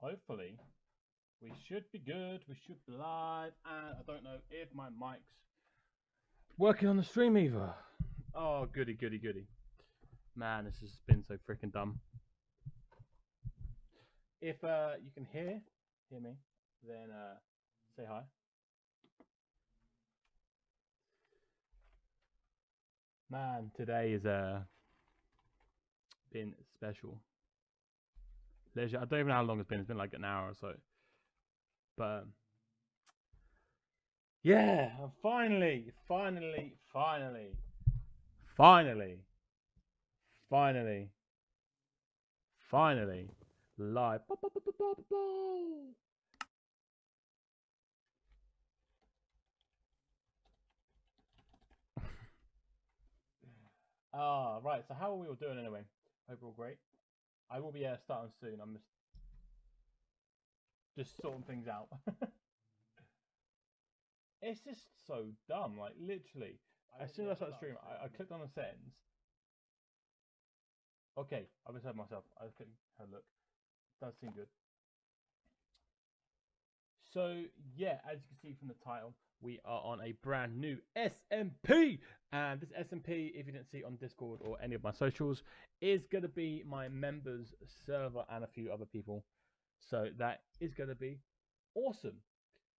hopefully we should be good. We should be live. And I don't know if my mic's working on the stream either. Oh, goody, goody, goody. Man, this has been so freaking dumb. If you can hear me, then say hi. Man, today is been special. Leisure. I don't even know how long it's been. It's been like an hour or so. But yeah, finally live. Right. So how are we all doing anyway? Hope we're all great. I will be starting soon. I'm just sorting things out. It's just so dumb. Like literally, as soon as I started streaming, I clicked on the settings. Okay, I misheard myself. I clicked, have a look. Does seem good. So yeah, as you can see from the title, we are on a brand new SMP, and this SMP, if you didn't see on Discord or any of my socials, is going to be my members server and a few other people. So that is going to be awesome.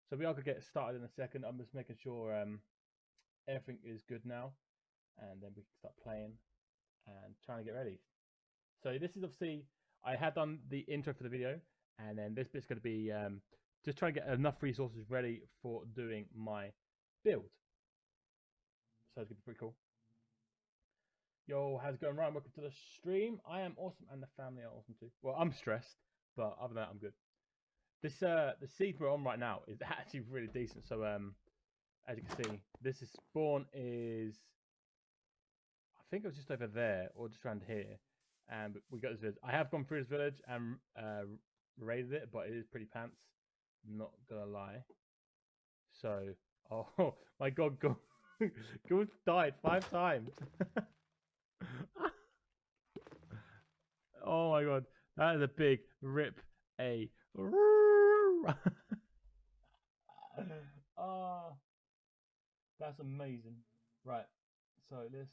So we are going to get started in a second. I'm just making sure everything is good now, and then we can start playing and trying to get ready. So this is obviously, I have done the intro for the video, and then this bit's going to be just trying to get enough resources ready for doing my build. So it's going to be pretty cool. Yo, how's it going, Ryan? Welcome to the stream. I am awesome, and the family are awesome too. Well, I'm stressed, but other than that, I'm good. This the seed we're on right now is actually really decent. So as you can see, this is spawn is, I think it was just over there or just around here, and we got this village. I have gone through this village and raided it, but it is pretty pants. Not gonna lie. So, oh my god, Goose died 5 times. Oh my god, that is a big rip. Oh, that's amazing. Right, so this.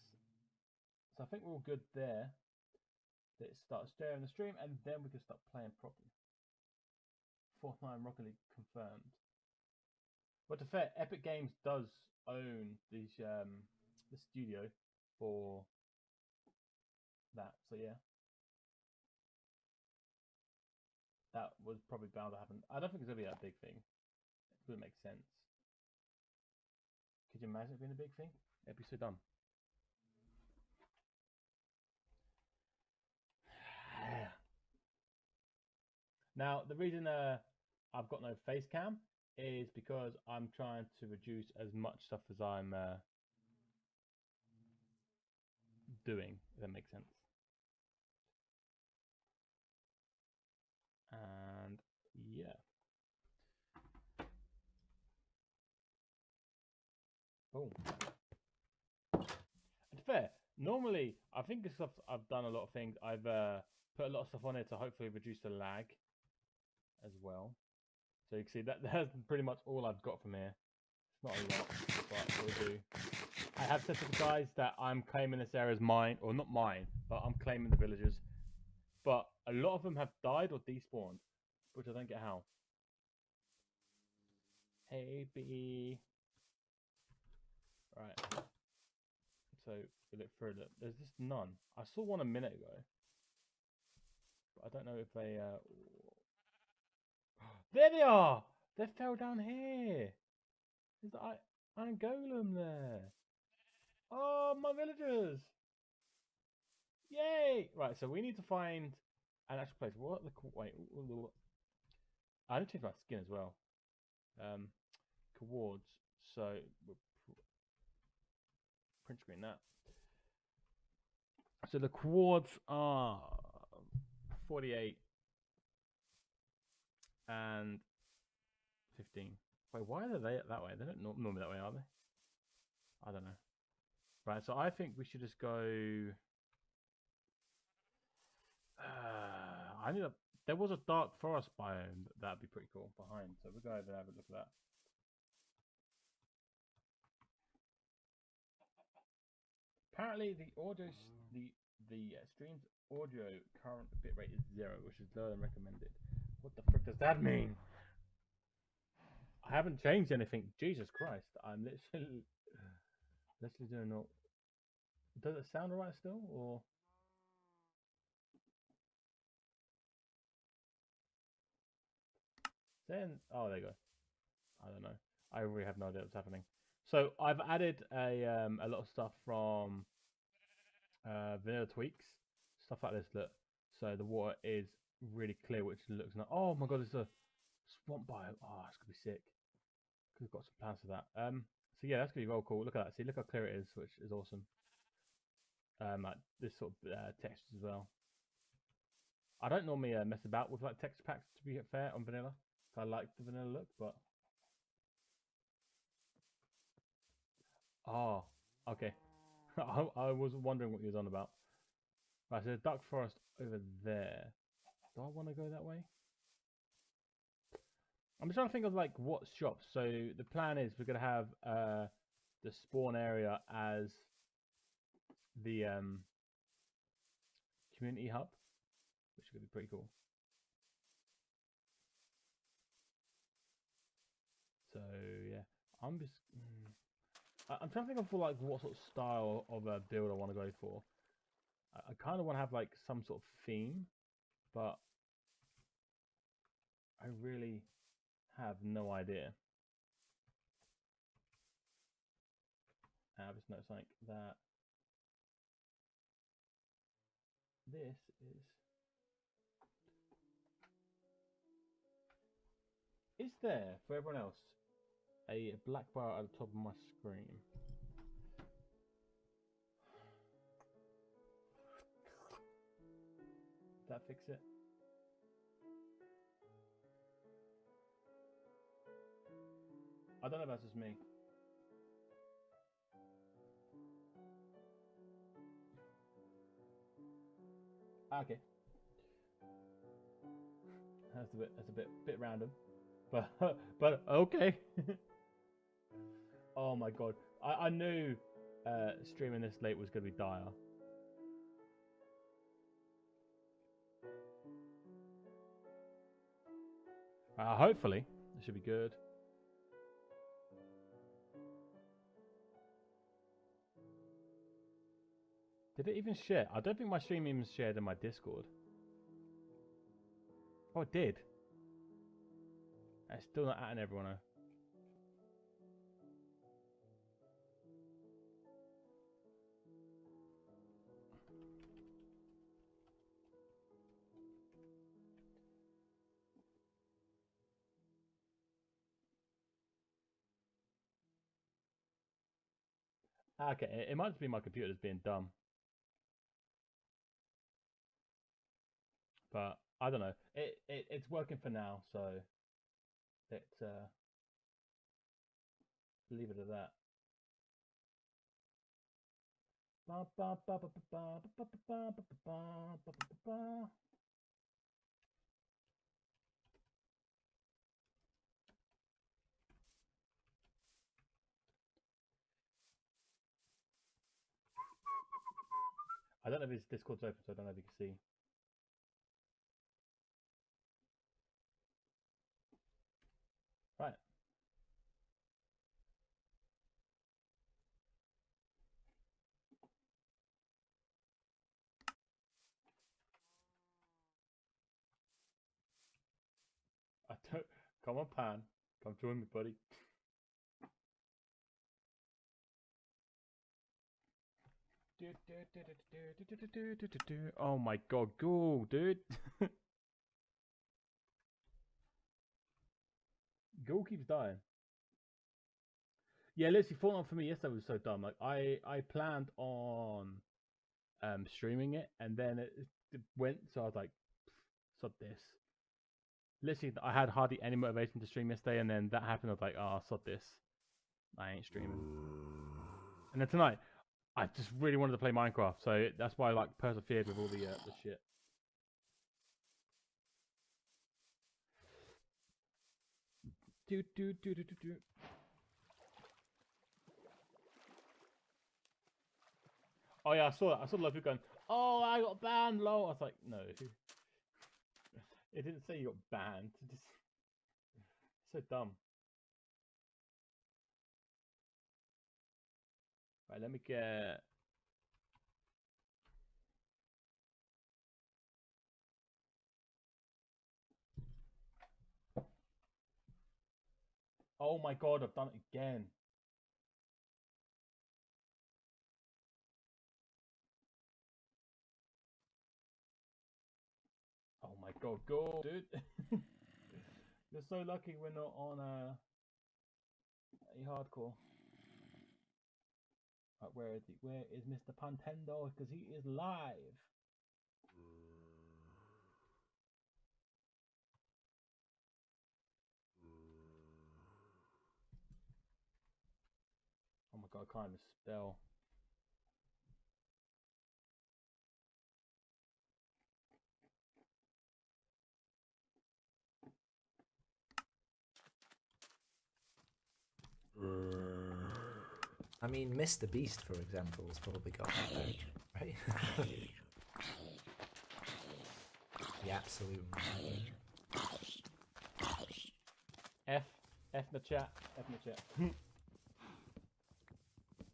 So I think we're all good there. Let's start sharing the stream, and then we can start playing properly. Fortnite Rocket League confirmed. But to be fair, Epic Games does own these the studio for that. So yeah, that was probably bound to happen. I don't think it's gonna be that big thing. It wouldn't make sense. Could you imagine it being a big thing? It'd be so dumb. Now the reason I've got no face cam is because I'm trying to reduce as much stuff as I'm doing, if that makes sense. And yeah. Boom. To be fair, normally I think this stuff I've done a lot of things. I've put a lot of stuff on it to hopefully reduce the lag as well. So you can see that's pretty much all I've got from here. It's not a lot, but we'll do. I have said to the guys that I'm claiming this area as mine, or not mine, but I'm claiming the villagers. But a lot of them have died or despawned, which I don't get how. Hey, B. Right. So we look through it. There's just none. I saw one a minute ago, but I don't know if they. There they are. They fell down here. There's the iron golem there. Oh, my villagers! Yay! Right, so we need to find an actual place. What the wait? I need to change my skin as well. Cowards. So we'll print screen that. So the cowards are 48 and 15. Wait, why are they that way? They don't normally that way, are they? I don't know. Right, so I think we should just go. I need a there was a dark forest biome that'd be pretty cool behind. So we'll go over and have a look at that. Apparently, the stream's audio current bitrate is 0, which is lower than recommended. What the frick does that mean? I haven't changed anything. Jesus Christ! I'm literally doing all. Does it sound alright still, or? Then, oh, there you go. I don't know. I really have no idea what's happening. So I've added a lot of stuff from vanilla tweaks, stuff like this. Look, so the water is really clear, which looks nice. Oh my god, it's a swamp biome. Oh, it's gonna be sick. We've got some plans for that. So yeah, that's gonna be real cool. Look at that. See, look how clear it is, which is awesome. Like this sort of textures as well. I don't normally mess about with like texture packs, to be fair, on vanilla. I like the vanilla look, but oh, okay. I was wondering what you was on about. Right, so there's dark forest over there. Do I want to go that way? I'm just trying to think of like what shops. So the plan is we're gonna have the spawn area as the community hub, which is gonna be pretty cool. So yeah, I'm just I'm trying to think of for like what sort of style of a build I want to go for. I kind of want to have like some sort of theme, but I really have no idea. I just noticed like that this is there for everyone else a black bar at the top of my screen. Does that fix it? I don't know if that's just me. Okay. That's a bit random. But okay. Oh my god. I knew streaming this late was gonna be dire. Hopefully, it should be good. Did it even share? I don't think my stream even shared in my Discord. Oh, it did. It's still not adding everyone. Okay, it might just be my computer that's being dumb. But I don't know. It's working for now, so let's leave it at that. I don't know if his Discord's open, so I don't know if you can see. Right. I don't. Come on, Pan. Come join me, buddy. Oh my god, cool, dude. Ghoul keeps dying. Yeah, literally, Fortnite for me yesterday was so dumb. Like, I planned on streaming it, and then it went. So I was like, "Sod this." Literally, I had hardly any motivation to stream yesterday, and then that happened. I was like, "Oh, sod this. I ain't streaming." And then tonight, I just really wanted to play Minecraft, so that's why I like persevered with all the shit. Oh yeah, I saw that. I saw a lot of people going, "Oh, I got banned." Low. I was like, no, it didn't say you got banned. It just so dumb. Right, let me get. Oh my god, I've done it again. Oh my god, go, dude. You're so lucky we're not on a hardcore. Right, where is Mr. Pantendo? Because he is live. Oh my god, I can't even spell. I mean, Mr. Beast, for example, has probably got that page, right? The absolute F in the chat. F in the chat.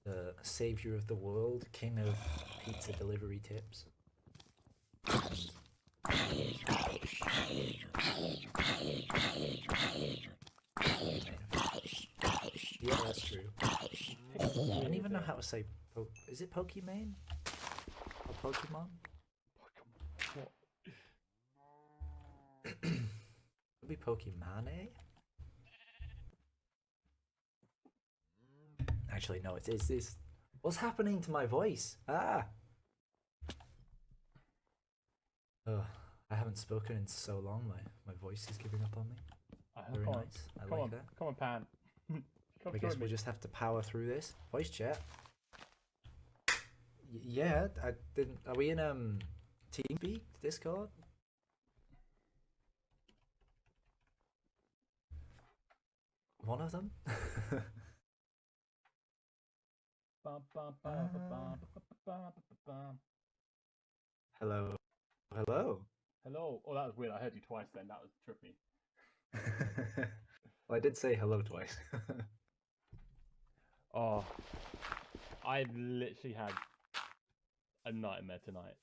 the savior of the world, king of pizza delivery tips. Yeah, that's true. I don't even know how to say. Is it Pokimane or Pokemon? What? Could be Pokimane. Actually, no. It is this. What's happening to my voice? Ah. Oh, I haven't spoken in so long. My voice is giving up on me. Very nice. I like that. Come on, Pan. I guess we'll just have to power through this. Voice chat. Yeah, I didn't. Are we in TeamSpeak Discord? One of them. Hello. Hello. Hello. Oh, that was weird. I heard you twice then. That was trippy. Well, I did say hello twice. Oh, I literally had a nightmare tonight.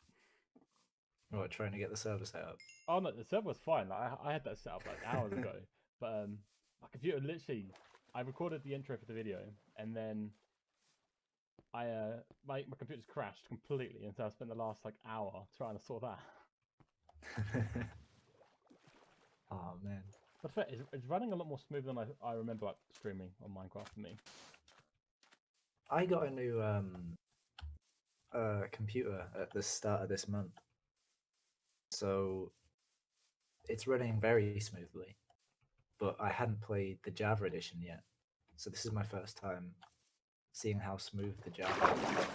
What, trying to get the server set up? Oh no, the server was fine. Like, I had that set up like hours ago. But my computer literally, I recorded the intro for the video, and then my computer's crashed completely, and so I spent the last like hour trying to sort that. Oh man. But fair, it's running a lot more smooth than I remember like streaming on Minecraft for me. I got a new computer at the start of this month, so it's running very smoothly. But I hadn't played the Java edition yet, so this is my first time seeing how smooth the Java is.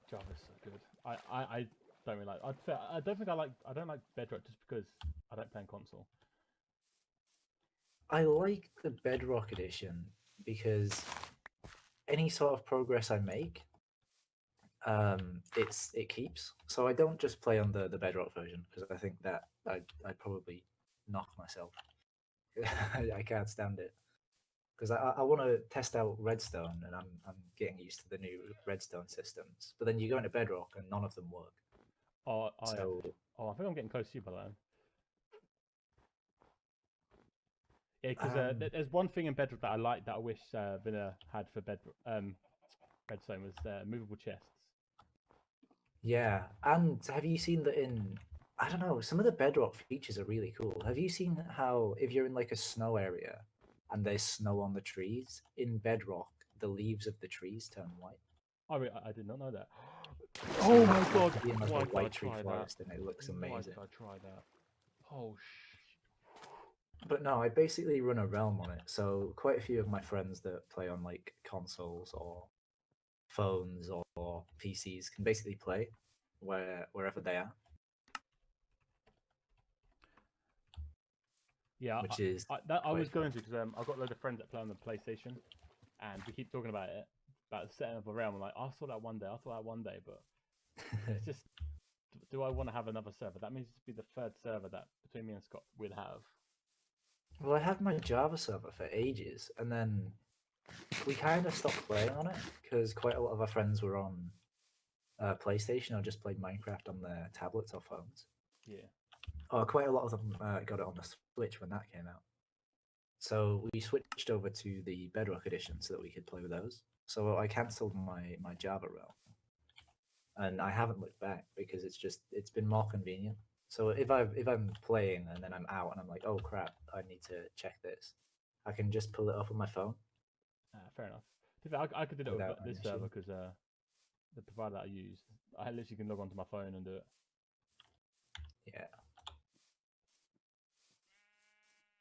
Java's so good. I don't really like. I don't think I don't like Bedrock just because I don't play on console. I like the Bedrock edition because any sort of progress I make, it keeps. So I don't just play on the Bedrock version because I think that I'd probably knock myself. I can't stand it because I want to test out Redstone and I'm getting used to the new Redstone systems. But then you go into Bedrock and none of them work. Oh, So yeah. Oh, I think I'm getting close to you by the way. Yeah, because there's one thing in Bedrock that I like that I wish Villa had for Redstone was movable chests. yeah, and have you seen that in? I don't know. Some of the Bedrock features are really cool. Have you seen how if you're in like a snow area and there's snow on the trees in Bedrock, the leaves of the trees turn white? I did not know that. So Oh you my can god! be in like Why a did I white tree try that? forest and it looks Why amazing. did I try that? Oh But no, I basically run a realm on it. So quite a few of my friends that play on like consoles or phones or PCs can basically play wherever they are. Yeah, which is I quite was going fun. to because I've got a load of friends that play on the PlayStation, and we keep talking about it, about setting up a realm. I'm like, I'll sort that one day. I'll sort that one day, but it's just, do I want to have another server? That means it'd be the third server that between me and Scott we'd have. Well, I had my Java server for ages, and then we kind of stopped playing on it because quite a lot of our friends were on PlayStation or just played Minecraft on their tablets or phones. Yeah. Or quite a lot of them got it on the Switch when that came out. So we switched over to the Bedrock edition so that we could play with those. So I cancelled my Java realm, and I haven't looked back because it's been more convenient. So if I'm playing and then I'm out and I'm like, oh crap, I need to check this, I can just pull it up on my phone. Fair enough. To be fair, I could do that with Without this an server issue. because the provider that I use, I literally can log onto my phone and do it, Yeah.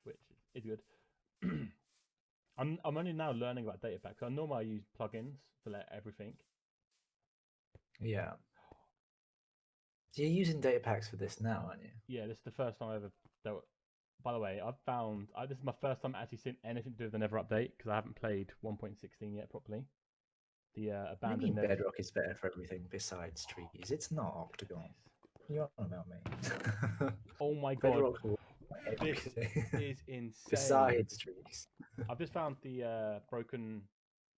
which is good. I'm only now learning about data packs. I normally use plugins for like everything. Yeah. So you're using data packs for this now, aren't you? Yeah, this is the first time I ever dealt. By the way, I've found this is my first time actually seeing anything to do with the Never update because I haven't played 1.16 yet properly. The What do you abandoned mean Never. Bedrock is better for everything besides trees? It's not Octagon. What are you on about, mate? Oh my god, Bedrock will this everything is insane. besides trees. I've just found the broken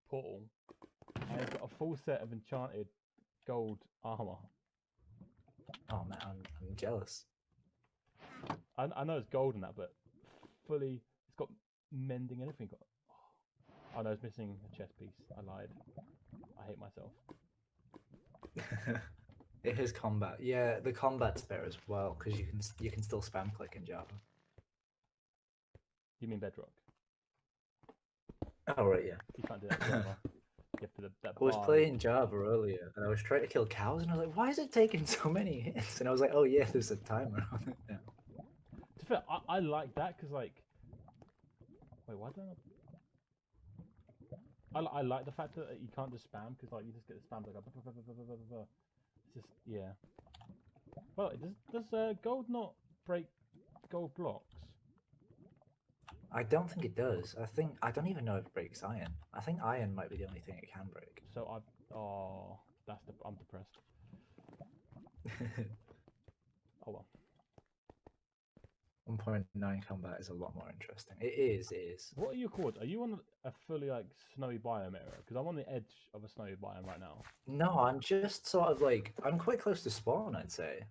portal, and it's got a full set of enchanted gold armor. Oh man, I'm jealous. I know it's gold in that, but fully, it's got mending and everything. Oh no, it's missing a chest piece. I lied. I hate myself. It is combat. Yeah, the combat's better as well because you can still spam click in Java. You mean Bedrock? Oh right, yeah. You can't do that in Java. You have to that I was bar. playing Java earlier and I was trying to kill cows and I was like, why is it taking so many hits? And I was like, oh yeah, there's a timer on it now. To be fair, I like that because like, wait, why don't I like the fact that you can't just spam because like you just get the spam like it's just yeah. Well, does gold not break gold blocks? I don't think it does. I don't even know if it breaks iron. I think iron might be the only thing it can break. So I'm depressed. Oh well. 1.9 combat is a lot more interesting. It is. What are your chords? Are you on a fully like snowy biome area? Because I'm on the edge of a snowy biome right now. No, I'm just sort of like I'm quite close to spawn, I'd say.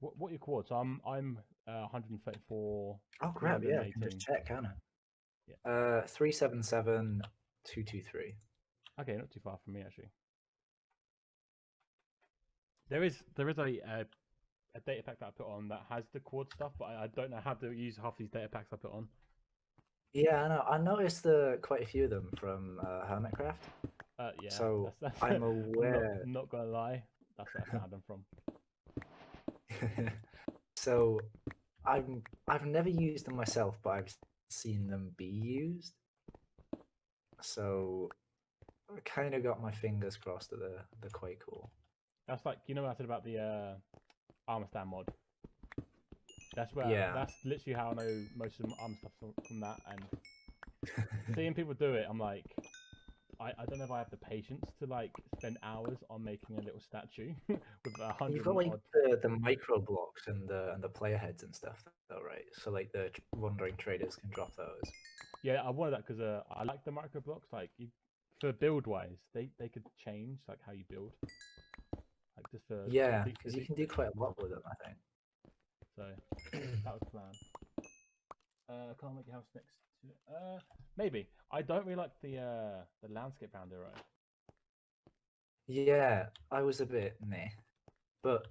What are your chords? I'm 134. Oh crap! Yeah, I can 318. just check, can't I? Yeah. 377,223. Okay, not too far from me actually. There is a data pack that I put on that has the chord stuff, but I don't know how to use half these data packs I put on. Yeah, I know. I noticed quite a few of them from Hermitcraft. Yeah. So that's I'm aware. I'm not gonna lie, that's where I found them from. So I've never used them myself, but I've seen them be used. So I kind of got my fingers crossed that they're quite cool. That's like, you know what I said about the armor stand mod. That's where that's literally how I know most of the armor stuff from that, and seeing people do it, I'm like, I don't know if I have the patience to like spend hours on making a little statue with 100. You've got like the micro blocks and the player heads and stuff, though, right? So like the wandering traders can drop those. Yeah, I wanted that because I like the micro blocks. Like for build wise, they could change like how you build. Like just for because you can do quite a lot with them, I think. So that was the plan. Can't make your house next to it. Maybe. I don't really like the landscape around here, right? Yeah, I was a bit meh, but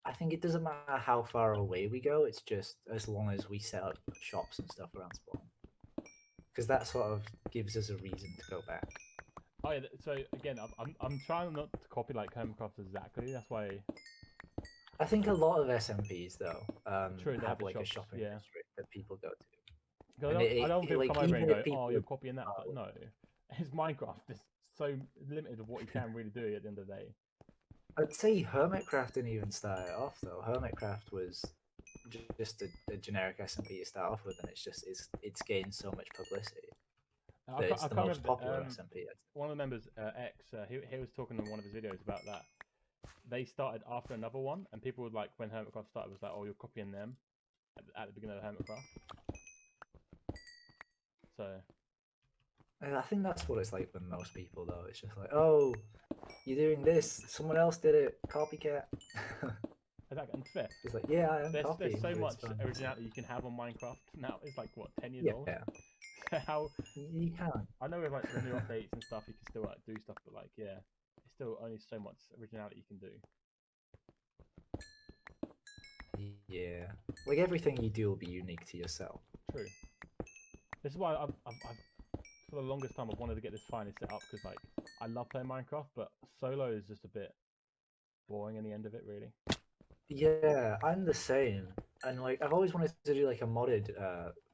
I think it doesn't matter how far away we go. It's just as long as we set up shops and stuff around spawn, because that sort of gives us a reason to go back. Oh yeah. So again, I'm trying not to copy like Hermitcraft exactly. That's why. I think a lot of SMPs though have like shops, a shopping district that people go to. I don't think like, come over and go, people... oh, you're copying that. But no, it's Minecraft. It's so limited of what you can really do at the end of the day. I'd say Hermitcraft didn't even start it off though. Hermitcraft was just a generic SMP you start off with, and it's gained so much publicity I that can't, it's I the can't most remember. popular SMP. One of the members, X, he was talking in one of his videos about that. They started after another one, and people would like when Hermitcraft started was like, "Oh, you're copying them," at the beginning of Hermitcraft. So And I think that's what it's like with most people, though. It's just like, oh, you're doing this. Someone else did it. Copycat. exactly, and fair. It's like, yeah, I am There's copying. so but much it's fine. originality you can have on Minecraft now. It's like what 10 years old. Yeah, How you can. I know with like the new updates and stuff, you can still like do stuff, but like yeah, it's still only so much originality you can do. Yeah, like everything you do will be unique to yourself. True. This is why I've for the longest time I've wanted to get this finally set up because like I love playing Minecraft, but solo is just a bit boring in the end of it, really. Yeah, I'm the same. And like I've always wanted to do like a modded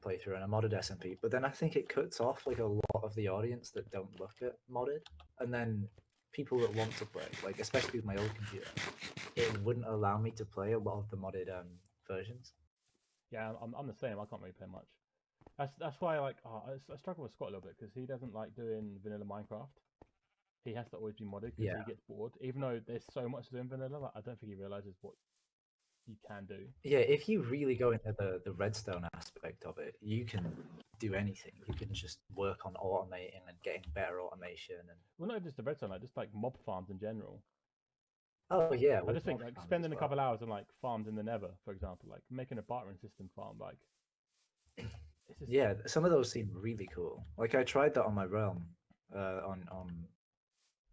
playthrough and a modded SMP, but then I think it cuts off like a lot of the audience that don't look at modded, and then people that want to play, like especially with my old computer, it wouldn't allow me to play a lot of the modded versions. Yeah, I'm the same. I can't really play much. That's why like I struggle with Scott a little bit because he doesn't like doing vanilla Minecraft. He has to always be modded because Yeah. he gets bored. Even though there's so much to do in vanilla, like, I don't think he realizes what you can do. Yeah, if you really go into the redstone aspect of it, you can do anything. You can just work on automating and getting better automation. And Well, not just the redstone, like just like mob farms in general. oh yeah, I with just think mob like farms as spending a well. couple hours on like farms in the Nether, for example, like making a bartering system farm, like it's just Yeah, some of those seem really cool. Like I tried that on my realm, on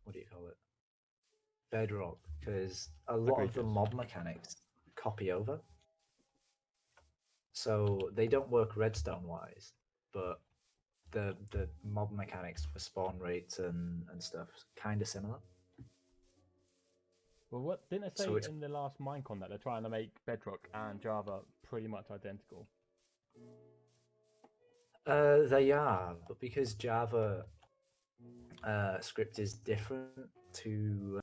what do you call it, Bedrock, because a lot of the egregious. mob mechanics copy over, so they don't work redstone wise, but the mob mechanics for spawn rates and stuff kind of similar. Well, what didn't they say So it's in the last Minecon that they're trying to make Bedrock and Java pretty much identical? they are, but because Java script is different to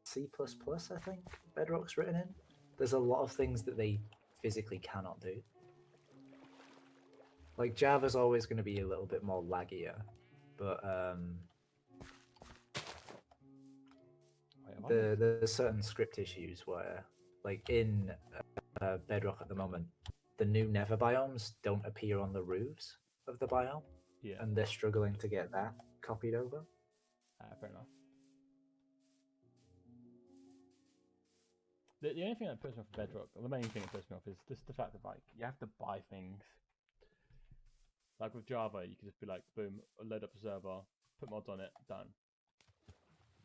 C++, I think Bedrock's written in. There's a lot of things that they physically cannot do. Like Java's always going to be a little bit more laggier, but there's certain script issues where, like in Bedrock at the moment, the new Nether biomes don't appear on the roofs of the biome, Yeah, and they're struggling to get that copied over. fair enough. The only thing that puts me off Bedrock, or the main thing that puts me off, is just the fact that like you have to buy things. Like with Java, you can just be like, boom, load up a server, put mods on it, done.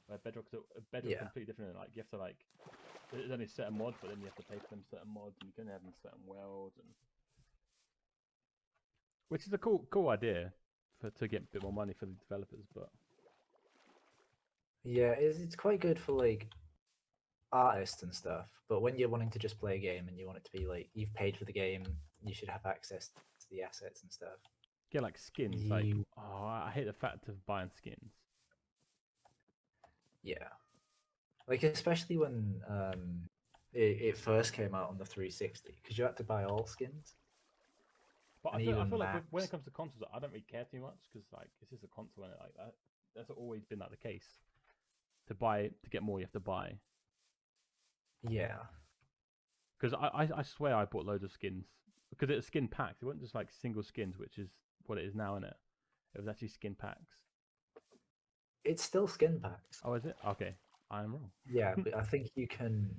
Where Bedrock's completely different. Like you have to like, there's only certain mods, but then you have to pay for them certain mods, and you can have them certain worlds, and which is a cool idea to get a bit more money for the developers. But Yeah, it's quite good for like artists and stuff, but when you're wanting to just play a game and you want it to be like you've paid for the game, you should have access to the assets and stuff. yeah, like skins. Like, oh, I hate the fact of buying skins. Yeah, like especially when it first came out on the 360, because you had to buy all skins. But And I feel like maps. when it comes to consoles, I don't really care too much because like it's just a console and like that. That's always been like the case. To get more, you have to buy. Yeah, Because I swear I bought loads of skins because it was skin packs. It wasn't just like single skins, which is what it is now, isn't it? It was actually skin packs. it's still skin packs. Oh, is it? Okay, I am wrong. Yeah, but I think you can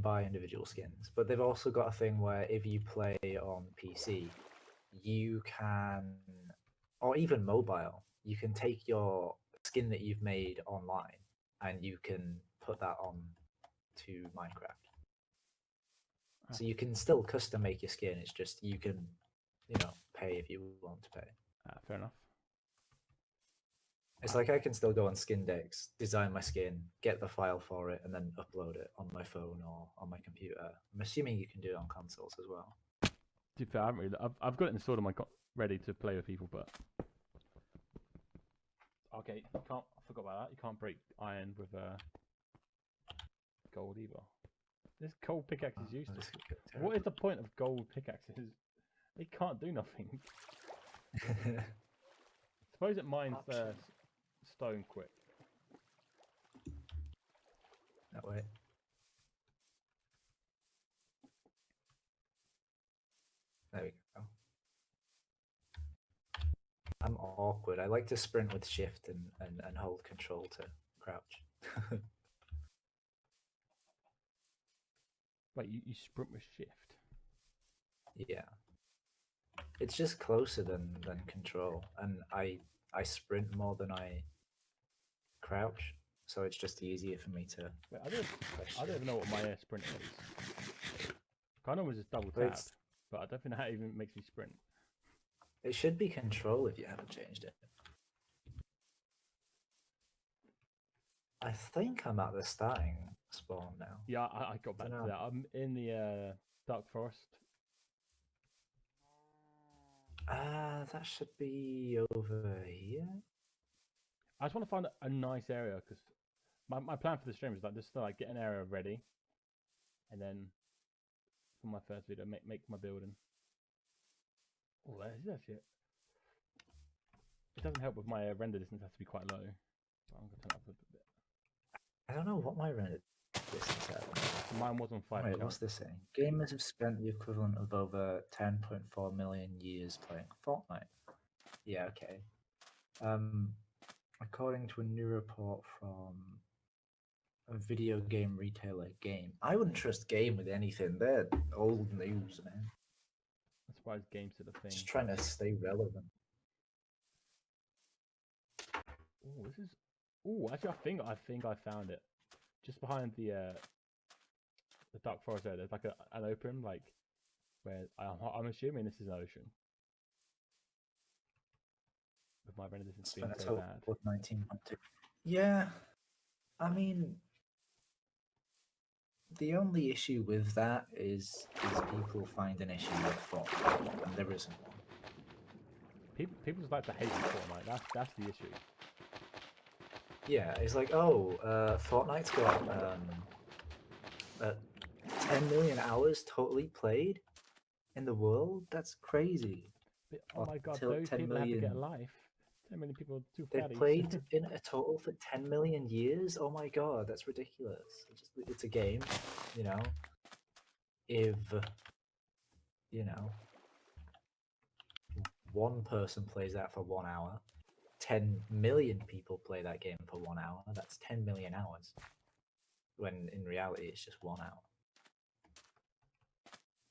buy individual skins, but they've also got a thing where if you play on PC, you can, or even mobile, you can take your skin that you've made online and you can put that on to Minecraft. So you can still custom make your skin. It's just you can, pay if you want to pay. Fair enough. It's like I can still go on Skin Decks, design my skin, get the file for it, and then upload it on my phone or on my computer. I'm assuming you can do it on consoles as well. To be fair, I haven't really. I've got it installed on my ready to play with people, but okay, you can't. I forgot about that. You can't break iron with gold either. This gold pickaxe is Oh, useless. this could get What is the point of gold pickaxes? They can't do nothing. terrible. Suppose it mines Option. stone quick. That way. There we go. I'm awkward. I like to sprint with shift and hold control to crouch. Wait, you sprint with shift. Yeah. It's just closer than control. And I sprint more than I crouch. So it's just easier for me to Wait, I press don't shift. even know what my sprint is. I know it was just double But tapped, it's- but I don't think that even makes me sprint. It should be control if you haven't changed it. I think I'm at the starting spawn now. Yeah, I got back to Dunno. that. I'm in the dark forest. That should be over here. I just want to find a nice area because my plan for the stream is like just to like get an area ready, and then for my first video make my building. Oh, that's it. It doesn't help with my render distance has to be quite low. So I'm gonna turn it up a bit. I don't know what my render distance is. Mine was on 5. Wait, what's this saying? Gamers have spent the equivalent of over 10.4 million years playing Fortnite. Yeah, okay. According to a new report from a video game retailer, Game. I wouldn't trust Game with anything. They're old news, man. I'm surprised games did a thing. Just trying to stay relevant. Oh, this is. Oh, actually, I think I found it. Just behind the dark forest there. There's like an open, like where I'm assuming this is an ocean. With my render distance being Spent a so total bad. of 19.2. Yeah, I mean, the only issue with that is people find an issue with Fortnite, and there isn't one. People just like to hate Fortnite. That's the issue. Yeah, it's like, oh, Fortnite's got 10 million hours totally played in the world. That's crazy. But, oh my god, Until those 10 people have to get a million. life. 10 million people are too They've fatties. played in a total for 10 million years. Oh my god, that's ridiculous. It's a game, you know. If one person plays that for 1 hour, 10 million people play that game for 1 hour. That's 10 million hours. When in reality, it's just 1 hour.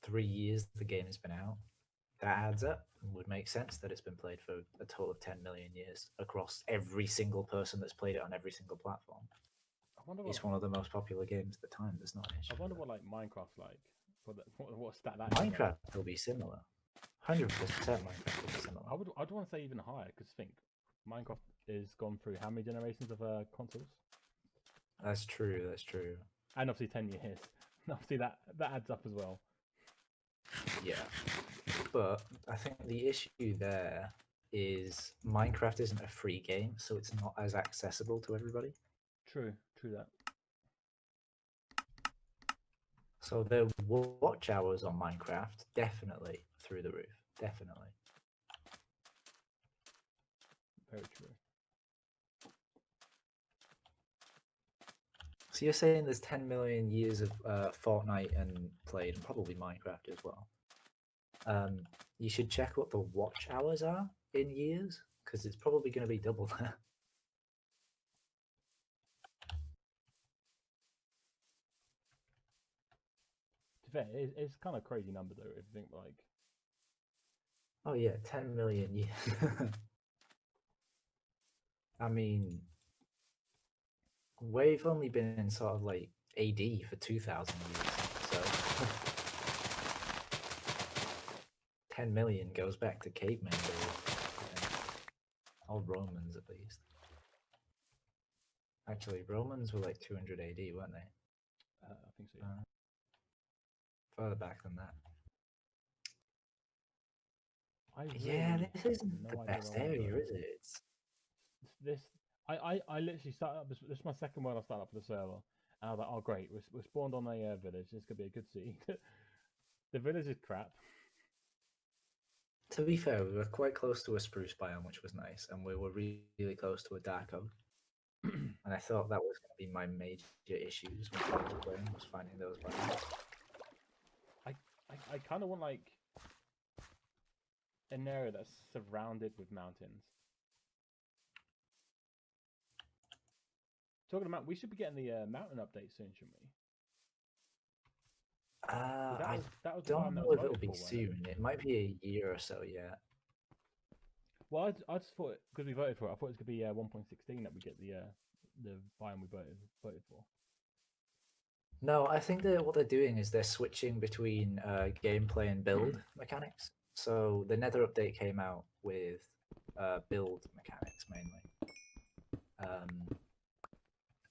3 years the game has been out. That adds up and would make sense that it's been played for a total of 10 million years across every single person that's played it on every single platform. I wonder It's one of the most popular games at the time. There's not an issue. I wonder with what like Minecraft's like. What stat that that. is. Minecraft will be similar. 100% Minecraft will be similar. I'd want to say even higher because think Minecraft is gone through how many generations of consoles? That's true. That's true. And obviously 10 years. Obviously that adds up as well. Yeah. But I think the issue there is Minecraft isn't a free game, so it's not as accessible to everybody. True that. So the watch hours on Minecraft definitely through the roof. Definitely. Very true. So you're saying there's 10 million years of Fortnite and played, and probably Minecraft as well. You should check what the watch hours are in years, because it's probably going to be double that. To be fair, it's kind of crazy number though if you think like. Oh yeah, 10 million years. I mean, we've only been in sort of like AD for 2,000 years, so 10 million goes back to cavemen days, or Romans at least. Actually, Romans were like 200 AD, weren't they? I think so. Yeah. Further back than that. Yeah, this isn't the best area, is it? It's... I literally started up. This is my second one I started up for the server, And I was like, oh great, we're spawned on a village. It's gonna be a good seed. The village is crap. To be fair, we were quite close to a spruce biome, which was nice, and we were really close to a dark oak. And I thought that was going to be my major issues when I was playing, was finding those biomes. I kind of want like an area that's surrounded with mountains. Talking about, we should be getting the mountain update soon, shouldn't we? That was the Don't biome that know was if it'll voted be for, wasn't it? soon. It might be a year or so yet. Well, I just thought, because we voted for it, I thought it was going to be 1.16 that we get the biome we voted for. No, I think that what they're doing is they're switching between gameplay and build mechanics. So the Nether update came out with build mechanics mainly.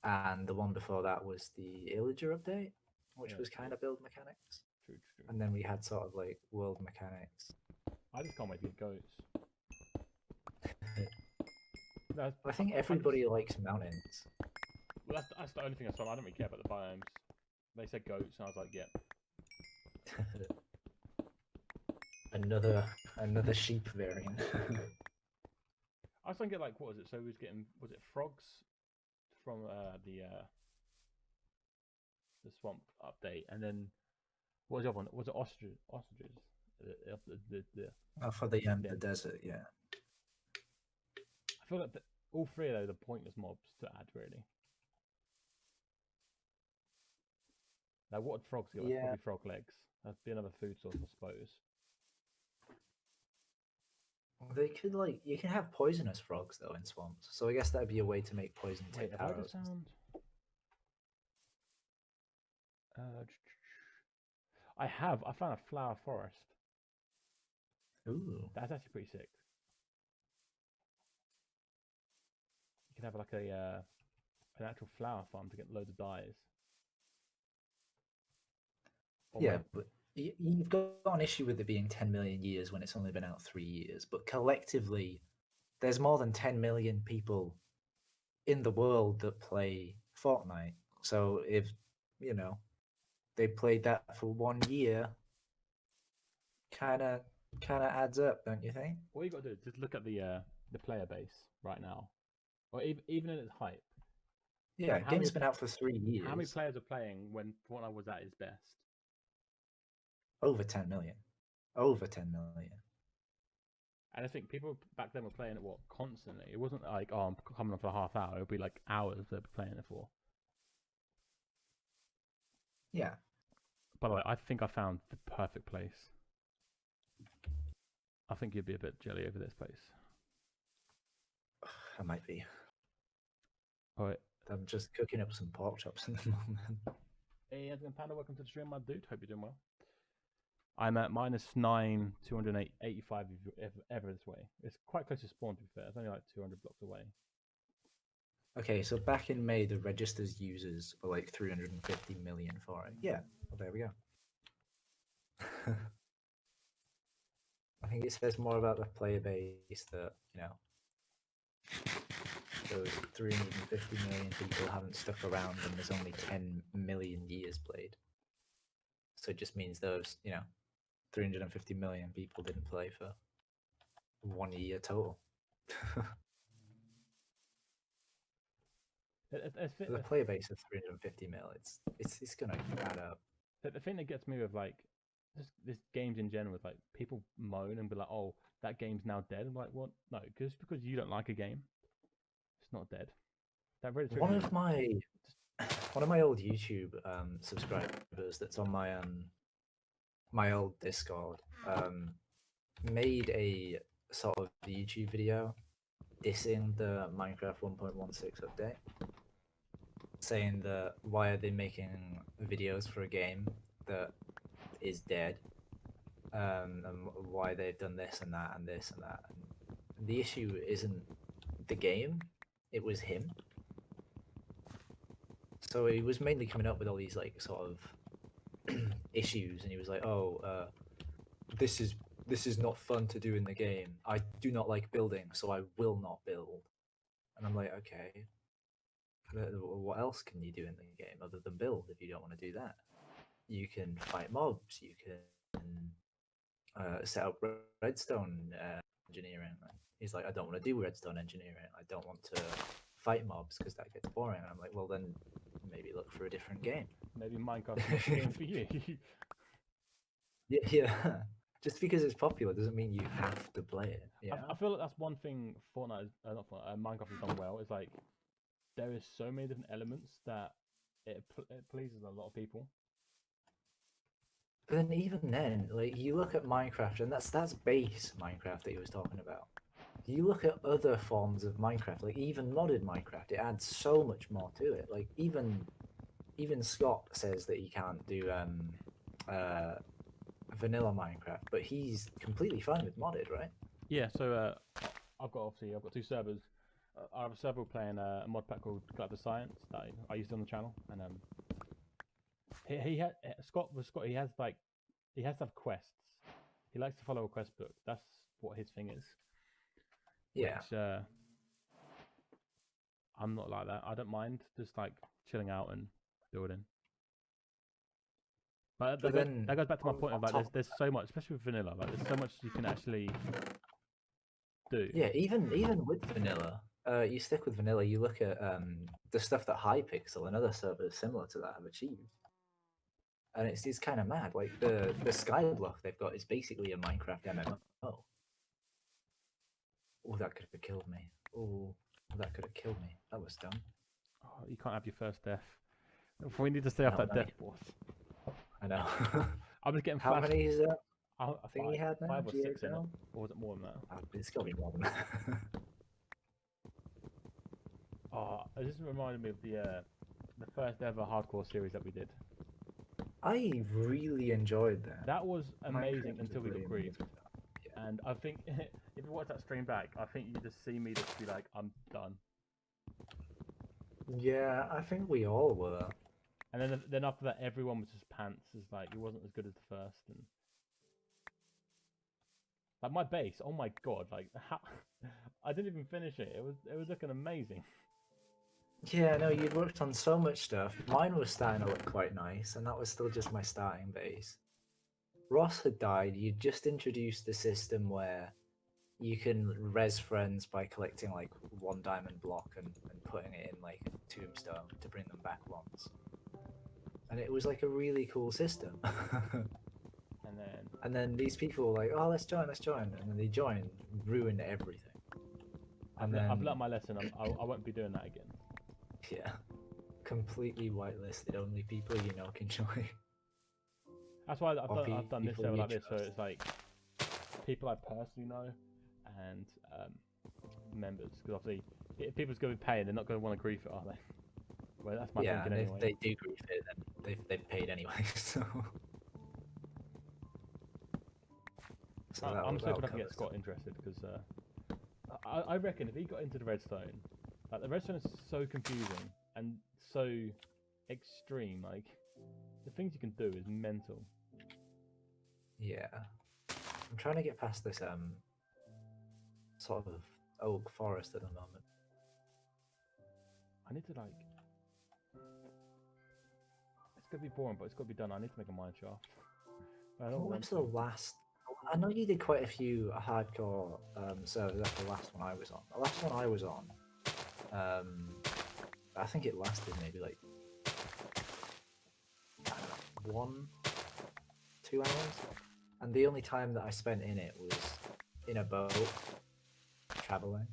And the one before that was the Illager update, which was kind of build mechanics. True. And then we had sort of like world mechanics. I just can't wait to get goats. I think everybody likes mountains. Well, that's the only thing I saw. I don't really care about the biomes. They said goats, and I was like, yeah. another sheep variant. I was trying to get like, what was it? So we was getting, was it frogs from the swamp update, and then what was the other one? Was it ostriches? For the desert, yeah. I feel like all three of those are pointless mobs to add, really. Like, what would frogs get? Yeah. Probably frog legs. That'd be another food source, I suppose. They could like, you can have poisonous frogs though in swamps, so I guess that'd be a way to make poison take Wait, have I arrows. just found? I found a flower forest. Ooh. That's actually pretty sick. You can have like an actual flower farm to get loads of dyes. Yeah, but you've got an issue with it being 10 million years when it's only been out 3 years. But collectively, there's more than 10 million people in the world that play Fortnite. So if, they played that for 1 year, kind of adds up, don't you think? All you got to do is just look at the player base right now, or even in its hype. Yeah, game's been out for 3 years. How many players are playing when Fortnite was at its best? Over 10 million. Over 10 million. And I think people back then were playing it constantly. It wasn't like, oh, I'm coming on for a half hour. It would be like hours they'd be playing it for. Yeah. By the way, I think I found the perfect place. I think you'd be a bit jelly over this place. I might be. Alright. I'm just cooking up some pork chops in the moment. Hey, Edwin Panda, welcome to the stream, my dude. Hope you're doing well. I'm at -9, 285 ever this way. It's quite close to spawn, to be fair. It's only like 200 blocks away. Okay, so back in May, the register's users were like 350 million for it. Yeah, well, there we go. I think it says more about the player base that, those 350 million people haven't stuck around and there's only 10 million years played. So it just means those, 350 million people didn't play for 1 year total. The player base of 350 mil, it's gonna add up. The thing that gets me with like this games in general is like people moan and be like, "Oh, that game's now dead." I'm like, "What? No, just because you don't like a game, it's not dead." That really one of my old YouTube subscribers that's on my old Discord made a sort of YouTube video dissing the Minecraft 1.16 update, saying that why are they making videos for a game that is dead, and why they've done this and that and this and that. And the issue isn't the game, it was him. So he was mainly coming up with all these like sort of issues, and he was like, "Oh, this is not fun to do in the game. I do not like building, so I will not build." And I'm like, okay, what else can you do in the game other than build if you don't want to do that? You can fight mobs. You can set up redstone engineering. He's like, I don't want to do redstone engineering. I don't want to fight mobs because that gets boring. And I'm like, well, then maybe look for a different game. Maybe Minecraft is the game for you. Yeah. Just because it's popular doesn't mean you have to play it. Yeah. I feel like that's one thing Fortnite, not Fortnite, Minecraft has done well. Is like there is so many different elements that it pleases a lot of people. But then even then, like you look at Minecraft, and that's base Minecraft that he was talking about. You look at other forms of Minecraft, like even modded Minecraft, it adds so much more to it. Like even Scott says that he can't do vanilla Minecraft, but he's completely fine with modded, right? Yeah. So I've got two servers. I have a server playing a mod pack called Club of Science that I used on the channel, and he had Scott. He has he has to have quests. He likes to follow a quest book. That's what his thing is. Yeah. Which, I'm not like that. I don't mind just like chilling out and building. But that goes back to my point of like there's so much, especially with vanilla. Like there's so much you can actually do. Yeah, even with vanilla, you stick with vanilla. You look at the stuff that Hypixel and other servers similar to that have achieved, and it's kind of mad. Like the Skyblock they've got is basically a Minecraft MMO. Oh, that could have killed me. Oh, that could have killed me. That was dumb. Oh, you can't have your first death. We need to stay off that death boss. I know. I'm just getting. How many is that? I think he had now. 5 or 6 in it, or was it more than that? It's got to be more than that. Oh, it just reminded me of the first ever hardcore series that we did. I really enjoyed that. That was amazing until we got really griefed. Yeah. And I think if you watch that stream back, I think you just see me just be like, I'm done. Yeah, I think we all were. And then after that, everyone was just pants. It's like it wasn't as good as the first. And like my base, oh my god! Like how... I didn't even finish it. It was looking amazing. Yeah, no, you'd worked on so much stuff. Mine was starting to look quite nice, and that was still just my starting base. Ross had died. You just introduced a system where you can res friends by collecting like 1 diamond block and putting it in like tombstone to bring them back once. And it was like a really cool system. And then these people were like, "Oh, let's join," and then they joined, ruined everything. I've learnt my lesson. I won't be doing that again. Yeah, completely whitelisted. Only people you know can join. That's why I've done this server like this. So it's like people I personally know and members, because obviously if people's going to be paying, they're not going to want to grief it, are they? Well, that's my thinking anyway. If they do grief it, then they've paid anyway. So I'm super happy to get Scott interested, because I reckon if he got into the redstone, like the redstone is so confusing and so extreme. Like the things you can do is mental. Yeah, I'm trying to get past this sort of oak forest at the moment. I need to like. It's gonna be boring, but it's gotta be done. I need to make a mine shaft. What was the last? I know you did quite a few hardcore servers after the last one I was on. The last one I was on, I think it lasted maybe like, I don't know, 1-2 hours, and the only time that I spent in it was in a boat traveling.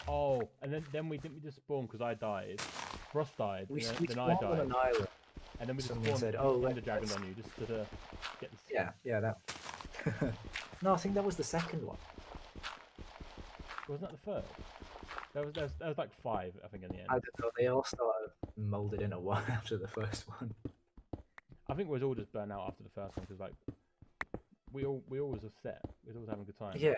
Oh, and then we just spawn because I died. Ross died. We then I died. On an island. And then we just Someone spawned said, "Oh, the dragon on you just to get this." Yeah, that. No, I think that was the second one. Wasn't that the third? There was like 5, I think, in the end. I don't know. They all started molded into one after the first one. I think we was all just burnt out after the first one, because like we always were set. We was always having a good time. Yeah,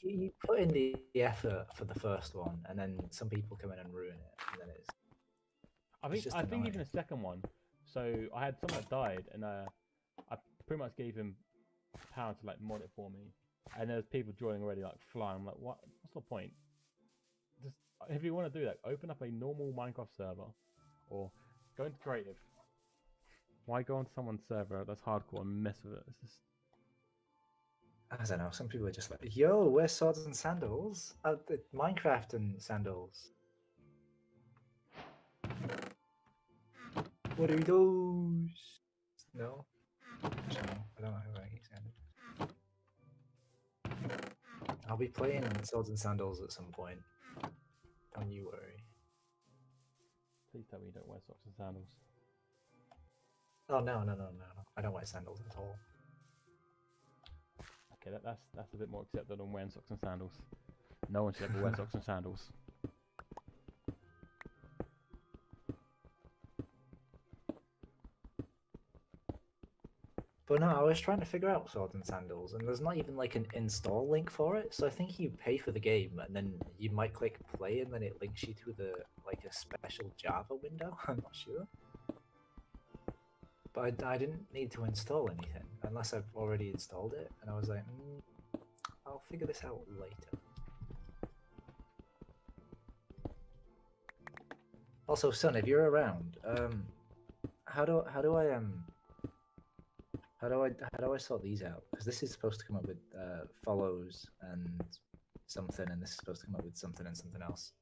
you put in the effort for the first one, and then some people come in and ruin it, and then it's. I think even the second one. So I had someone that died, and I pretty much gave him power to like mod it for me, and there's people joining already like flying. I'm like, what's the point? just if you want to do that, open up a normal Minecraft server, or go into creative. Why go on someone's server that's hardcore and mess with it? It's just I don't know. Some people are just like, "Yo, wear swords and sandals." Minecraft and sandals. What are those? No. Actually, no. I don't know how I sandals. I'll be playing swords and sandals at some point. Don't you worry. please tell me you don't wear socks and sandals. Oh no. I don't wear sandals at all. Okay, that's a bit more acceptable than wearing socks and sandals. No one should ever wear socks and sandals. But no, I was trying to figure out swords and sandals, and there's not even like an install link for it. So I think you pay for the game, and then you might click play, and then it links you to the like a special Java window. I'm not sure. But I didn't need to install anything unless I've already installed it, and I was like, I'll figure this out later. Also, Son, if you're around, how do I sort these out? Because this is supposed to come up with follows and something, and this is supposed to come up with something and something else.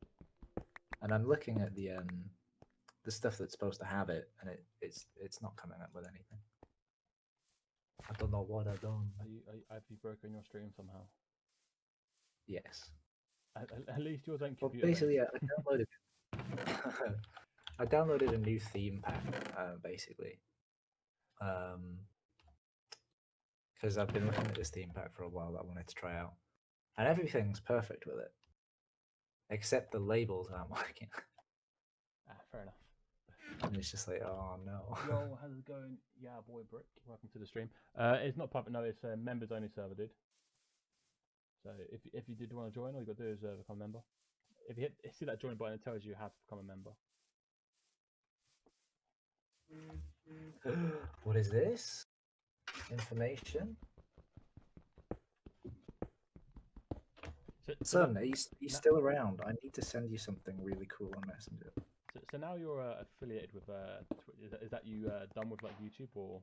And I'm looking at the stuff that's supposed to have it, and it's not coming up with anything. I don't know what I've done. Have you broken your stream somehow? Yes. At least yours ain't Well, computer. basically, I downloaded. I downloaded a new theme pack, basically. Because I've been looking at this theme pack for a while that I wanted to try out, and everything's perfect with it, except the labels aren't working. Fair enough. And it's just like, oh no. Yo, how's it going? Yeah, boy, Brick. Welcome to the stream. It's not public, no, it's a members only server, dude. So if you did want to join, all you got to do is become a member. If you see that join button, it tells you how to become a member. What is this? Information? Son, are you still around? I need to send you something really cool on Messenger. So now you're affiliated with Twitch. Is that you done with like YouTube, or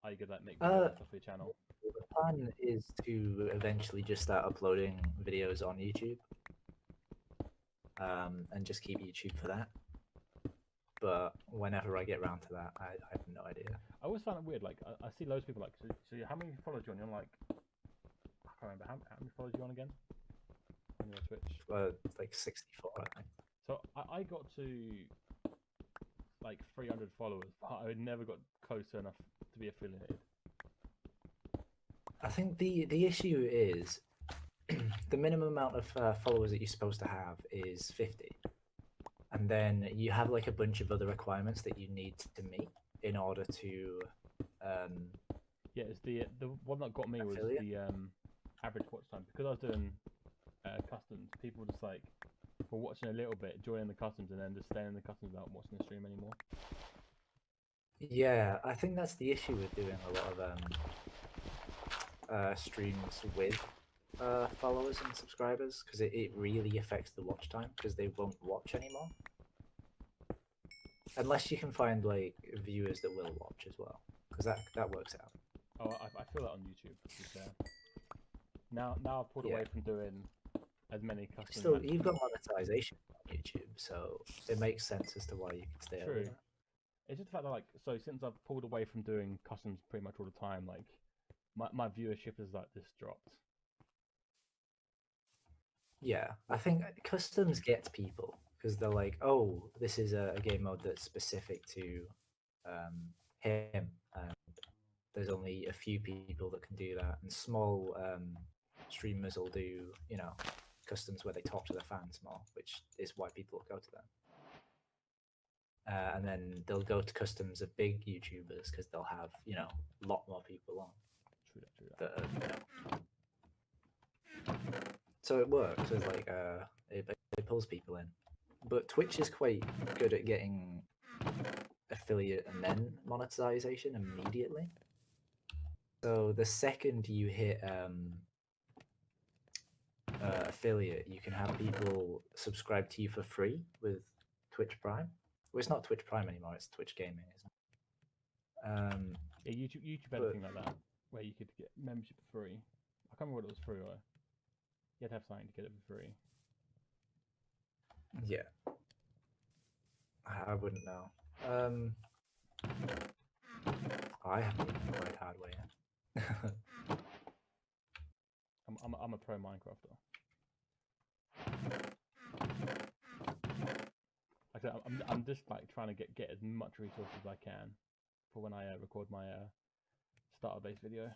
are you gonna like make videos stuff for your channel? The plan is to eventually just start uploading videos on YouTube, and just keep YouTube for that. But whenever I get around to that, I have no idea. I always find it weird. Like I see loads of people like. So how many followers you on? You're on like, I can't remember how many followers you on again on your Twitch. Like 64, I think. So I got to like 300 followers, but I never got close enough to be affiliated. I think the issue is the minimum amount of followers that you're supposed to have is 50. And then you have like a bunch of other requirements that you need to meet in order to yeah, it's the one that got me was the average watch time, because I was doing customs. People just like were watching a little bit, joining the customs, and then just staying in the customs without watching the stream anymore. Yeah, I think that's the issue with doing a lot of streams with followers and subscribers, because it really affects the watch time, because they won't watch anymore unless you can find like viewers that will watch as well, because that works out. Oh, I feel that on YouTube. Now I've pulled away from doing as many customs. Still, you've got monetization on YouTube, so it makes sense as to why you can stay over there. It's just the fact that, like, so since I've pulled away from doing customs pretty much all the time, like my viewership has like just dropped. Yeah, I think customs get people because they're like, oh, this is a game mode that's specific to him, and there's only a few people that can do that, and small streamers will do, you know, customs where they talk to their fans more, which is why people go to them. And then they'll go to customs of big YouTubers because they'll have, you know, a lot more people on. True that. So it works. It's like it pulls people in. But Twitch is quite good at getting affiliate and then monetization immediately. So the second you hit affiliate, you can have people subscribe to you for free with Twitch Prime. Well, it's not Twitch Prime anymore; it's Twitch Gaming, isn't it? Yeah, YouTube had a thing like that where you could get membership for free. I can't remember what it was free or you had to have something to get it for free. Yeah, I wouldn't know. I haven't even played hardware yet. I'm a pro Minecrafter. Like I said, I'm just like trying to get as much resources as I can for when I record my starter base video.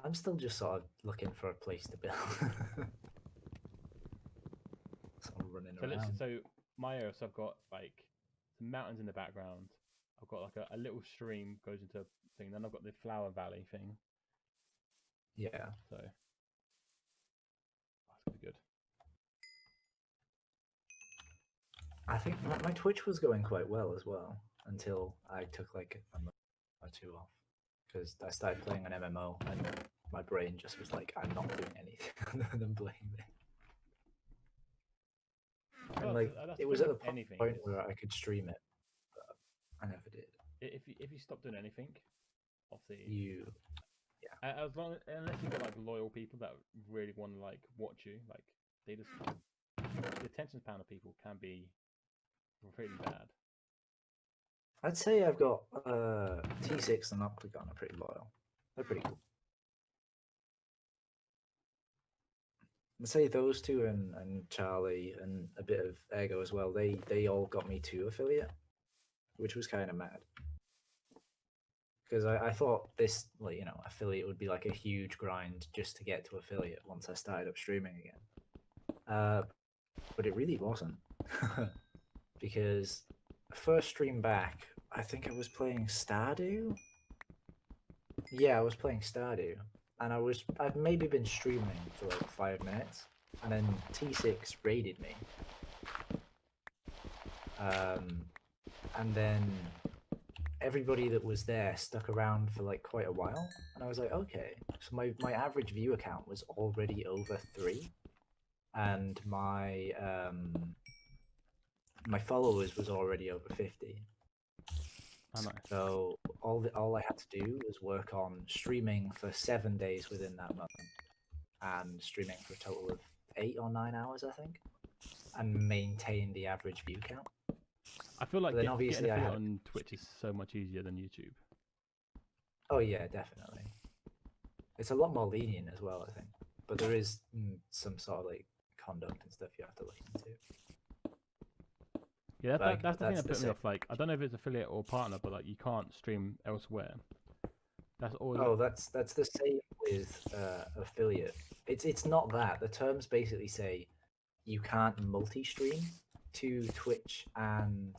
I'm still just sort of looking for a place to build. So I'm running around. So my area, so I've got like some mountains in the background. I've got like a little stream goes into a thing. Then I've got the Flower Valley thing. Yeah. So that's gonna be good. I think my Twitch was going quite well as well until I took like a month or two off because I started playing an MMO and my brain just was like, I'm not doing anything other than playing this. And like it was at a point where I could stream it, but I never did. If you stop doing anything, obviously yeah. Unless you've got like loyal people that really want to like watch you, like they just the attention span of people can be really bad. I'd say I've got T6 and Octagon are pretty loyal. They're pretty cool. I'd say those two and Charlie and a bit of Ego as well. They all got me to affiliate, which was kind of mad. Because I thought this, like, you know, affiliate would be like a huge grind just to get to affiliate once I started up streaming again. But it really wasn't. Because first stream back, I think I was playing Stardew. Yeah, I was playing Stardew. And I've maybe been streaming for like 5 minutes. And then T6 raided me. And then everybody that was there stuck around for like quite a while, and I was like, okay, so my average view account was already over 3, and my my followers was already over 50. Oh, nice. So all I had to do was work on streaming for 7 days within that month, and streaming for a total of 8 or 9 hours, I think, and maintain the average view count. I feel like getting affiliate on Twitch is so much easier than YouTube. Oh yeah, definitely. It's a lot more lenient as well, I think. But there is some sort of like conduct and stuff you have to look into. Yeah, that's the thing that put me off. Like, I don't know if it's affiliate or partner, but like you can't stream elsewhere. That's always. Oh, that's the same with affiliate. It's not that. The terms basically say you can't multi-stream to Twitch and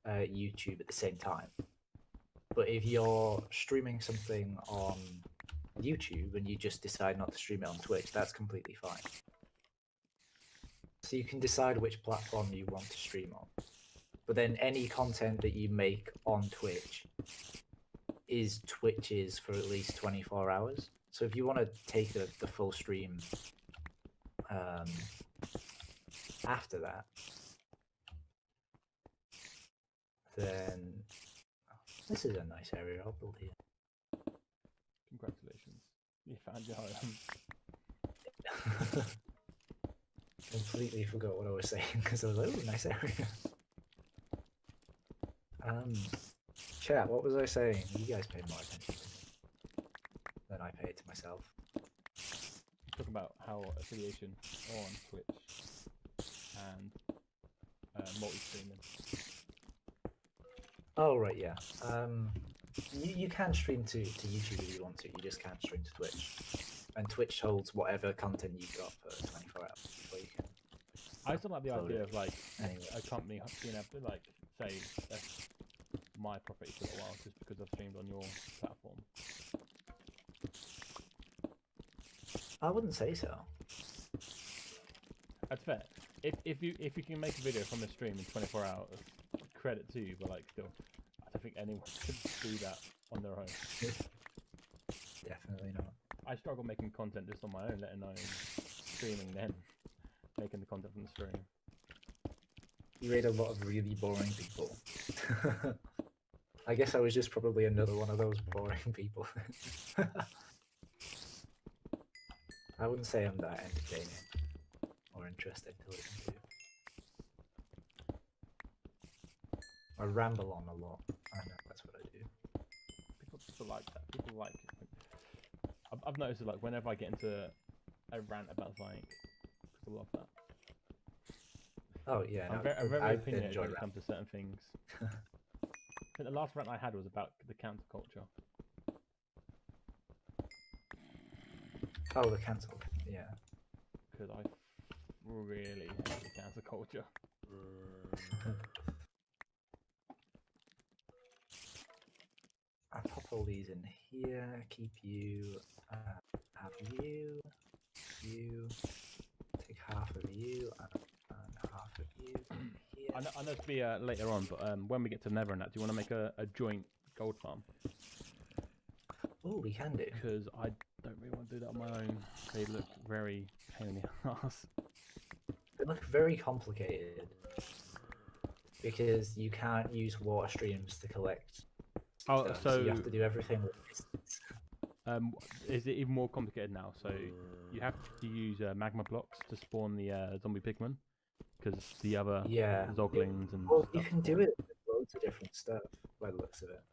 YouTube at the same time. But if you're streaming something on YouTube and you just decide not to stream it on Twitch, that's completely fine. So you can decide which platform you want to stream on. But then any content that you make on Twitch is Twitch's for at least 24 hours. So if you want to take the full stream after that, then this is a nice area I'll build here. Congratulations, you found your home. Completely forgot what I was saying because I was like, oh, nice area. Chat, what was I saying? You guys paid more attention to me than I paid to myself. Talk about how affiliation on Twitch and multi-streaming. Oh right, yeah. You can stream to YouTube if you want to. You just can't stream to Twitch, and Twitch holds whatever content you've got for 24 hours before you can. I still like the idea of like anyway. a company being able to like say that's my property for a while just because I've streamed on your platform. I wouldn't say so. That's fair. If you can make a video from a stream in 24 hours, credit to you, but like still, I don't think anyone could do that on their own. Definitely not. I struggle making content just on my own, letting alone streaming, then making the content from the stream. You raid a lot of really boring people. I guess I was just probably another one of those boring people. I wouldn't say I'm that entertaining or interesting to listen to. I ramble on a lot. I know that's what I do. People like that. People like it. I've noticed that, like, whenever I get into a rant about something, people love that. Oh yeah, I'm very opinionated when it comes to certain things. I think the last rant I had was about the cancel culture. Oh, the cancel. Yeah. Because I really hate the cancel culture. I'll pop all these in here, keep you, have you, take half of you, and half of you here. I know to be later on, but when we get to Nether and that, do you want to make a joint gold farm? Oh, we can do. Because I don't really want to do that on my own. They look very pain in the ass. They look very complicated because you can't use water streams to collect. Stuff, so you have to do everything with distance. Is it even more complicated now? So you have to use magma blocks to spawn the zombie pigmen, because the other zoglings and well, stuff. You can do it with loads of different stuff by the looks of it.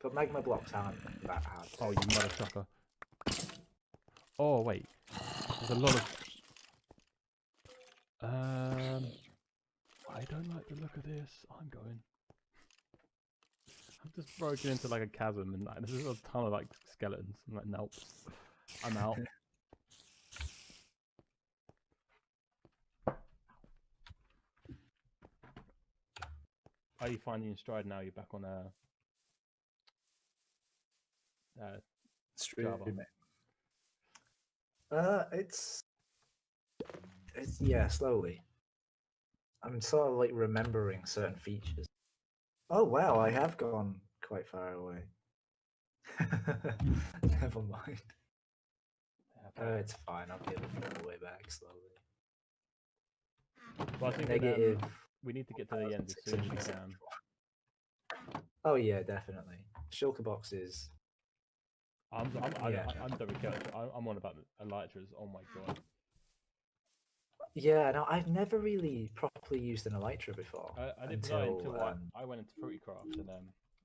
But magma blocks aren't that hard. Oh, you mother trucker. Oh wait, there's a lot of. I don't like the look of this. I'm going. I've just broken into like a chasm and like, there's a ton of like skeletons. I'm like, nope, I'm out. Are you finding your stride now? You're back on Java. It's yeah, slowly. I'm sort of like remembering certain features. Oh wow, I have gone quite far away. Never mind. It's fine. I'll be able to make my way back slowly. Well, I think Negative. We need to get to the end as soon as we can. Oh yeah, definitely. Shulker boxes. I don't really care. I'm on about elytras. Oh my god. Yeah, no, I've never really properly used an elytra before. I didn't until I went into FruityCraft and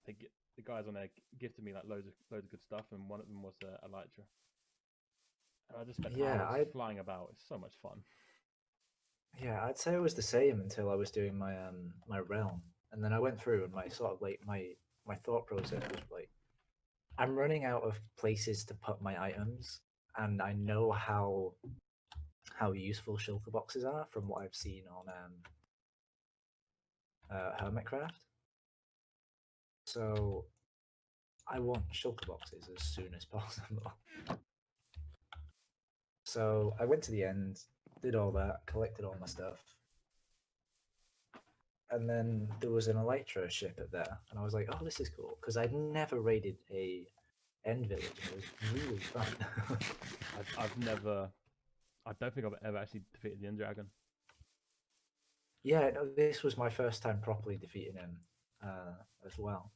the guys on there gifted me like loads of good stuff, and one of them was elytra. And I just spent hours flying about. It's so much fun. Yeah, I'd say it was the same until I was doing my my realm, and then I went through and my sort of like my thought process was like, I'm running out of places to put my items, and I know how useful shulker boxes are from what I've seen on Hermitcraft. So I want shulker boxes as soon as possible. So I went to the end, did all that, collected all my stuff, and then there was an elytra ship at there, and I was like, "Oh, this is cool," because I'd never raided a end village. It was really fun. I don't think I've ever actually defeated the End Dragon. Yeah, no, this was my first time properly defeating him as well.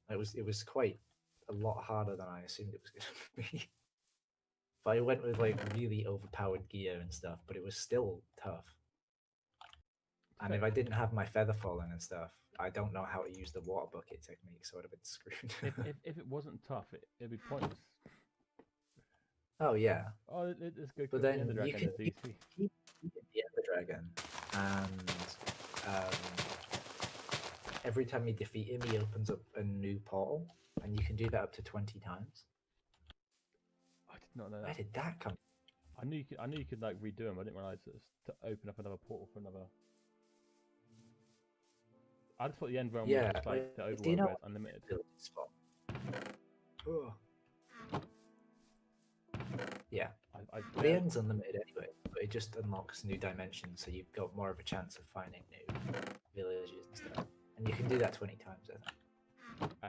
It was quite a lot harder than I assumed it was going to be. But I went with like really overpowered gear and stuff, but it was still tough. And if I didn't have my feather falling and stuff, I don't know how to use the water bucket technique, so I'd have been screwed. if it wasn't tough, it'd be pointless. Oh yeah. Oh, let's go. But then you can keep the Ender Dragon, and every time you defeat him, he opens up a new portal, and you can do that up to 20 times. I did not know that. Where did that come? I knew you could like redo them. I didn't realize it was to open up another portal for another. I just thought the end realm was just like the overworld where it's unlimited. Oh. Yeah, the end's unlimited anyway, but it just unlocks new dimensions, so you've got more of a chance of finding new villages and stuff. And you can do that 20 times, I think.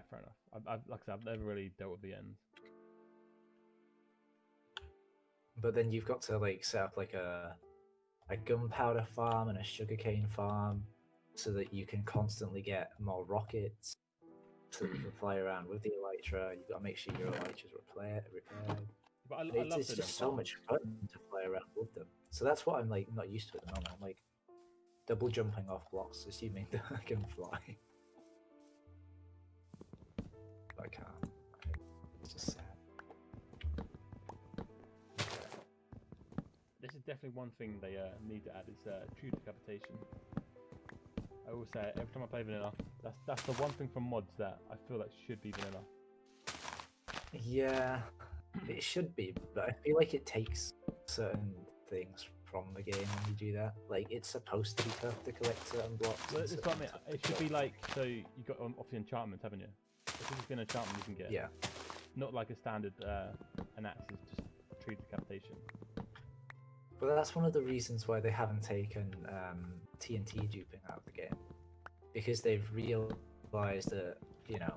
Fair enough. Like I said, I've never really dealt with the end. but then you've got to like set up like a gunpowder farm and a sugarcane farm so that you can constantly get more rockets so that you can fly around with the elytra. You've got to make sure your elytra's repaired. But I It's, love it's doing just them so much fun to fly around with them. So that's what I'm like not used to at the moment. I'm like double jumping off blocks, assuming that I can fly. But I can't. It's just sad. This is definitely one thing they need to add is true decapitation. I will say it, every time I play vanilla, that's the one thing from mods that I feel like should be vanilla. Yeah, it should be, but I feel like it takes certain things from the game when you do that. Like it's supposed to be tough to collect certain blocks. Well, that's what I mean. It should be like, so you got obviously enchantments, haven't you? If this has been an enchantment you can get. Yeah. Not like a standard an axe is just true decapitation. But that's one of the reasons why they haven't taken TNT duping out of the game, because they've realized that, you know,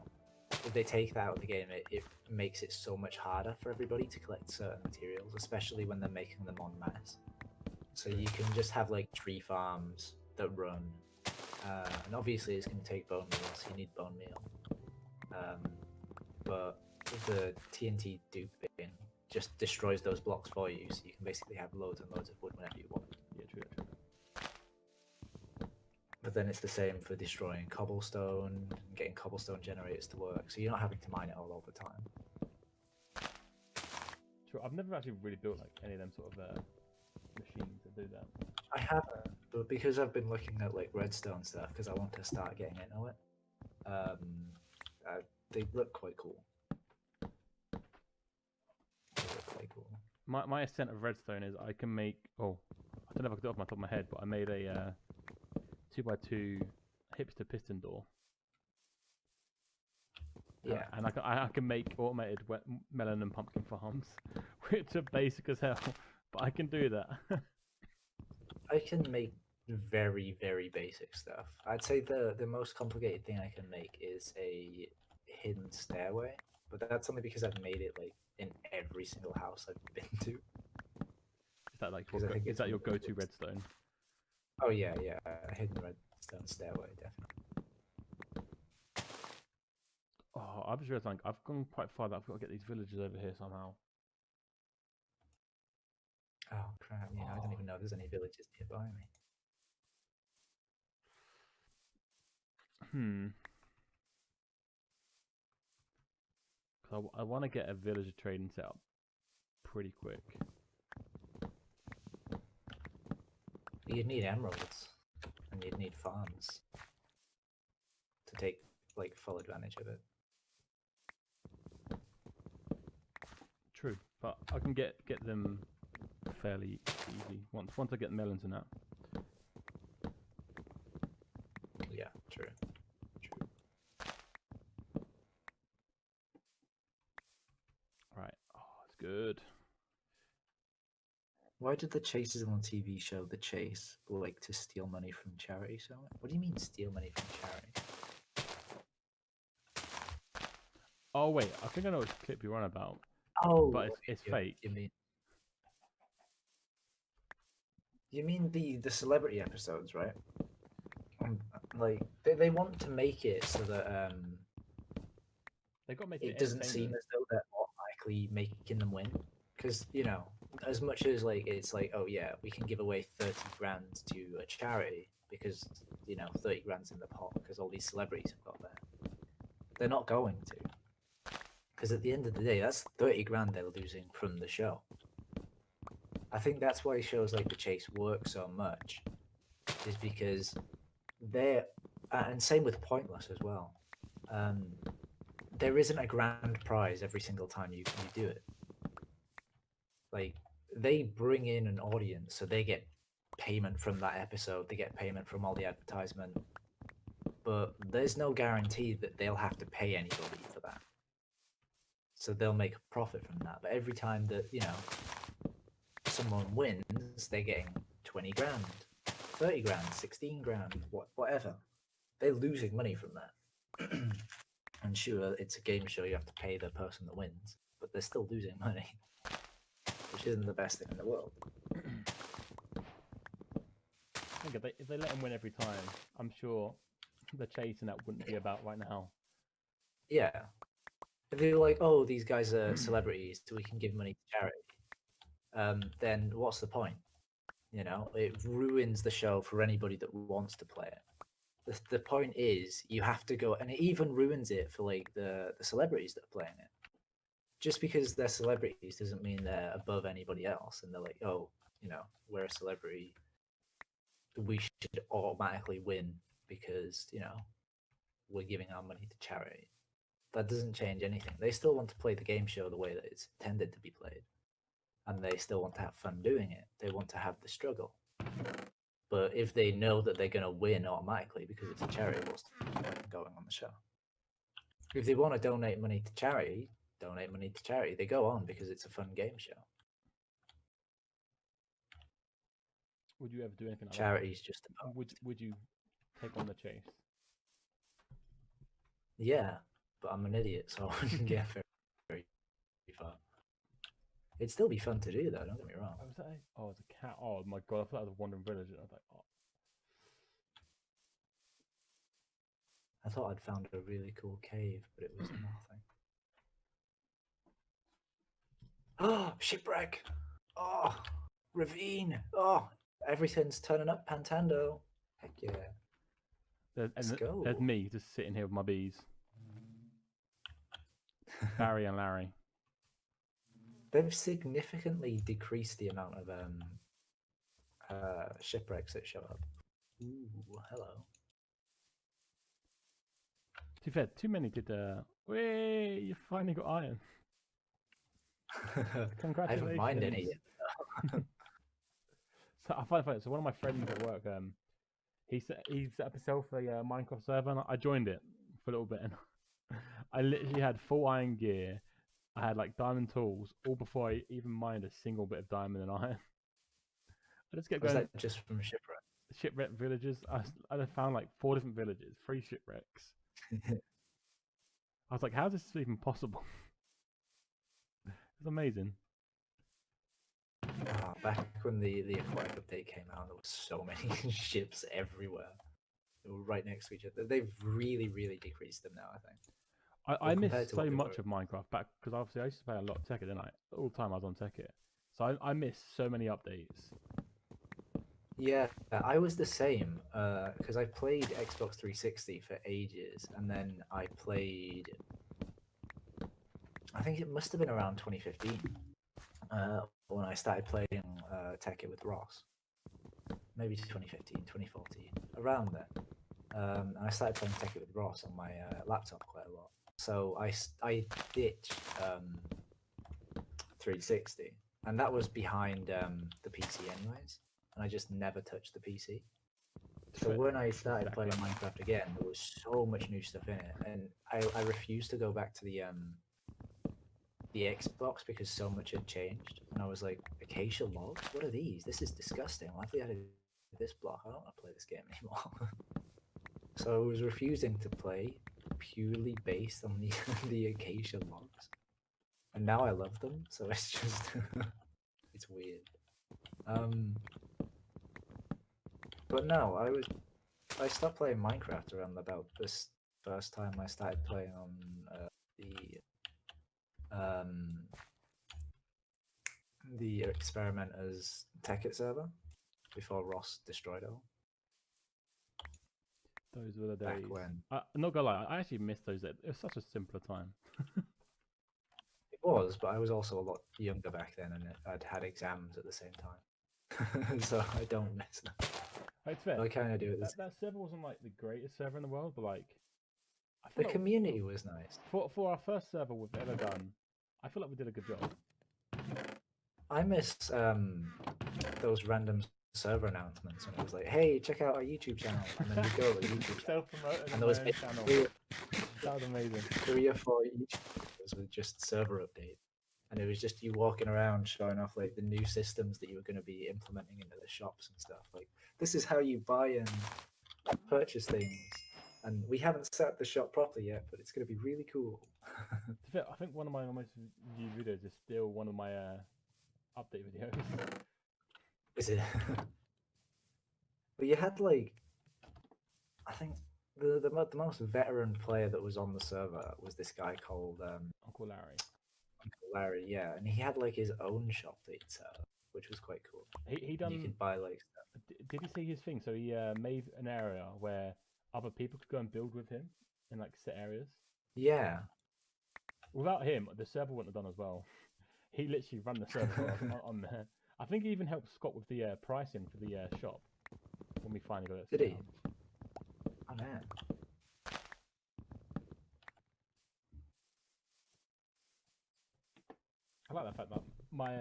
if they take that out of the game, it makes it so much harder for everybody to collect certain materials, especially when they're making them en masse. So you can just have like tree farms that run, and obviously it's going to take bone meal, so you need bone meal. But the TNT duping just destroys those blocks for you, so you can basically have loads and loads of wood whenever you want. Yeah, true, true. But then it's the same for destroying cobblestone, getting cobblestone generators to work, so you're not having to mine it all the time. True. I've never actually really built like any of them sort of machines that do that. I haven't, but because I've been looking at like redstone stuff, because I want to start getting into it, they look quite cool. My ascent of redstone is I can make, oh, I don't know if I can do it off my top of my head, but I made a 2x2 hipster piston door. Yeah. And I can make automated melon and pumpkin farms, which are basic as hell, but I can do that. I can make very, very basic stuff. I'd say the most complicated thing I can make is a hidden stairway, but that's only because I've made it like in every single house I've been to. Is that like is that your go-to redstone? Oh yeah, a hidden redstone stairway, definitely. Oh, I've just realized like I've gone quite far that I've got to get these villagers over here somehow. Oh crap! Yeah, I don't even know if there's any villages nearby me. I want to get a villager trading set up pretty quick. You'd need emeralds, and you'd need farms to take like full advantage of it. True, but I can get them fairly easy once I get melons and that. Yeah, true. Right. Oh, it's good. Why did the chasers on the TV show The Chase like to steal money from charity? So, what do you mean steal money from charity? Oh wait, I think I know which clip you're on about. Oh, but it's fake. You mean the celebrity episodes, right? Like they want to make it so that they got to make it doesn't seem as though they're automatically making them win, because you know, as much as like it's like, oh yeah, we can give away 30 grand to a charity because, you know, 30 grand's in the pot because all these celebrities have got there. They're not going to, because at the end of the day, that's 30 grand they're losing from the show. I think that's why shows like The Chase work so much, is because they're, and same with Pointless as well. There isn't a grand prize every single time you do it. Like, they bring in an audience, so they get payment from that episode, they get payment from all the advertisement, but there's no guarantee that they'll have to pay anybody for that. So they'll make a profit from that. But every time that, you know, someone wins, they're getting 20 grand, 30 grand, 16 grand, whatever. They're losing money from that. And sure, it's a game show, you have to pay the person that wins, but they're still losing money, which which isn't the best thing in the world. I think if they let him win every time, I'm sure the chase and that wouldn't be about right now. Yeah. If they were like, oh, these guys are celebrities, so we can give money to charity, then what's the point? You know, it ruins the show for anybody that wants to play it. The point is you have to go, and it even ruins it for like the celebrities that are playing it. Just because they're celebrities doesn't mean they're above anybody else, and they're like, oh, you know, we're a celebrity, we should automatically win because, you know, we're giving our money to charity. That doesn't change anything. They still want to play the game show the way that it's intended to be played, and they still want to have fun doing it. They want to have the struggle. But if they know that they're going to win automatically because it's a charity, what's the point going on the show? If they want to donate money to charity, donate money to charity. They go on because it's a fun game show. Would you ever do anything like Charity's just that? Would you take on the chase? Yeah, but I'm an idiot, so I wouldn't get very far. It'd still be fun to do, though. Don't get me wrong. Oh, was that it's a cat. Oh my god, I thought that was a wandering villager. I was like, oh. I thought I'd found a really cool cave, but it was nothing. Oh, shipwreck! Oh, ravine! Oh, everything's turning up, Pantando. Heck yeah. Let's go. There's me just sitting here with my bees. Barry and Larry. They've significantly decreased the amount of shipwrecks that show up. Ooh, hello. To be fair, too many did. Wait, you finally got iron. Congratulations. I haven't mined any yet. So I find it funny. So one of my friends at work, he set up himself a Minecraft server, and I joined it for a little bit, and I literally had full iron gear. I had like diamond tools, all before I even mined a single bit of diamond and iron. I just kept going. Was that just from shipwreck? Shipwreck villages. I found like 4 different villages, 3 shipwrecks. I was like, how is this even possible? It's amazing. Oh, back when the aquatic update came out, there was so many ships everywhere. They were right next to each other. They've really, really decreased them now, I think. I miss so much of Minecraft back because obviously I used to play a lot of Tekkit, didn't I? All the time I was on Tekkit. So I miss so many updates. Yeah, I was the same because I played Xbox 360 for ages, and then I played. I think it must have been around 2015 when I started playing Tekkit with Ross. Maybe 2015, 2014, around then. And I started playing Tekkit with Ross on my laptop quite a lot. So I ditched 360, and that was behind the PC anyways. And I just never touched the PC. So when I started playing Minecraft again, there was so much new stuff in it, and I refused to go back to the Xbox because so much had changed. And I was like, acacia logs? What are these? This is disgusting. Why have they added this block? I don't want to play this game anymore. So I was refusing to play purely based on the acacia logs, and now I love them. So it's just it's weird. But no, I stopped playing Minecraft around about this first time I started playing on the experimenters Tekkit server before Ross destroyed it all. Those were the days. Back when. I'm not gonna lie, I actually missed those. It was such a simpler time. It was, but I was also a lot younger back then, and I'd had exams at the same time, so I don't miss them. It's fair. I kind of do it. That server wasn't like the greatest server in the world, but like the community was nice. For our first server we've ever done, I feel like we did a good job. I miss those random server announcements when it was like, "Hey, check out our YouTube channel," and then you go to the YouTube channel, and there was channel. That was amazing. 3 or 4 YouTubers with just server updates, and it was just you walking around showing off like the new systems that you were going to be implementing into the shops and stuff. Like, this is how you buy and purchase things, and we haven't set up the shop properly yet, but it's going to be really cool. I think one of my most viewed videos is still one of my update videos. Is it? But you had like, I think the most veteran player that was on the server was this guy called Uncle Larry. Uncle Larry. Yeah, and he had like his own shop that he'd set up, which was quite cool. He And done. you could buy like stuff. Did he see his thing? So he made an area where other people could go and build with him in like set areas. Yeah. Without him, the server wouldn't have done as well. He literally ran the server on there. I think he even helped Scott with the pricing for the shop when we finally got it. Did he? Oh man. I like the fact that my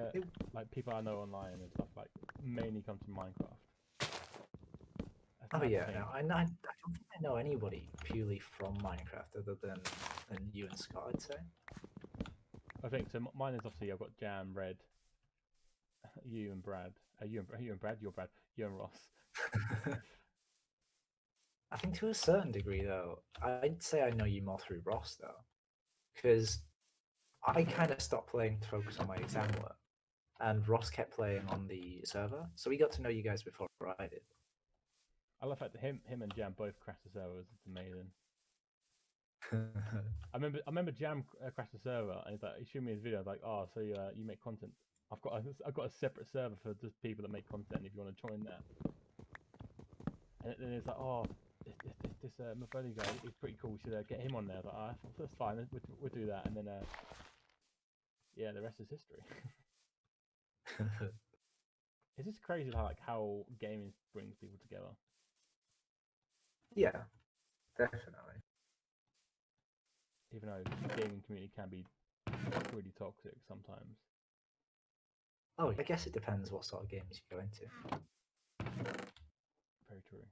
like people I know online and stuff like mainly come to Minecraft. That's Oh another yeah, thing. no, I don't think I know anybody purely from Minecraft other than you and Scott, I'd say. I think so. Mine is obviously I've got Jam, Red, you and Brad. You and Brad. You're Brad. You and Ross. I think to a certain degree, though, I'd say I know you more through Ross, though, because I kind of stopped playing to focus on my exam work, and Ross kept playing on the server, so we got to know you guys before I did. I love the fact that him and Jam both crashed the servers. It's amazing. I remember Jam crashed the server, and he's like, he showed me his video. I was like, oh, so you make content? I've got a separate server for just people that make content. If you want to join that, and then it's like, oh, this Mafoli guy, he's pretty cool. We should get him on there. I was like, oh, that's fine. We'll do that, and then yeah, the rest is history. It's just crazy how gaming brings people together. Yeah, definitely. Even though the gaming community can be really toxic sometimes. Oh, I guess it depends what sort of games you go into. Very true.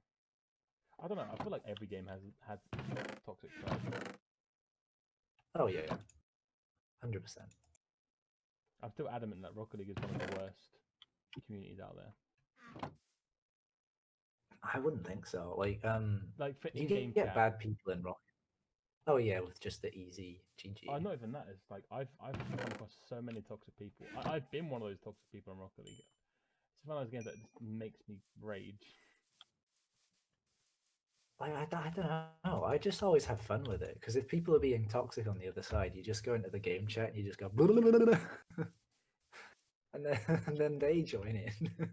I don't know. I feel like every game has had toxic sides. Oh yeah, 100%. I'm still adamant that Rocket League is one of the worst communities out there. I wouldn't think so. Like for you in-game get chat. bad people in Rocket. Oh yeah, with just the easy GG. Oh, not even that. It's like I've come across so many toxic people. I've been one of those toxic people in Rocket League. It's one of those games that just makes me rage. Like, I don't know. I just always have fun with it because if people are being toxic on the other side, you just go into the game chat and you just go, and then they join in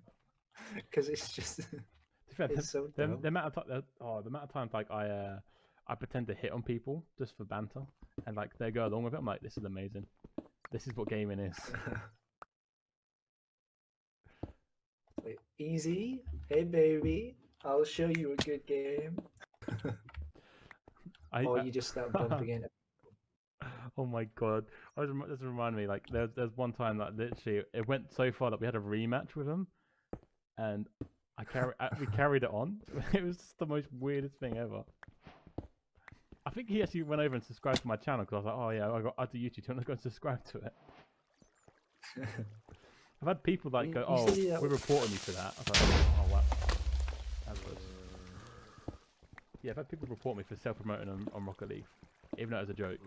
because it's just. It's so the amount of times like I pretend to hit on people just for banter, and like they go along with it. I'm like, this is amazing. This is what gaming is. Like, easy, hey baby, I'll show you a good game. Or you just start bumping into. Oh my god! This reminded me, like there's one time that literally it went so far that we had a rematch with him, and we carried it on. It was just the most weirdest thing ever. I think he actually went over and subscribed to my channel because I was like, oh yeah, I do YouTube channel. Go and subscribe to it. I've had people like go, oh, we're reporting you for that. I was like, oh wow. Yeah, I've had people report me for self-promoting on Rocket League, even though it was a joke.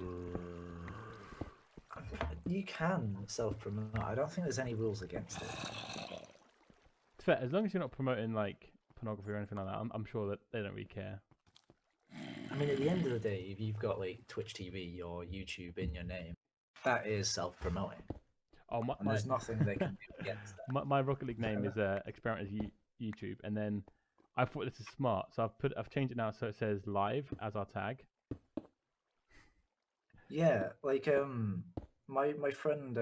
You can self-promote. I don't think there's any rules against it. It's fair, as long as you're not promoting like pornography or anything like that, I'm sure that they don't really care. I mean, at the end of the day, if you've got like Twitch TV or YouTube in your name, that is self-promoting. Oh, and there's nothing they can do against that. My Rocket League name is Experiment as YouTube, and then I thought this is smart, so I've changed it now so it says live as our tag. Yeah, like my friend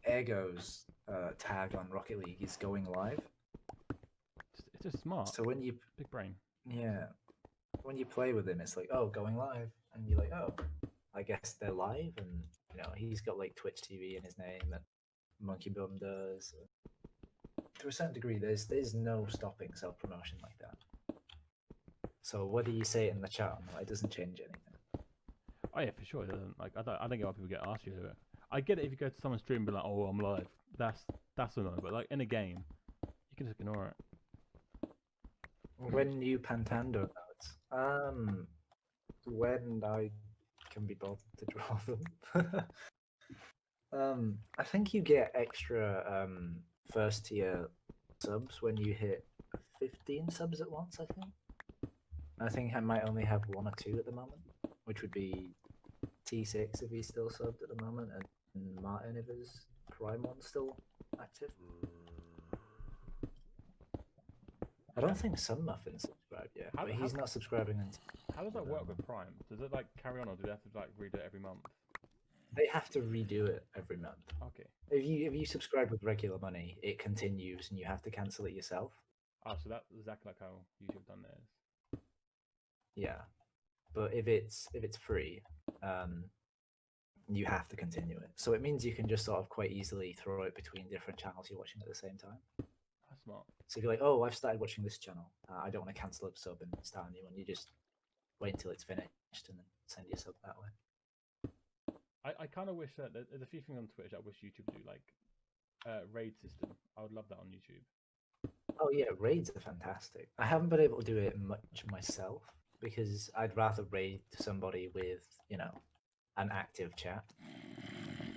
Ego's tag on Rocket League is going live. It's just smart. So when you big brain. Yeah, when you play with him, it's like, oh, going live, and you're like, oh, I guess they're live, and you know he's got like Twitch TV in his name, and Monkey Bum does. To a certain degree, there's no stopping self-promotion like that. So whether you say it in the chat or not, it doesn't change anything. Oh yeah, for sure it doesn't. Like I don't get why people get asked you to do it. I get it if you go to someone's stream and be like, oh, I'm live. That's annoying. But like in a game, you can just ignore it. When you Pantando notes, when I can be bothered to draw them. I think you get extra first tier subs when you hit 15 subs at once. I think I might only have 1 or 2 at the moment, which would be T6 if he's still subbed at the moment, and Martin if his Prime one's still active. I don't think Sun Muffin's subscribed yet, but he's not subscribing until. How does that work with Prime? Does it like carry on, or do they have to like redo it every month? They have to redo it every month. Okay. If you subscribe with regular money, it continues, and you have to cancel it yourself. Oh, so that's exactly like how YouTube done theirs. Yeah, but if it's free, you have to continue it. So it means you can just sort of quite easily throw it between different channels you're watching at the same time. That's smart. So if you're like, oh, I've started watching this channel, I don't want to cancel a sub and start a new one. You just wait until it's finished and then send your sub that way. I kind of wish that there's a few things on Twitch I wish YouTube would do, like raid system. I would love that on YouTube. Oh yeah, raids are fantastic. I haven't been able to do it much myself because I'd rather raid somebody with, an active chat.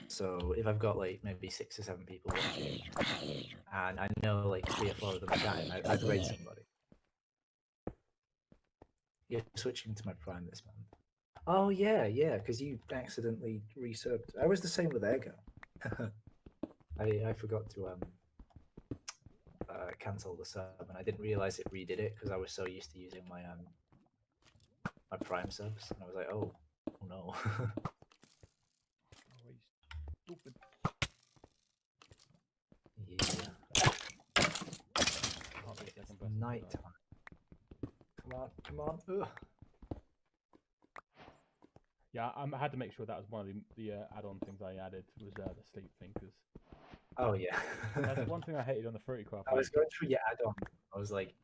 So if I've got like maybe 6 or 7 people watching, and I know like 3 or 4 of them are chatting, I'd raid somebody. You're switching to my Prime this month. Oh yeah, because you accidentally resubbed. I was the same with Ego. I forgot to cancel the sub, and I didn't realize it redid it because I was so used to using my my Prime subs, and I was like, oh no. Oh, you stupid. Yeah. Can't be a second person. Night time. Come on. Ugh. Yeah, I had to make sure that was one of the add-on things I added was the sleep thing, because Oh yeah. that's one thing I hated on the Fruity Craft. I was going through your add-on. I was like,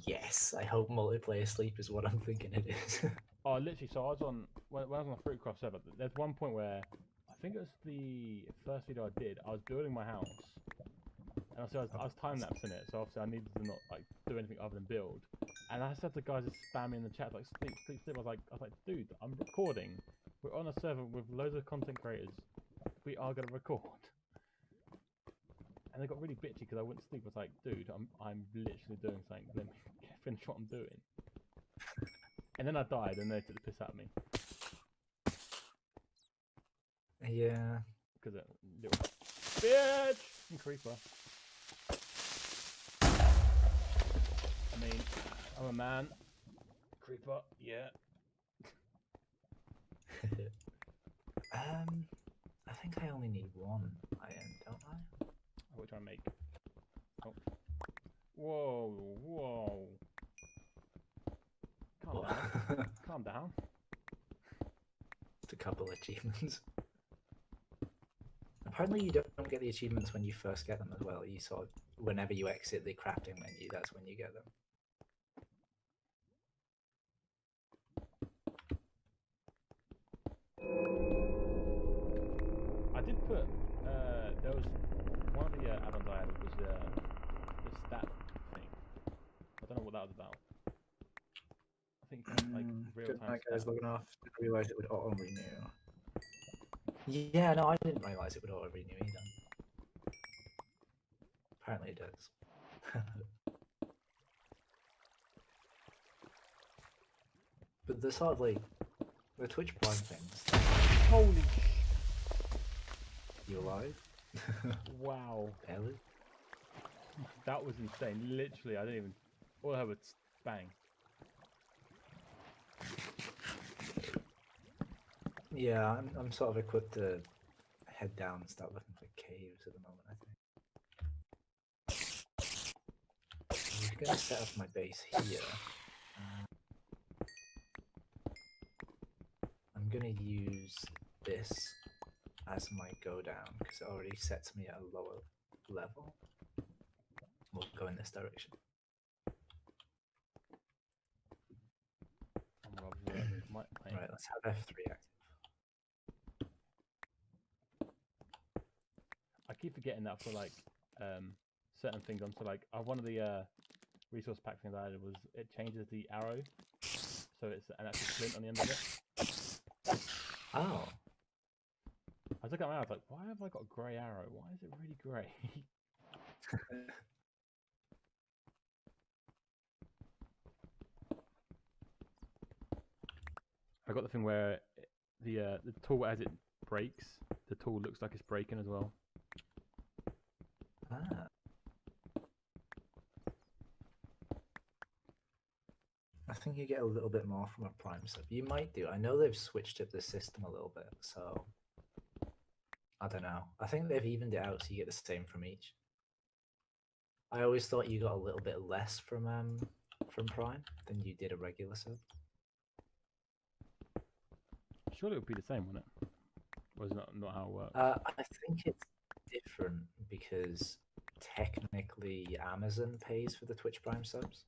yes, I hope multiplayer sleep is what I'm thinking it is. Oh, literally. So I was on when I was on the Fruity Craft server. There's one point where I think it was the first video I did. I was building my house, and obviously I was time lapsing it. So obviously I needed to not like do anything other than build. And I said to guys just spamming in the chat like sleep. I was like, dude, I'm recording. We're on a server with loads of content creators. We are gonna record. And they got really bitchy because I wouldn't sleep. I was like, dude, I'm literally doing something. Let me finish what I'm doing. And then I died, and they took the piss out of me. Yeah. Because a little bitch and creeper. I mean, I'm a man. Creeper, yeah. I think I only need 1 iron, don't I? I will try and make. Oh. Whoa. Calm down. Calm down. Just a couple achievements. Apparently you don't get the achievements when you first get them as well. You sort of, whenever you exit the crafting menu, that's when you get them. I did put, there was one of the add-ons I added was the stat thing. I don't know what that was about. I think like real-time guys, logging off. Didn't realize it would auto-renew. Yeah, no, I didn't realize it would auto-renew either. Apparently it does. But the sort of like the Twitch Prime things. Holy You alive? wow. Barely. That was insane. Literally, I didn't even. All I heard was bang. Yeah, I'm sort of equipped to head down and start looking for caves at the moment, I think. I'm going to set up my base here. I'm going to use this as my go down because it already sets me at a lower level. We'll go in this direction. Right, let's have F3 active. I keep forgetting that for like certain things. So like one of the resource pack things I added was it changes the arrow, so it's an actual flint on the end of it. Oh. was looking at my arrow, I was like, why have I got a grey arrow? Why is it really grey? I got the thing where the tool, as it breaks, the tool looks like it's breaking as well. Ah. I think you get a little bit more from a Prime sub. You might do. I know they've switched up the system a little bit, so I don't know. I think they've evened it out so you get the same from each. I always thought you got a little bit less from Prime than you did a regular sub. Surely it would be the same, wouldn't it? Or is not how it works? I think it's different because technically Amazon pays for the Twitch Prime subs.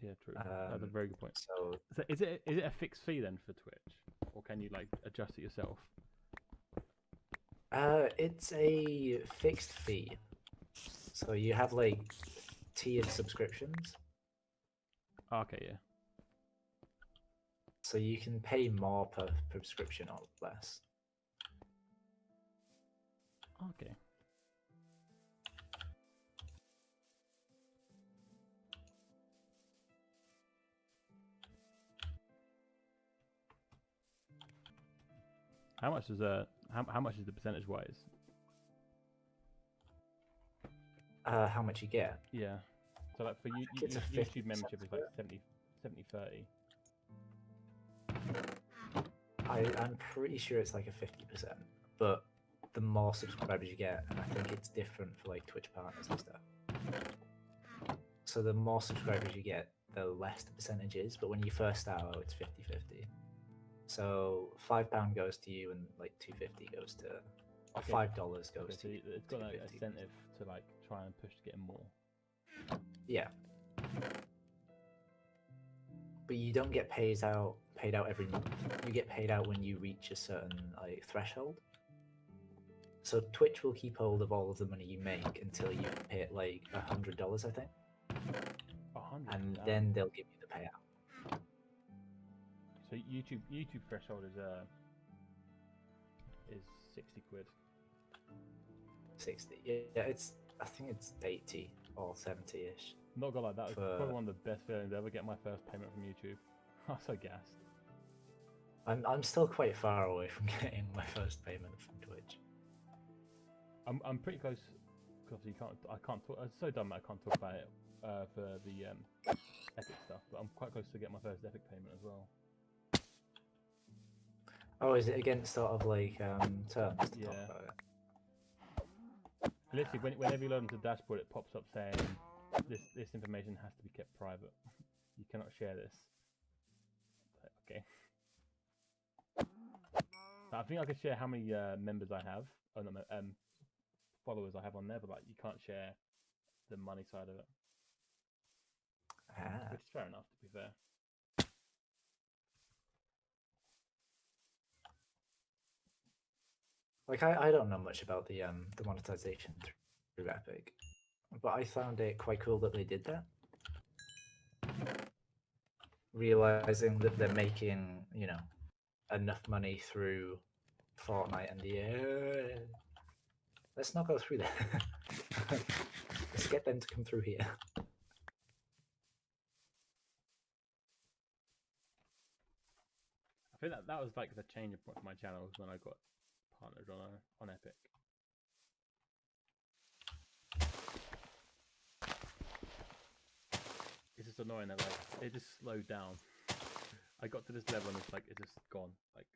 Yeah, true. That's a very good point. So is it a fixed fee then for Twitch, or can you like adjust it yourself? it's a fixed fee. So you have like tiered subscriptions. Okay, yeah. So you can pay more per subscription or less. Okay. How much is how much is the percentage wise? How much you get? Yeah. So like for it's a YouTube 50% membership is like split. 70/30. I'm pretty sure it's like a 50%, but the more subscribers you get, and I think it's different for like Twitch partners and stuff. So the more subscribers you get, the less the percentage is, but when you first start out, it's 50/50. So £5 goes to you, and like $2.50 goes to, or Okay. $5 goes Okay, to so you. it's got like $2.50. incentive to like try and push to get more. Yeah. But you don't get paid out every month. You get paid out when you reach a certain like threshold. So Twitch will keep hold of all of the money you make until you hit like $100, I think, 100. and damn. then they'll give you the payout. So YouTube threshold is 60 quid. 60. Yeah, I think it's 80 or 70-ish. Not gonna lie, that was For- probably one of the best feelings ever. Get my first payment from YouTube. I was so gassed. I'm still quite far away from getting my first payment from Twitch. I'm pretty close. Because I can't talk. It's so dumb that I can't talk about it for the Epic stuff. But I'm quite close to get my first Epic payment as well. Oh, is it against sort of like terms to talk Yeah. about it? Literally, whenever you load into the dashboard, it pops up saying this information has to be kept private. You cannot share this. Okay. I think I could share how many members I have, followers I have on there, but like you can't share the money side of it, Ah. which is fair enough, to be fair. Like I don't know much about the monetization through Epic, but I found it quite cool that they did that. Realizing that they're making, enough money through Fortnite and the let's not go through that. Let's get them to come through here. I think that was like the changing point for my channel was when I got partnered on Epic. It's just annoying that like it just slowed down. I got to this level and it's like it's just gone. Like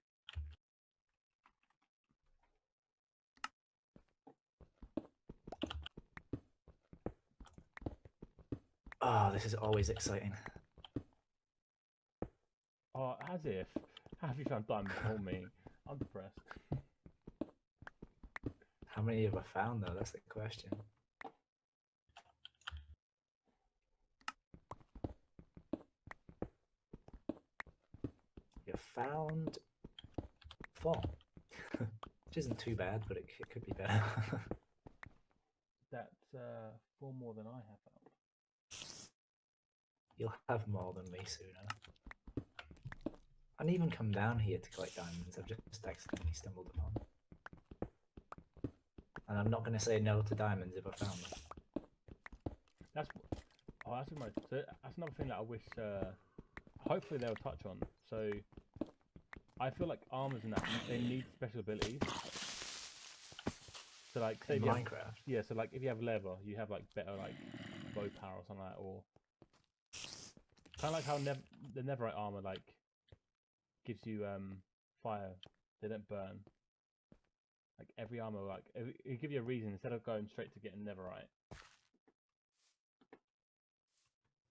Oh, this is always exciting. oh, as if how have you found time before me? I'm depressed. How many have I found though? That's the question. You found 4, which isn't too bad, but it could be better. That's 4 more than I have found. You'll have more than me sooner. I didn't even come down here to collect diamonds. I've just accidentally stumbled upon. And I'm not going to say no to diamonds if I found them. That's that's another thing that I wish. Hopefully they'll touch on. So I feel like armors and that they need special abilities. So like say In Minecraft. Yeah, so like if you have leather, you have like better like bow power or something like that, or kind of like how the netherite armor like gives you fire, they don't burn. Like every armor, like it give you a reason instead of going straight to getting netherite.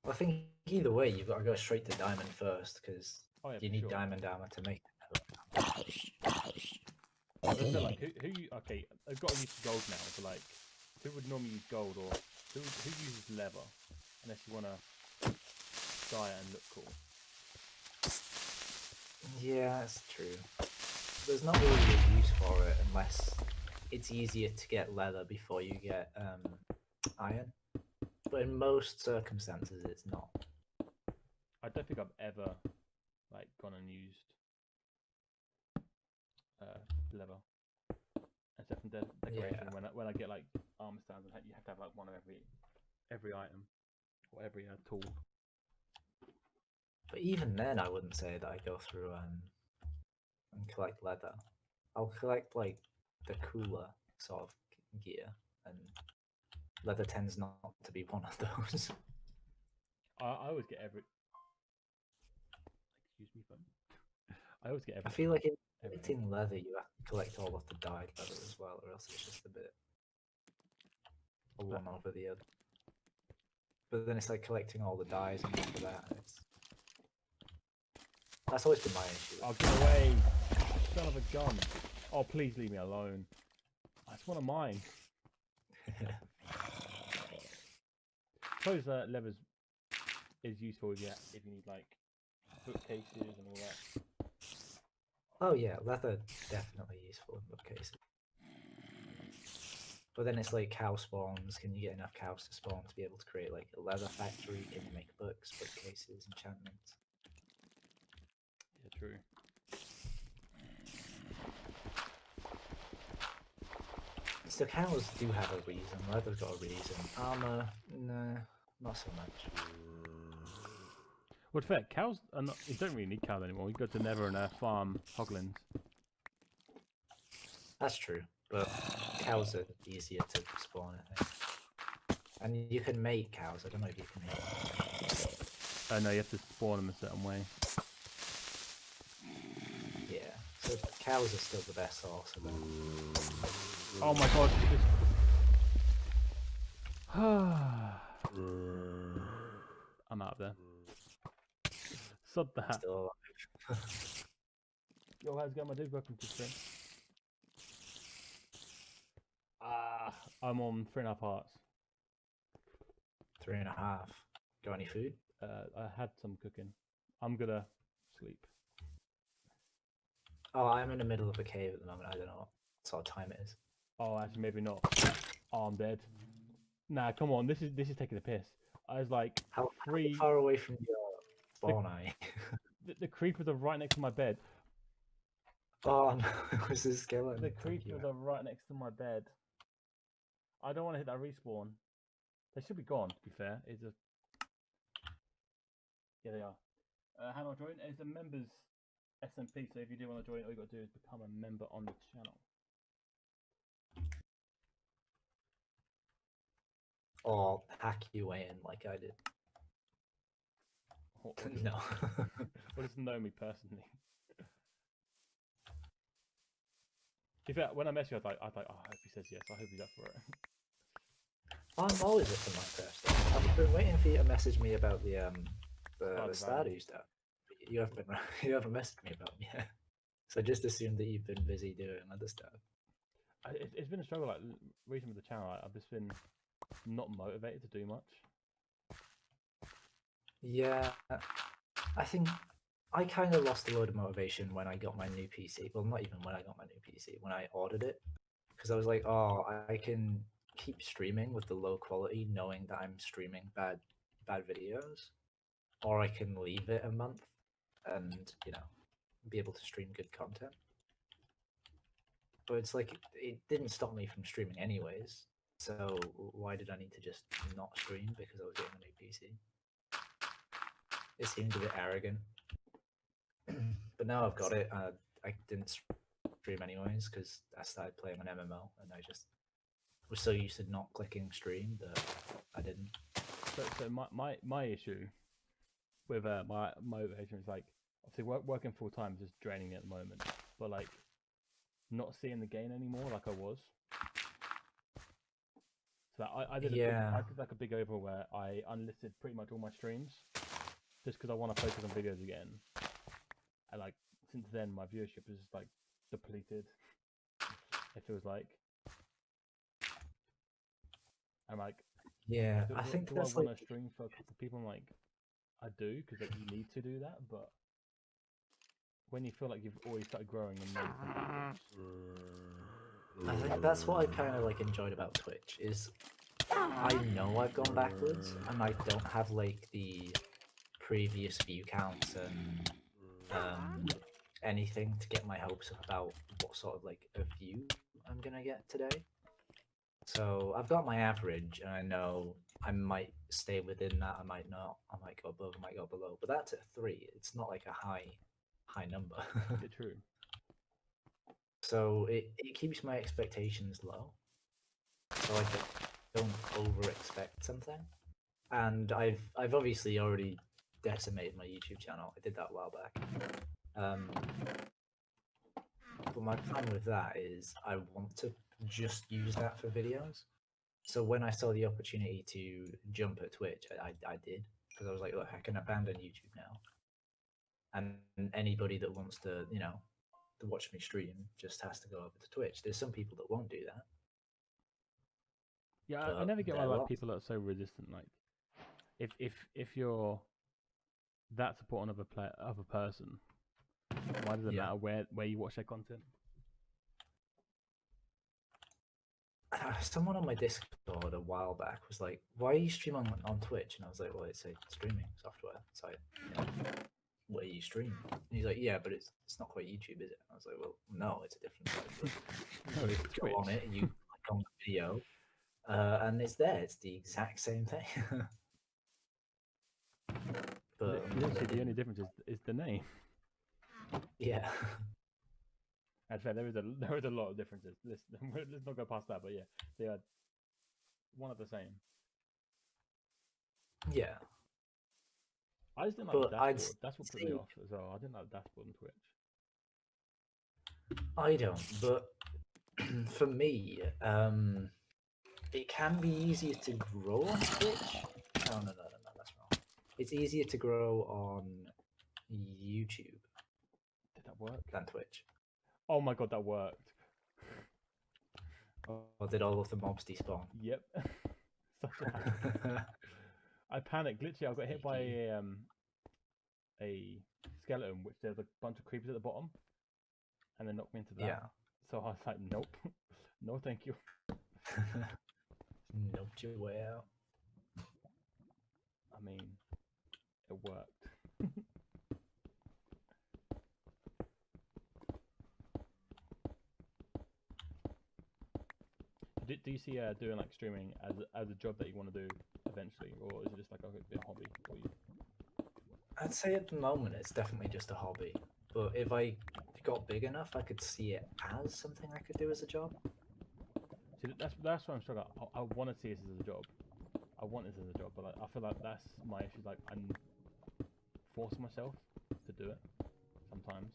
Well, I think either way, you've got to go straight to diamond first because you need diamond armor to make it. Like who you okay? I've got to use gold now. So like, who would normally use gold or who uses leather? Unless you want to dye it and look cool. Yeah, that's true. There's not really a use for it unless it's easier to get leather before you get iron. But in most circumstances, it's not. I don't think I've ever like gone and used leather, except from decoration. Yeah. When I get like armor stands, you have to have like one of every item or every tool. But even then, I wouldn't say that I go through and collect leather. I'll collect like the cooler sort of gear, and leather tends not to be one of those. I always get every. Excuse me, phone. I always get every. I feel like in collecting leather, you have to collect all of the dyed leather as well, or else it's just a bit a one over the other. But then it's like collecting all the dyes and stuff like that. And that's always been my issue. I'll get away, son of a gun! Oh, please leave me alone. That's one of mine. I suppose leather is useful if you need like bookcases and all that. Oh yeah, leather definitely useful in bookcases. But then it's like cow spawns. Can you get enough cows to spawn to be able to create like a leather factory? Can you make books, bookcases, enchantments? Yeah, true. So cows do have a reason. Leather's got a reason. Armor, no, not so much. Well, fair, cows are not. You don't really need cows anymore. You go to Nether and farm hoglins. That's true, but cows are easier to spawn, I think. And you can make cows. I don't know if you can make them. No, you have to spawn them a certain way. Yeah, so cows are still the best source of them. Oh my god! I'm out of there. Sod that. Still alive. Yo, how's it going, my dude? Welcome to the stream. I'm on 3.5 hearts. 3.5. Got any food? I had some cooking. I'm gonna sleep. Oh, I'm in the middle of a cave at the moment. I don't know what sort of time it is. Oh, actually, maybe not. Oh, I'm dead. Nah, come on. This is taking the piss. I was like, how far away from your spawn are you? The creepers are right next to my bed. Oh no, it was a skeleton. The creepers are right next to my bed. I don't want to hit that respawn. They should be gone, to be fair. It's a... Yeah, they are. How do I join? It's a members SMP, so if you do want to join, all you got to do is become a member on the channel. Or hack your way in like I did. No. Or just know me personally. In fact, when I messaged you, I thought, oh, I hope he says yes. I hope he's up for it. I'm always up for Minecraft stuff. I've been waiting for you to message me about the Stardew stuff. You haven't messaged me about them yet. So I just assumed that you've been busy doing other stuff. It's been a struggle, like recently with the channel. I've just been not motivated to do much. Yeah, I think I kind of lost a load of motivation when I got my new PC. Well, not even when I got my new PC, when I ordered it. Because I was like, oh, I can keep streaming with the low quality knowing that I'm streaming bad videos. Or I can leave it a month and, you know, be able to stream good content. But it's like it didn't stop me from streaming anyways. So why did I need to just not stream because I was getting a new PC? It seemed a bit arrogant. But now I've got it. I didn't stream anyways because I started playing an MMO and I just was so used to not clicking stream that I didn't. So my issue with my motivation is like obviously working full time is just draining me at the moment, but like not seeing the gain anymore like I was. So I did like a big overhaul where I unlisted pretty much all my streams just because I want to focus on videos again. And like since then my viewership is just like depleted. It feels like. I'm like, yeah, do, I think do that's I want like to stream for a couple of people? I'm like, I do because like, you need to do that, but when you feel like you've already started growing and I think that's what I kind of like enjoyed about Twitch is I know I've gone backwards and I don't have like the previous view counts and anything to get my hopes up about what sort of like a view I'm gonna get today. So I've got my average and I know I might stay within that, I might not, I might go above, I might go below, but that's at 3. It's not like a high number. it's true. So it keeps my expectations low. So I don't over expect something. And I've obviously already decimated my YouTube channel. I did that a while back. But my plan with that is I want to just use that for videos. So when I saw the opportunity to jump at Twitch, I did because I was like, look, I can abandon YouTube now, and anybody that wants to, to watch me stream just has to go over to Twitch. There's some people that won't do that. Yeah, I never get why like people that are so resistant. Like, if you're that supporting of a person, why does it matter where you watch their content? Someone on my Discord a while back was like, "Why are you streaming on Twitch?" And I was like, "Well, it's a streaming software. It's like, where you stream." And he's like, "Yeah, but it's not quite YouTube, is it?" I was like, "Well, no, it's a different software. No, it's Go on it, you click on the video, and it's there. It's the exact same thing." But literally, the only difference is the name. Yeah. I'd say there is a lot of differences. Let's not go past that, but yeah, they are one of the same. Yeah. I just didn't like the dashboard. That's what put me off as well. I didn't like the dashboard on Twitch. I don't, but for me, it can be easier to grow on Twitch. No, that's wrong. It's easier to grow on YouTube. Did that work? Than Twitch. Oh my god, that worked. Or did all of the mobs despawn? Yep. I panicked. Literally, I got hit by a skeleton, which there's a bunch of creepers at the bottom, and then knocked me into that. Yeah. So I was like, nope. No, thank you. Noped your way out. I mean, it worked. Do you see doing like streaming as a job that you want to do eventually, or is it just like a hobby for you? I'd say at the moment it's definitely just a hobby, but if I got big enough, I could see it as something I could do as a job. See, that's what I'm struggling. I want to see this as a job. I want this as a job, but like, I feel like that's my issue. Like I'm forcing myself to do it sometimes.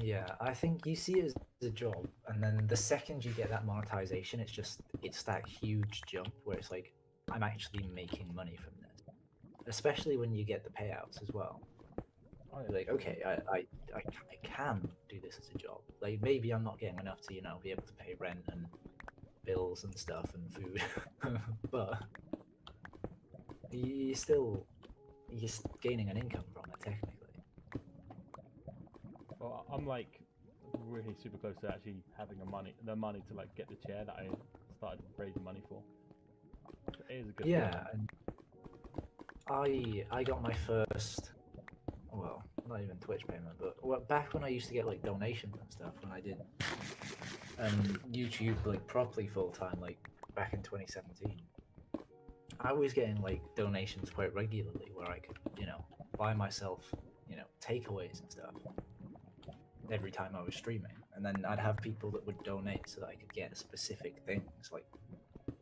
Yeah, I think you see it as a job, and then the second you get that monetization, it's that huge jump where it's like I'm actually making money from this, especially when you get the payouts as well. Oh, you're like, okay, I can do this as a job. Like maybe I'm not getting enough to be able to pay rent and bills and stuff and food, but you're gaining an income from it technically. Well, I'm like really super close to actually having the money to like get the chair that I started raising money for. So it is a good and I got my first, well, not even Twitch payment, but back when I used to get like donations and stuff, when I did YouTube like properly full time, like back in 2017, I was getting like donations quite regularly where I could, buy myself, takeaways and stuff every time I was streaming, and then I'd have people that would donate so that I could get specific things. Like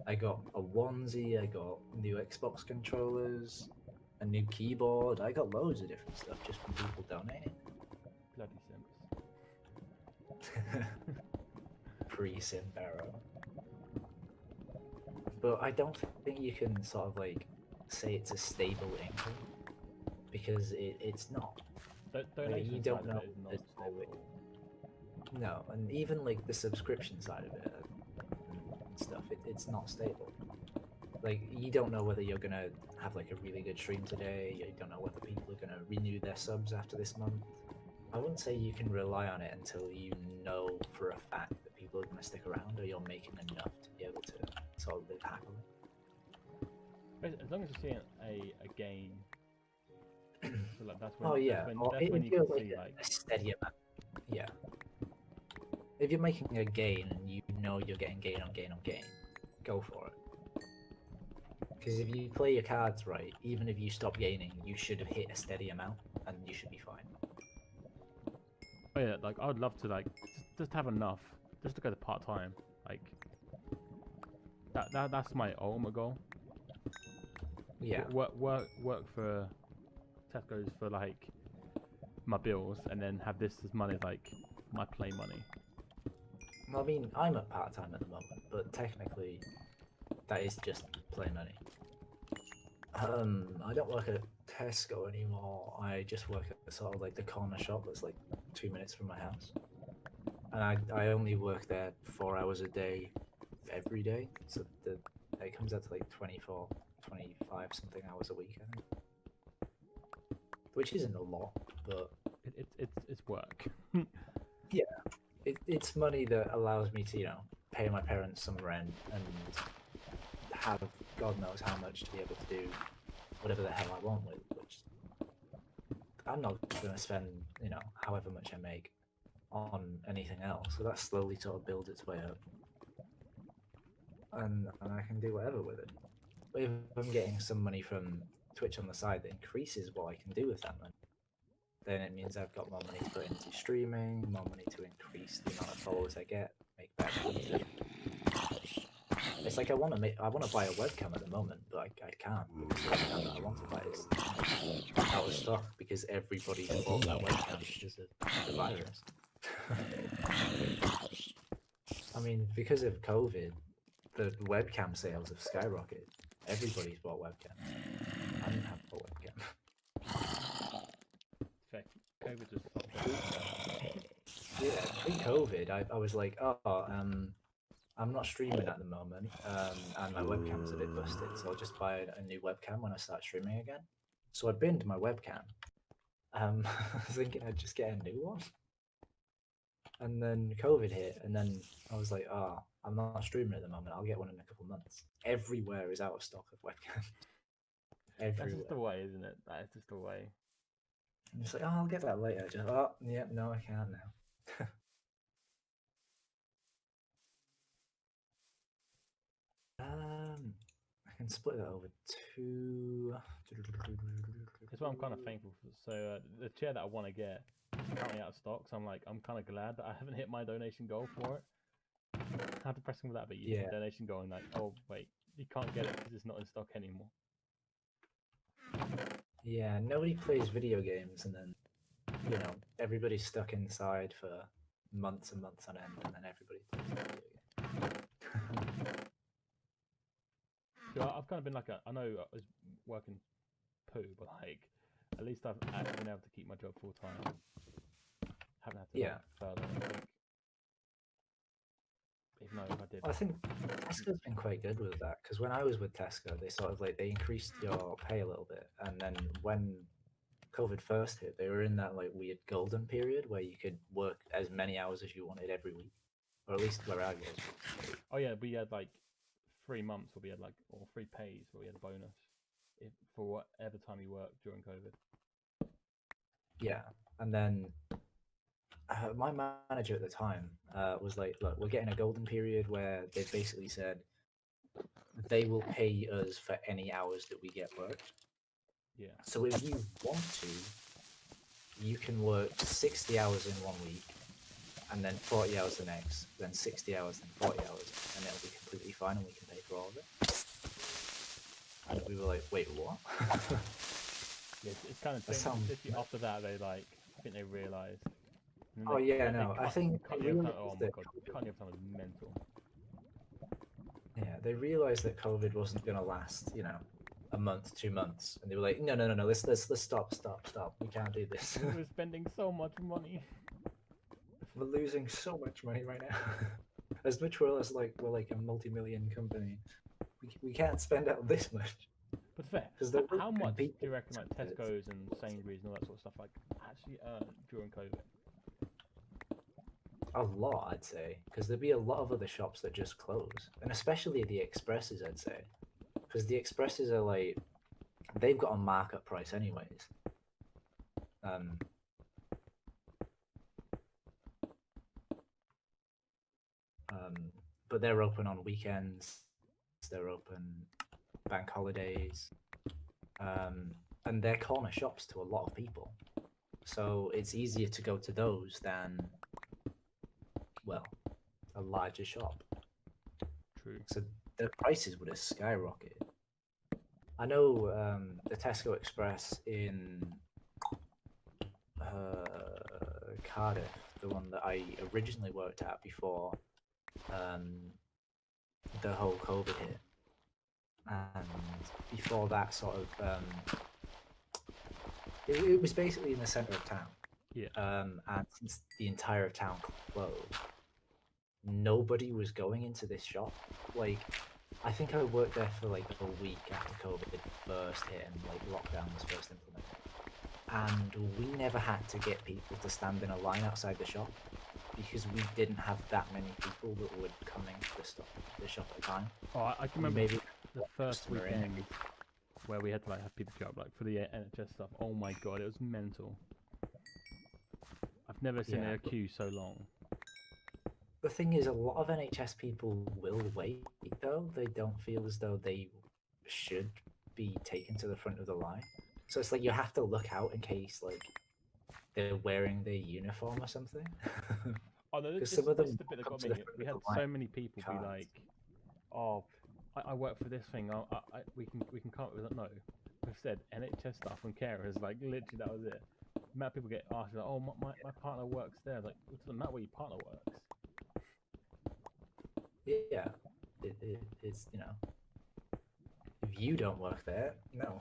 I got a onesie, I got new Xbox controllers, a new keyboard. I got loads of different stuff just from people donating. Bloody simps. Pre-sim barrow. But I don't think you can sort of like say it's a stable income because it's not. Donation you don't know. is not stable. No, and even like the subscription side of it and stuff, it's not stable. Like you don't know whether you're gonna have like a really good stream today. You don't know whether people are gonna renew their subs after this month. I wouldn't say you can rely on it until you know for a fact that people are gonna stick around or you're making enough to be able to sort of live happily. As long as you're seeing a gain, so like that's when. Oh yeah, that's when you can see like a steady amount. Yeah. If you're making a gain and you know you're getting gain on gain on gain, go for it. Because if you play your cards right, even if you stop gaining, you should have hit a steady amount and you should be fine. Oh yeah, like I would love to like just have enough, just to go to part time. Like that's my ultimate goal. Yeah. Work for Tesco's for like my bills, and then have this as money like my play money. Well, I mean, I'm at part time at the moment, but technically, that is just play money. I don't work at Tesco anymore. I just work at sort of like the corner shop that's like 2 minutes from my house, and I only work there 4 hours a day, every day. So it comes out to like 24, 25 something hours a week, I think, which isn't a lot, but it's work. Yeah. It's money that allows me to, pay my parents some rent and have God knows how much to be able to do whatever the hell I want with, which I'm not going to spend, however much I make on anything else. So that slowly sort of builds its way up. And I can do whatever with it. But if I'm getting some money from Twitch on the side that increases what I can do with that money, then it means I've got more money to put into streaming, more money to increase the amount of followers I get, make better content. It's like I want to buy a webcam at the moment, but I can't because the webcam that I want to buy is out of stock because everybody's bought that webcam because of the virus. I mean, because of COVID, the webcam sales have skyrocketed. Everybody's bought webcams. I didn't have a webcam. COVID just Yeah, pre-COVID, I was like, I'm not streaming at the moment, and my webcam's a bit busted, so I'll just buy a new webcam when I start streaming again. So I binned my webcam, thinking I'd just get a new one. And then COVID hit, and then I was like, I'm not streaming at the moment, I'll get one in a couple months. Everywhere is out of stock of webcams. Everywhere. That's just the way, isn't it? That is just the way. I'm just like, I'll get that later. Just, yeah, no, I can't now. I can split that over two. That's what I'm kind of thankful for. So the chair that I want to get is currently out of stock, so I'm kind of glad that I haven't hit my donation goal for it. How depressing would that be? You hit the donation goal and like, oh wait, you can't get it because it's not in stock anymore. Yeah, nobody plays video games, and then everybody's stuck inside for months and months on end, and then everybody plays video games. Yeah, I've kind of been like I know I was working poo, but like at least I've actually been able to keep my job full time. Haven't had to further, I think. Even though if I did. I think Tesco's been quite good with that, because when I was with Tesco, they sort of like they increased your pay a little bit, and then when COVID first hit, they were in that like weird golden period where you could work as many hours as you wanted every week, or at least where I was. Oh yeah, we had like 3 months where we had like, or 3 pays where we had a bonus for whatever time you worked during COVID. Yeah, and then my manager at the time was like, "Look, we're getting a golden period where they've basically said they will pay us for any hours that we get worked. Yeah. So if you want to, you can work 60 hours in 1 week, and then 40 hours the next, then 60 hours, then 40 hours, and it'll be completely fine, and we can pay for all of it." And we were like, "Wait, what?" Yeah, it's kind of That thing. sounds- Literally after that, they like, I think they realized. and Oh they- yeah, they no, I cut- think cut they the overtime- realized oh my that god, cutting overtime was mental. Yeah, they realized that COVID wasn't going to last, a month, 2 months, and they were like, "No, no, no, no, let's stop. We can't do this. We were spending so much money. We're losing so much money right now. As much as we're like a multi-million company, we can't spend out this much." But fair, 'Cause there how were much do people you reckon like that- Tesco's and Sainsbury's and all that sort of stuff like actually earned during COVID? A lot, I'd say, because there'd be a lot of other shops that just close, and especially the expresses, I'd say, because the expresses are like, they've got a markup price anyways. Um, but they're open on weekends, they're open bank holidays, and they're corner shops to a lot of people. So it's easier to go to those than, well, a larger shop. True. So the prices would have skyrocketed. I know the Tesco Express in Cardiff, the one that I originally worked at before the whole COVID hit, and before that sort of, it was basically in the centre of town. Yeah. And since the entire town closed, nobody was going into this shop. Like, I think I worked there for like a week after COVID first hit and like lockdown was first implemented, and we never had to get people to stand in a line outside the shop because we didn't have that many people that would come into the shop at a time. Oh, I can remember Maybe the first customer in. weekend where we had to like have people show up like for the NHS stuff. Oh my god, it was mental. I've never seen Yeah, a queue so long. The thing is, a lot of NHS people will wait, though. They don't feel as though they should be taken to the front of the line. So it's like you have to look out in case, like, they're wearing their uniform or something. Oh no, this, 'Cause some of this them is the bit that come got to me. the front We of had the line. so many people be Can't. like, "Oh, I work for this thing. We can come up with it." No, we've said NHS staff and carers. Like literally, that was it. The amount of people get asked like, "Oh, my partner works there." Like, it doesn't matter where your partner works. Yeah, it's, if you don't work there, no.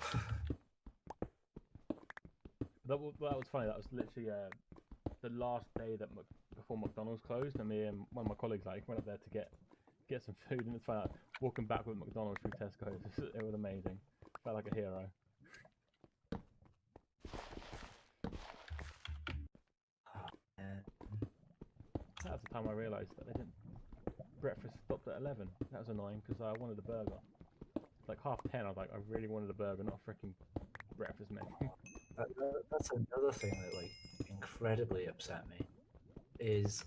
That was funny. That was literally the last day that before McDonald's closed, and me and one of my colleagues like went up there to get some food, and it's funny like, walking back with McDonald's through Tesco's. It was amazing. Felt like a hero. That was the time I realised that they didn't. Breakfast stopped at 11. That was annoying because I wanted a burger. It's like 10:30. I was like, I really wanted a burger, not a freaking breakfast menu. That's another thing that like incredibly upset me. Is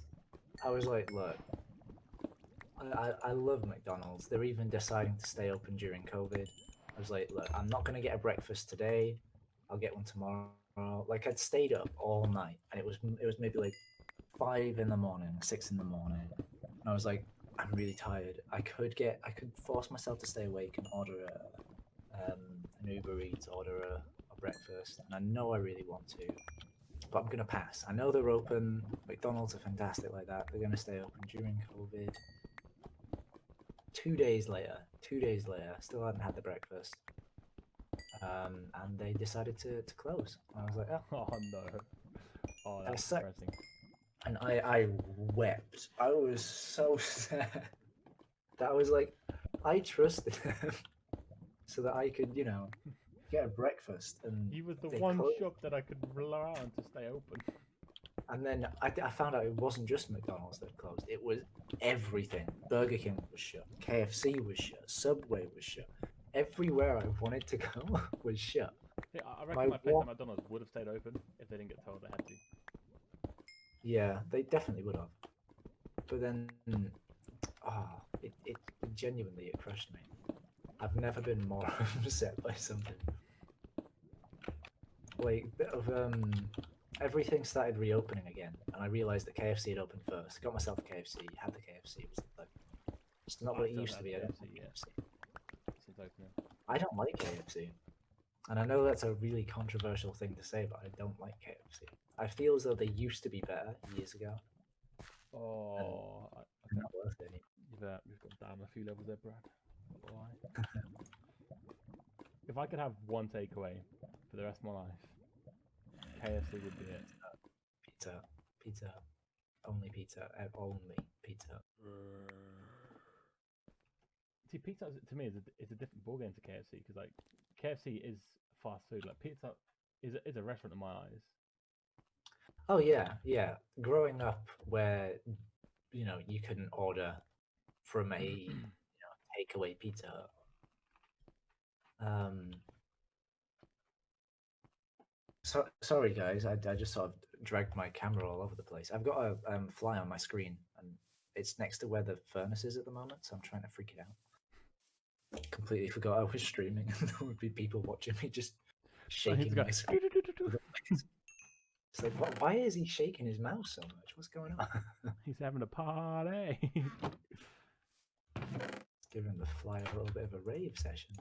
I was like, look, I love McDonald's. They're even deciding to stay open during COVID. I was like, look, I'm not gonna get a breakfast today. I'll get one tomorrow. Like I'd stayed up all night, and it was maybe like 5 in the morning, 6 in the morning, and I was like, I'm really tired. I could force myself to stay awake and order an Uber Eats, order a breakfast, and I know I really want to, but I'm gonna pass. I know they're open. McDonald's are fantastic like that. They're gonna stay open during COVID. 2 days later, still hadn't had the breakfast, and they decided to close. And I was like, oh, Oh no. Oh, that's sucked. depressing. And I wept. I was so sad. That I was like, I trusted them so that I could, get a breakfast. And He was the they one closed. shop that I could rely on to stay open. And then I found out it wasn't just McDonald's that closed. It was everything. Burger King was shut. KFC was shut. Subway was shut. Everywhere I wanted to go was shut. Yeah, I reckon my place at McDonald's would have stayed open if they didn't get told they had to. Yeah, they definitely would have. But then, it genuinely it crushed me. I've never been more upset by something. Like, everything started reopening again, and I realised that KFC had opened first. Got myself a KFC, had the KFC. It was like, it's not what it used to be. I don't like KFC. Since opening. I don't like KFC. And I know that's a really controversial thing to say, but I don't like KFC. I feel as though they used to be better years ago. Oh, They're not worth it anymore. You've got down a few levels there, Brad. If I could have one takeaway for the rest of my life, KFC would be it. Pizza, only pizza, only pizza. See, pizza to me is a different ballgame to KFC because like KFC is fast food. Like pizza is a restaurant in my eyes. Oh yeah. Growing up, where you couldn't order from a takeaway Pizza Hut. So sorry guys, I just sort of dragged my camera all over the place. I've got a fly on my screen, and it's next to where the furnace is at the moment, so I'm trying to freak it out. Completely forgot I was streaming, and there would be people watching me just shaking my screen. It's like, why is he shaking his mouse so much? What's going on? He's having a party. It's giving the fly a little bit of a rave session.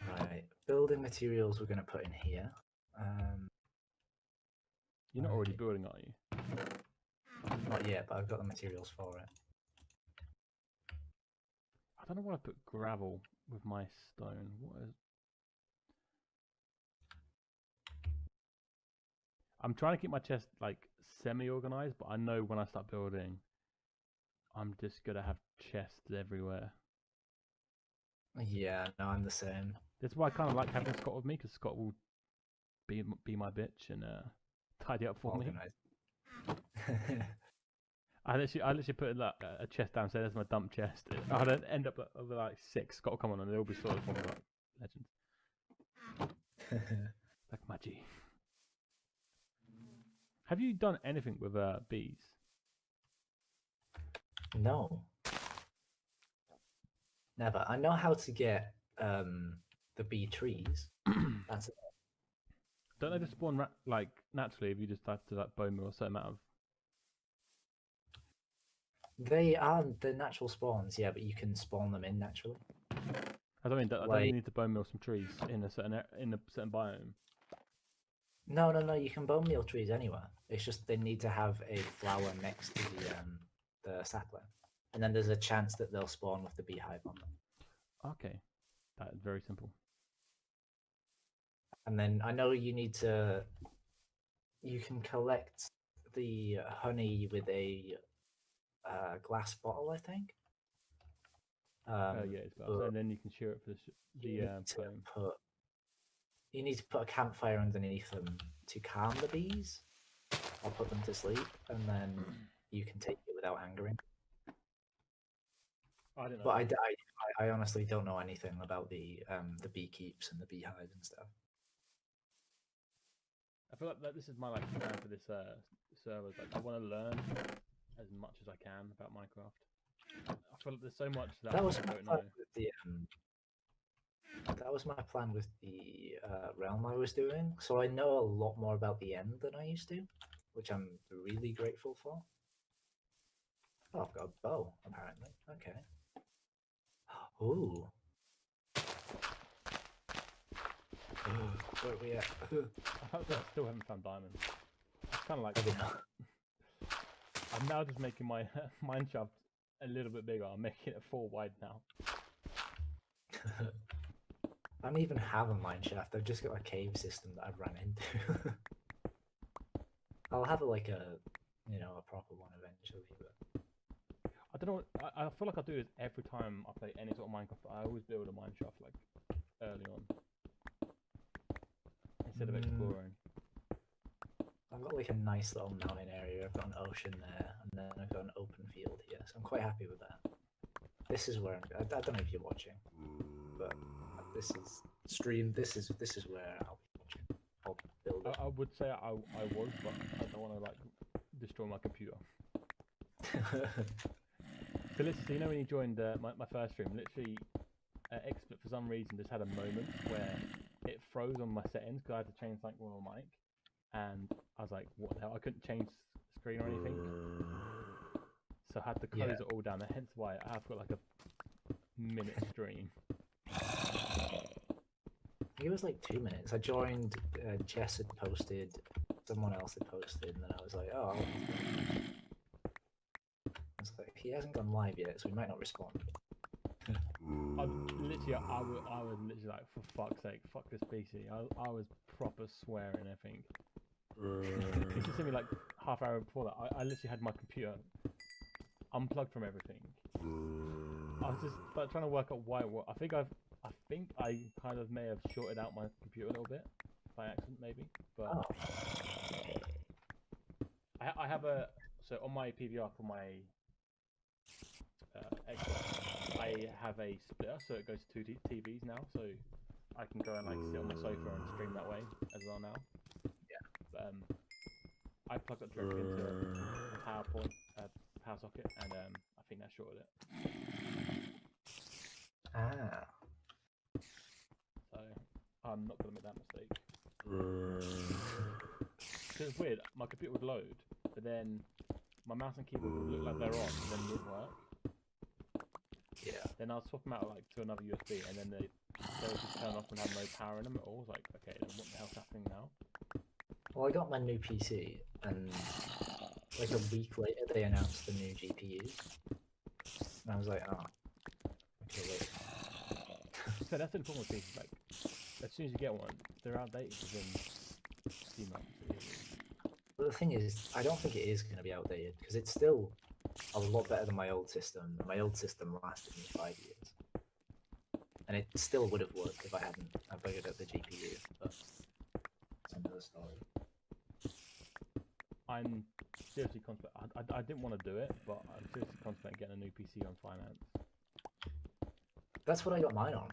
Right, building materials we're going to put in here. You're not already building, are you? Not yet, but I've got the materials for it. I don't know why I put gravel with my stone. What is... I'm trying to keep my chest like semi-organized, but I know when I start building, I'm just gonna have chests everywhere. Yeah, no, I'm the same. That's why I kind of like having Scott with me, because Scott will be my bitch and tidy up for me. I literally put a chest downstairs. There's my dump chest. I'd end up with like 6. Scott will come on and they'll be sorted for me like legends. Like magic. Have you done anything with bees? No. Never. I know how to get the bee trees. That's it. Don't they just spawn like naturally if you just have to like bone meal a certain amount of? They are the natural spawns, yeah, but you can spawn them in naturally. I don't you need to bone meal some trees in a certain biome. No. You can bone meal trees anywhere. It's just they need to have a flower next to the sapling, and then there's a chance that they'll spawn with the beehive on them. Okay, that is very simple. And then I know you need to. You can collect the honey with a glass bottle, I think. Yeah, it's glass, and then you can share it for You need to put a campfire underneath them to calm the bees, or put them to sleep, and then you can take it without angering. I don't know. But I honestly don't know anything about the beekeeps and the beehives and stuff. I feel like this is my plan for this server. Like, I want to learn as much as I can about Minecraft. I feel like there's so much that I don't know. That was my plan with the realm I was doing. So I know a lot more about the end than I used to, which I'm really grateful for. Oh, I've got a bow, apparently. Okay. Ooh. Where are we at? I still haven't found diamonds. It's kind of like... I'm now just making my mine shaft a little bit bigger. I'm making it 4 wide now. I don't even have a mine shaft. I've just got a cave system that I've run into. I'll have a proper one eventually. But I don't know. I feel like I do this every time I play any sort of Minecraft. I always build a mine shaft like early on instead of exploring. I've got like a nice little mountain area. I've got an ocean there, and then I've got an open field here. So I'm quite happy with that. This is where I don't know if you're watching, but This is stream. This is where I'll build it. I would say I was, but I don't want to like destroy my computer. So literally, you know when you joined my first stream, literally Xsplit for some reason just had a moment where it froze on my settings because I had to change something with my mic, and I was like, what the hell? I couldn't change screen or anything, so I had to close it all down. Hence why I've got like a minute stream. It was like 2 minutes. I joined, Jess had posted, someone else had posted, and then I was like, oh. I was like, he hasn't gone live yet, so he might not respond. I was literally like, for fuck's sake, fuck this PC. I was proper swearing, I think. It's just me like half hour before that. I literally had my computer unplugged from everything. I was just like, trying to work out why. I think I kind of may have shorted out my computer a little bit by accident, maybe. But I have so on my PVR for my Xbox, I have a splitter, so it goes to 2 TVs now, so I can go and like sit on my sofa and stream that way as well now. Yeah. I plugged it directly into a power socket, and I think that shorted it. Ah. So I'm not gonna make that mistake. So it's weird. My computer would load, but then my mouse and keyboard would look like they're on, and then it wouldn't work. Yeah. Then I'll swap them out like to another USB, and then they'll just turn off and have no power in them at all. It's like, okay, then what the hell's happening now? Well, I got my new PC, and like a week later they announced the new GPUs, and I was like, oh, okay, wait. So that's the problem with things. Like, as soon as you get one, they're outdated within a few months. But the thing is, I don't think it is going to be outdated because it's still a lot better than my old system. My old system lasted me 5 years, and it still would have worked if I hadn't upgraded up the GPU. But that's another story. I'm seriously contemplating. I didn't want to do it, but I'm seriously contemplating getting a new PC on finance. That's what I got mine on.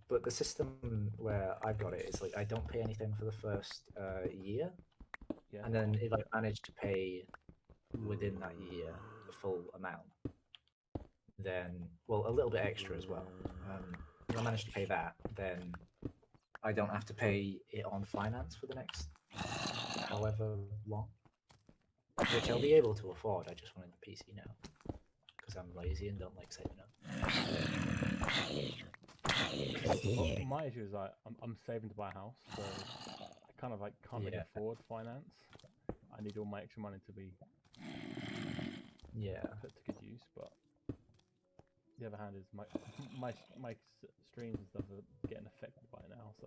But the system where I've got it is like I don't pay anything for the first year, and then if I manage to pay within that year the full amount, then a little bit extra as well. If I manage to pay that, then I don't have to pay it on finance for the next however long, which I'll be able to afford. I just wanted the PC now because I'm lazy and don't like saving up. My issue is I'm saving to buy a house, so I kind of like can't really afford finance. I need all my extra money to be put to good use. But the other hand is my streams and stuff are getting affected by it now. So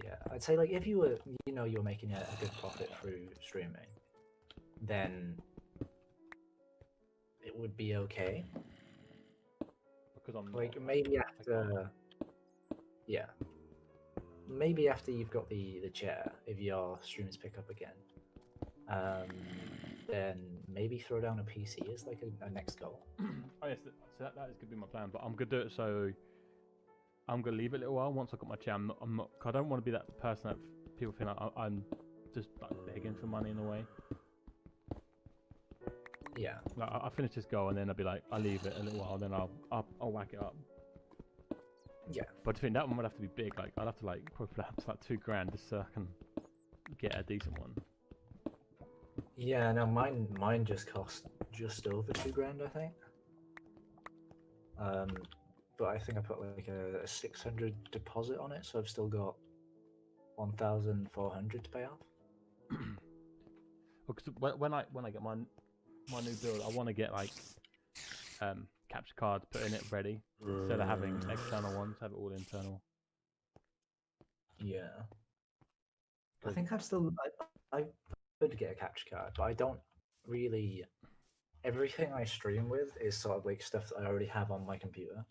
yeah, I'd say like if you were you're making a good profit through streaming, then it would be okay. Because I'm like maybe after you've got the chair, if your streams pick up again, then maybe throw down a PC as like a next goal. Oh yes, so that is gonna be my plan. But I'm gonna do it, so I'm gonna leave it a little while. Once I got my chair, I'm not. I don't want to be that person that people feel like I'm just like begging for money in a way. Yeah. Like, I'll finish this goal and then I'll be like, I'll leave it a little while, then I'll whack it up. Yeah. But I think that one would have to be big. Like I'd have to like probably put up to like $2,000 just so I can get a decent one. Yeah. No, mine just cost just over $2,000, I think. But I think I put like a 600 deposit on it, so I've still got 1,400 to pay off. Because when I get my new build, I want to get like capture cards put in it ready instead of having external ones. Have it all internal. Yeah. I think I'm still. I could get a capture card, but I don't really. Everything I stream with is sort of like stuff that I already have on my computer.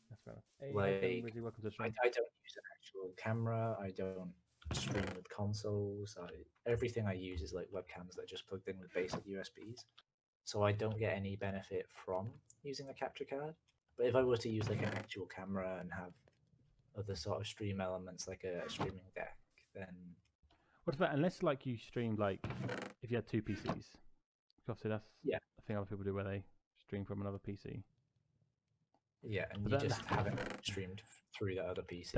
That's fair enough. Hey, like, welcome to the stream. I don't use an actual camera. I don't stream with consoles. Everything I use is like webcams that are just plugged in with basic USBs. so I don't get any benefit from using a capture card. But if I were to use like an actual camera and have other sort of stream elements like a streaming deck, then What about unless like you streamed like if you had two PCs? Obviously, that's yeah, a thing other people do where they stream from another PC. yeah, and But you that- just haven't streamed through that other PC.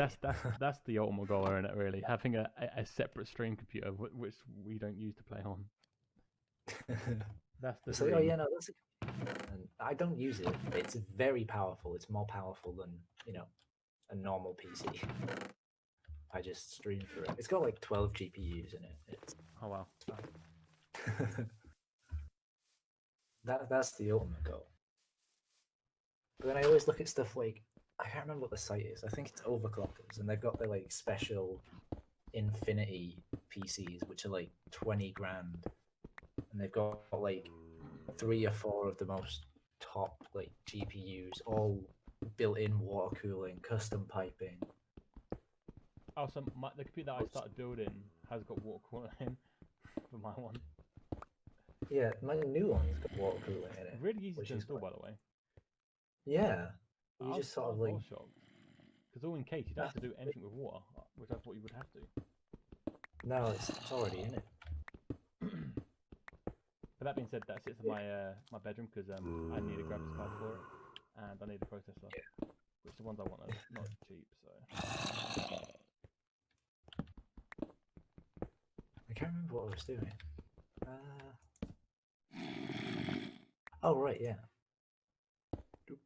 That's the ultimate goal, isn't it? Really, having a separate stream computer which we don't use to play on. That's the It's like, dream. oh yeah, no, that's and I don't use it. It's very powerful. It's more powerful than a normal PC. I just stream through it. It's got like 12 GPUs in it. It's Oh wow. fine. That's the ultimate goal. But then I always look at stuff like I can't remember what the site is. I think it's Overclockers, and they've got their like special Infinity PCs, which are like 20 grand, and they've got like 3 or 4 of the most top like GPUs, all built-in water cooling, custom piping. Oh, so the computer that I started building has got water cooling in for my one. Yeah, my new one's got water cooling in it. Really easy which to is install, quite- by the way. Yeah, you I just sort of like because all in case you don't have to do anything with water, which I thought you would have to. no, it's already in it. But that being said, that sits in my my bedroom because I need a graphics card for it, and I need a processor, which the ones I want are not cheap. So I can't remember what I was doing. Oh right, yeah. Doop,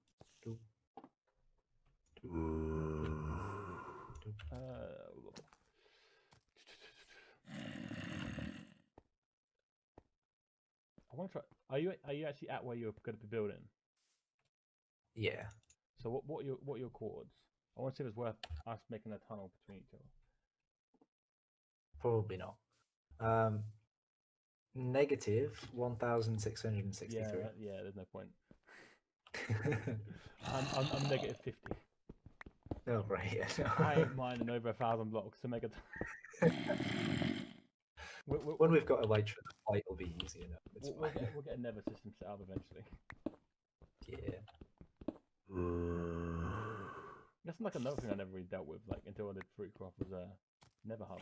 doop, doop, doop. I want to try. Are you actually at where you're going to be building? Yeah, So what are your chords? I want to see if it's worth us making a tunnel between each other. probably not. Negative 1,663. Yeah. There's no point. I'm negative 50. Oh right, yeah. I ain't mining over 1,000 blocks to make a. When we've got Elytra, the fight will be easy enough. It's We'll fine. get a nether system set up eventually. Yeah. That's like another thing I never really dealt with, like until I did Fruitcraft was Nether Hub.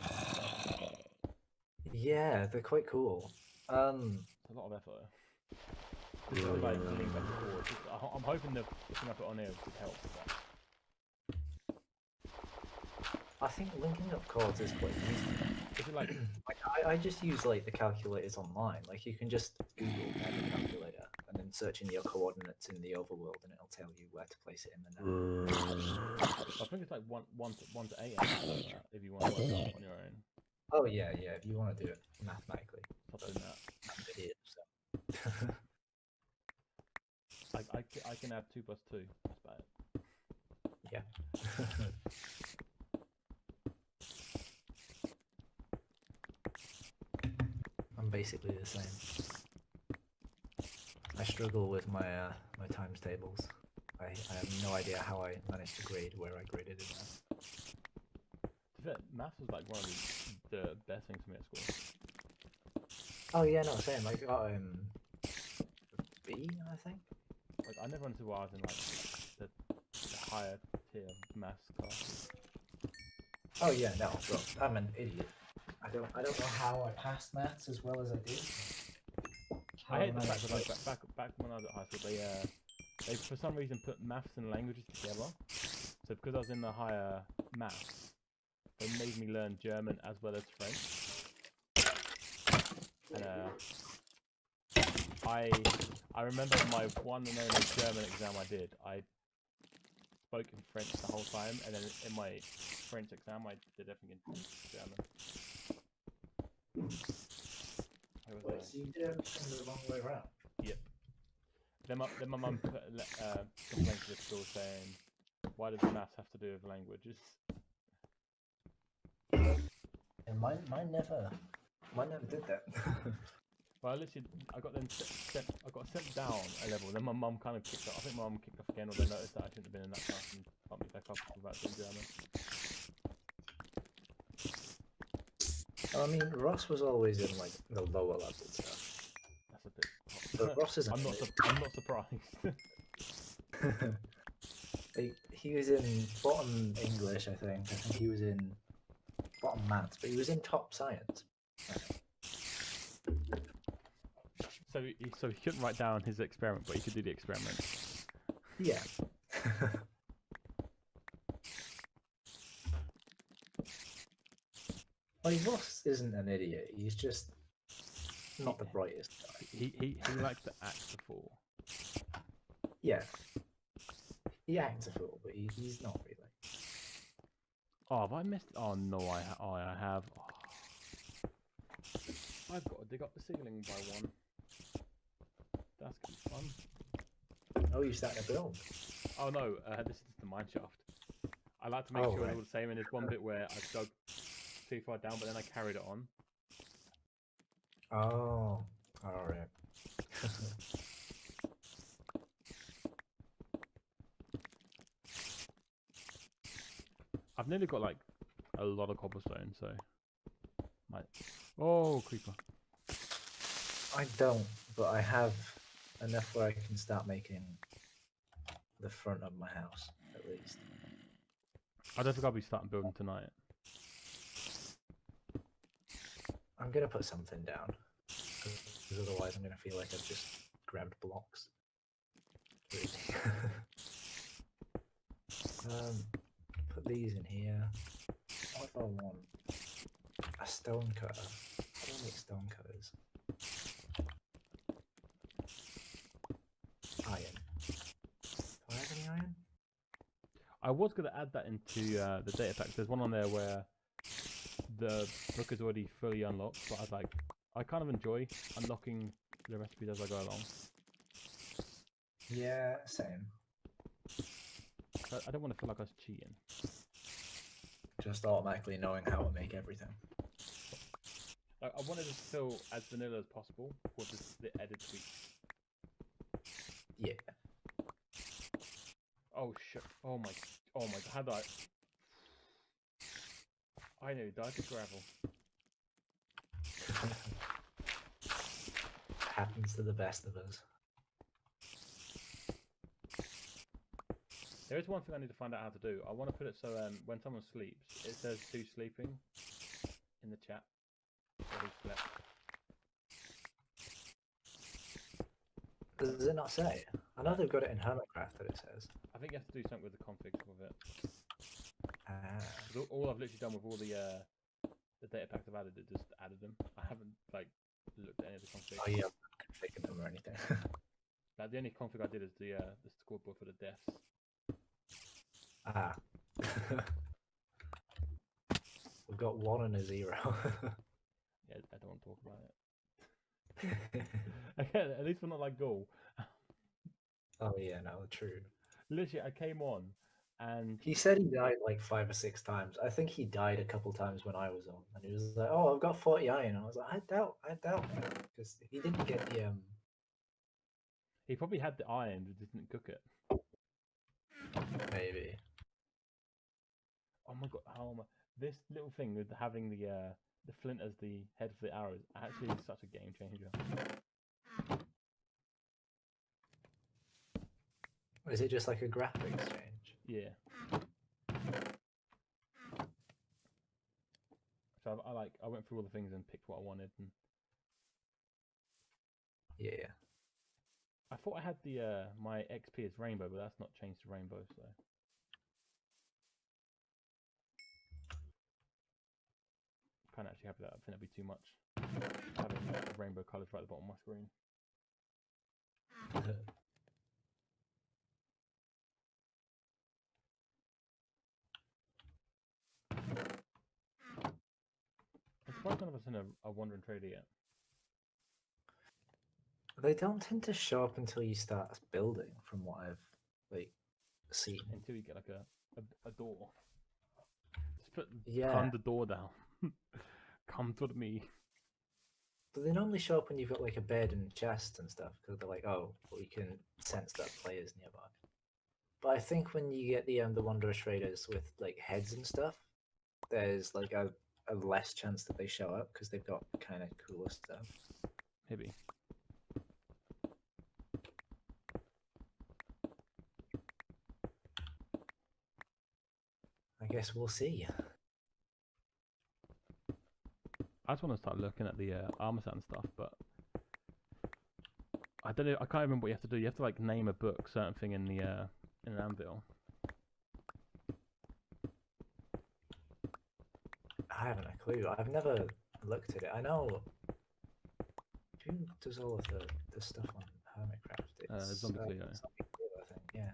Yeah, they're quite cool. It's a lot of effort. Just to, like link back and forward. I'm hoping the thing I put on here would help. But I think linking up chords is quite easy. is it like I just use like the calculators online. Like you can just Google nether calculator and then search in your coordinates in the overworld, and it'll tell you where to place it in the nether. I think it's like one to 8 if you want to work it on your own. Oh yeah, yeah. If you want to do it mathematically, Stop doing that. I'm an idiot, so. I can add 2 plus 2. That's about it. Yeah. I'm basically the same. I struggle with my my times tables. I have no idea how I managed to grade where I graded in that. To be fair, maths was like one of the best things for me at school. Oh yeah, no, same. I got B, I think. Like I never understood why I was in like the higher tier maths class. Oh yeah, no, bro, I'm an idiot. I don't know how I passed maths as well as I did. I hate the fact that like back when I was at high school, they for some reason put maths and languages together. So because I was in the higher maths, they made me learn German as well as French. And I remember my one and only German exam I did. I spoke in French the whole time, and then in my French exam I did everything in German. Wait, so you did everything the wrong way around? Yep. Then my mum complained to the school saying, "Why does maths have to do with languages?" And mine never did that. Well, I got sent down a level. Then my mum kind of kicked off. I think my mum kicked off again, or they noticed that I shouldn't have been in that class and bumped me back up without doing German. I mean, Ross was always in like the lower level stuff. That's a bit hot. But Ross isn't. I'm not surprised. He was in bottom English, I think. I think he was in bottom maths, but he was in top science. So he couldn't write down his experiment, but he could do the experiment. Yeah. Like, Ross isn't an idiot. He's just not the brightest guy. He likes to act the fool. Yeah. He acts a fool, but he's not really. Oh, have I missed? Oh no, I have. Oh. I've got to dig up the ceiling by one. That's gonna be fun. Oh, you're starting to build. Oh no, this is the mine shaft. I like to make sure they're all the same, and there's one bit where I dug too far down, but then I carried it on. Oh, alright. I've nearly got like a lot of cobblestone, so might. Oh, creeper! I don't, but I have enough where I can start making the front of my house, at least. I don't think I'll be starting building tonight. I'm gonna put something down, because otherwise I'm gonna feel like I've just grabbed blocks. Put these in here. What if I want a stone cutter? I don't make stone cutters. Iron. Do I have any iron? I was going to add that into the data pack. There's one on there where the book is already fully unlocked, but I kind of enjoy unlocking the recipes as I go along. Yeah, same. I don't want to feel like I was cheating. Just automatically knowing how to make everything. I wanted it to feel as vanilla as possible with the edit tweaks. Yeah. Oh shit! Oh my god! How did I nearly died to gravel. Happens to the best of us. There is one thing I need to find out how to do. I want to put it so when someone sleeps, it says who's sleeping in the chat. Or who slept. Does it not say? I know they've got it in Hermitcraft that it says. I think you have to do something with the configs with it. All I've literally done with all the data packs I've added, it just added them. I haven't like looked at any of the configs. Oh yeah, I haven't configured them or anything. Like the only config I did is the scoreboard for the deaths. Ah. We've got 1 and a 0. Yeah, I don't want to talk about it. Okay, at least we're not like goal. Oh yeah, no, true. Literally, I came on and He said he died like 5 or 6 times. I think he died a couple times when I was on, and he was like, "Oh, I've got 40 iron." I was like, I doubt, because he didn't get the he probably had the iron but didn't cook it. Maybe. Oh my god, how am I? This little thing with having the flint as the head for the arrows actually is such a game changer. Is it just like a graphic exchange? Yeah. So I went through all the things and picked what I wanted, and Yeah. I thought I had the my XP as rainbow, but that's not changed to rainbow, so. Can't actually have that. I think that'd be too much. Having rainbow colours right at the bottom of my screen. I'm surprised none of us in a wandering trader yet. They don't tend to show up until you start building, from what I've seen. Until you get like a door. Just put Yeah. the door down. Come to me. But they normally show up when you've got like a bed and chest and stuff, because they're like, oh, we can sense that players nearby. But I think when you get the Wanderer traders with like heads and stuff, there's like a less chance that they show up because they've got kind of cooler stuff. Maybe. guess we'll see. I just want to start looking at the armor set and stuff, but I don't know. I can't remember what you have to do. You have to like name a book, certain thing in the in an anvil. I haven't a clue. I've never looked at it. I know who does all of the stuff on Hermitcraft. It's Zombie Cleo. Zombie Cleo, I think. Yeah.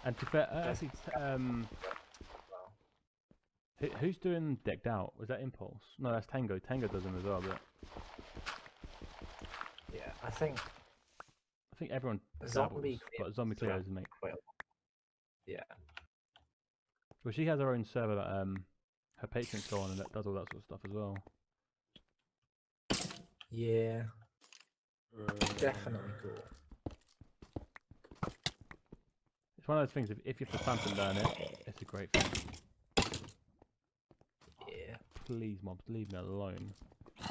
And to be fair, actually, who's doing Decked Out? Was that Impulse? No, that's Tango. Tango does them as well, but Yeah, I think everyone Zombie dabbles, but Zombie Cleo is the main. quite a lot. Yeah. Well, she has her own server that her patrons go on and that does all that sort of stuff as well. Yeah. Definitely cool. It's one of those things. If you have the time to learn it, it's a great thing. Yeah. Please, mobs, leave me alone. I'm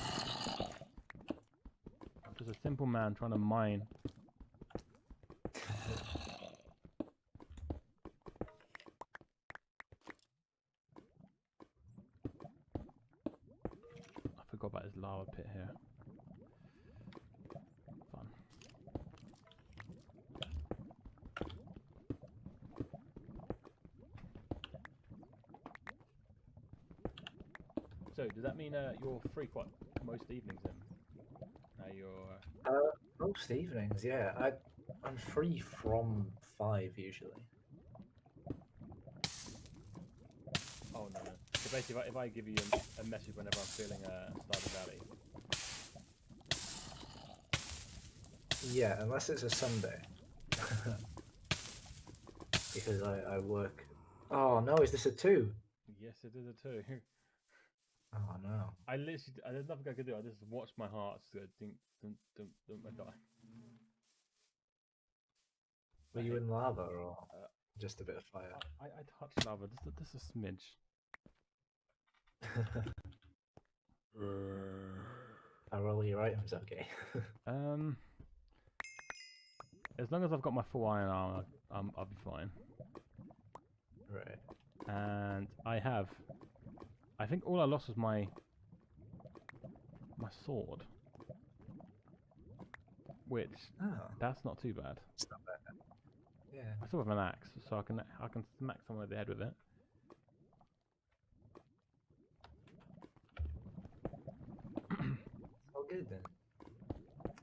just a simple man trying to mine. I forgot about his lava pit here. Fun. So, does that mean you're free quite most evenings then? Now you're... Most evenings, yeah. I'm free from 5 usually. Oh, no. So basically, if I give you a message whenever I'm feeling Stardew Valley... Yeah, unless it's a Sunday. Because I work... Oh no, is this a 2? Yes, it is a 2. Oh no. There's nothing I could do. I just watched my heart go dink, dunk, dunk, dunk, I die. Were you in lava or just a bit of fire? I touched lava, just a smidge. Are all your items okay? As long as I've got my full iron armor, I'll be fine. Right. And I think all I lost was my sword, which that's not too bad. It's not bad. Yeah. I still have an axe, so I can smack someone over the head with it. It's all good then.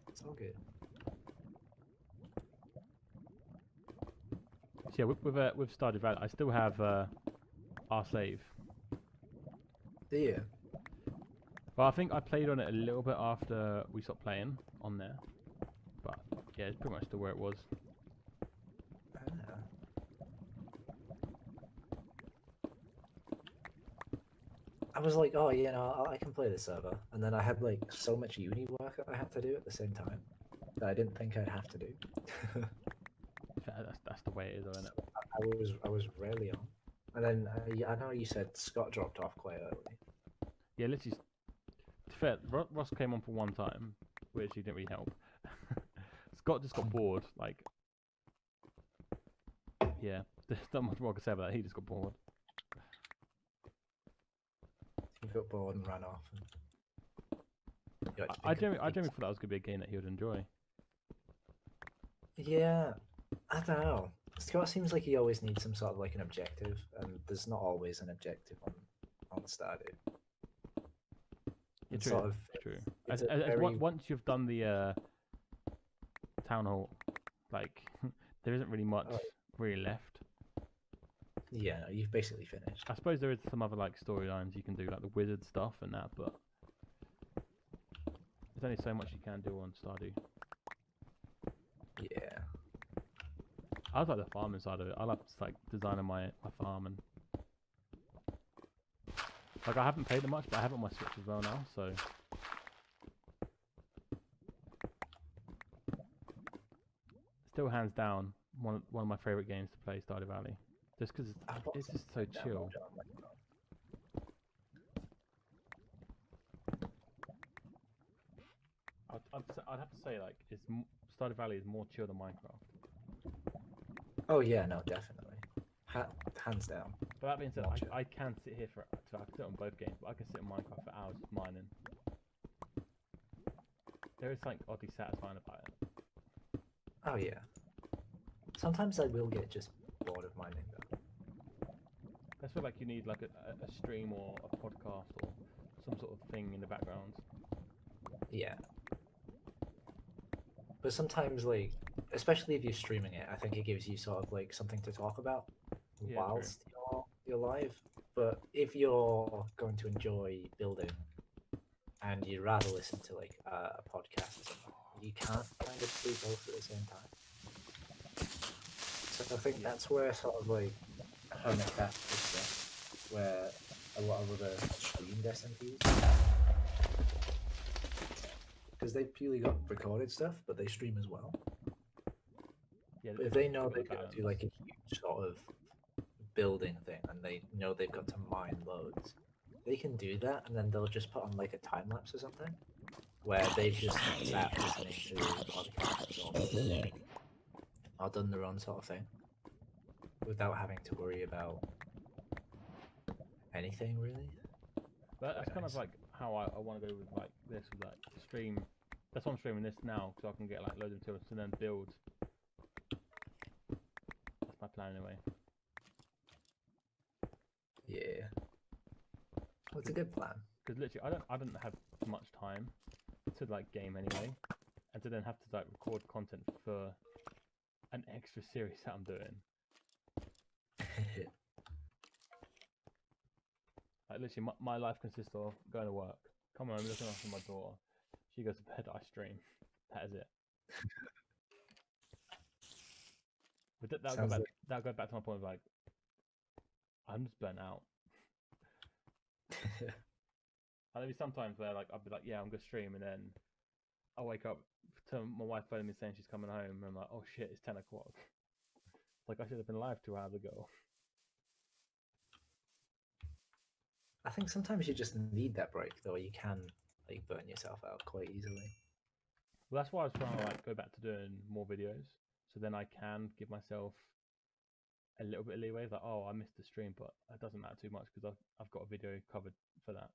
It's all good. So yeah, with Stardew Valley, I still have our save. Do you? Well, I think I played on it a little bit after we stopped playing on there, but yeah, it's pretty much still where it was. I was like, oh, you know, I can play this server, and then I had like so much uni work that I had to do at the same time that I didn't think I'd have to do. That's the way it is, isn't it? I was rarely on, and then I know you said Scott dropped off quite early. Yeah, literally. To be fair, Ross came on for one time, which he didn't really help. Scott just got bored. Like, yeah, there's not much more I can say about that. He just got bored. He got bored and ran off. And I generally thought that was gonna be a game that he would enjoy. Yeah, I don't know. Scott seems like he always needs some sort of like an objective, and there's not always an objective on Stardew. Yeah, It's true. sort of True. very... Once you've done the town hall, like there isn't really much really left. Yeah, no, you've basically finished. I suppose there is some other like storylines you can do, like the wizard stuff and that, but there's only so much you can do on Stardew. Yeah. I like the farming side of it. I like like designing my farm, and like I haven't played it much, but I have it on my Switch as well now, so still hands down one of my favorite games to play, Stardew Valley, just because it's just so chill. I'd have to say like Stardew Valley is more chill than Minecraft. Oh yeah, no, definitely. Hands down. But that being said, Watch it. I can sit here for. So I can sit on both games, but I can sit on Minecraft for hours just mining. There is something oddly satisfying about it. Oh yeah. Sometimes I will get just bored of mining though. I feel like you need like a stream or a podcast or some sort of thing in the background. Yeah. But sometimes, like, especially if you're streaming it, I think it gives you sort of like something to talk about Yeah, whilst you're live. But if you're going to enjoy building and you'd rather listen to like a podcast or something, you can't kind of do both at the same time. So I think that's where sort of like Hermitcraft fits in, where a lot of other streamed SMPs, because they've purely got recorded stuff, but they stream as well. Yeah, But if they know they're going to do like a huge sort of building thing, and they know they've got to mine loads, they can do that, and then they'll just put on like a time lapse or something, where they've just sat listening to podcasts or done their own sort of thing, without having to worry about anything really. But that's kind of like how I want to go with like this, with like stream. That's why I'm streaming this now, so I can get like loads of materials and then build. That's my plan anyway. Yeah, well, it's a good plan. Because literally, I don't have much time to like game anyway, and to then have to like record content for an extra series that I'm doing. Like literally, my life consists of going to work, coming home, looking after my daughter. She goes to bed, I stream. That is it. But that'll go back to my point of like, I'm just burnt out. There'll be sometimes where like I'll be like, yeah, I'm gonna stream, and then I'll wake up to my wife phoning me saying she's coming home, and I'm like, oh shit, it's 10 o'clock. It's like I should have been live 2 hours ago. I think sometimes you just need that break, though. You can like burn yourself out quite easily. Well, that's why I was trying to like go back to doing more videos, so then I can give myself a little bit of leeway. Like, oh, I missed the stream, but it doesn't matter too much because I've got a video covered for that.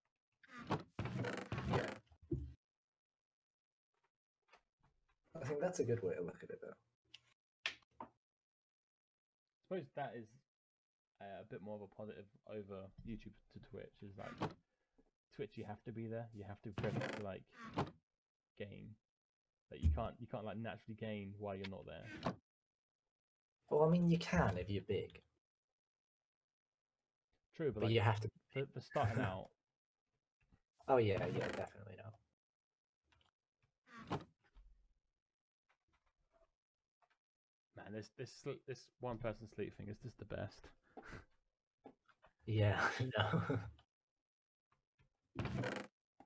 Yeah, I think that's a good way to look at it, though. I suppose that is a bit more of a positive over YouTube to Twitch. Is like Twitch, you have to be there. You have to be present to like gain. Like you can't like naturally gain while you're not there. Well, I mean, you can if you're big. True, but like, you have to. For starting out. Oh yeah, definitely no. Man, this one person sleep thing is just the best. Yeah, no.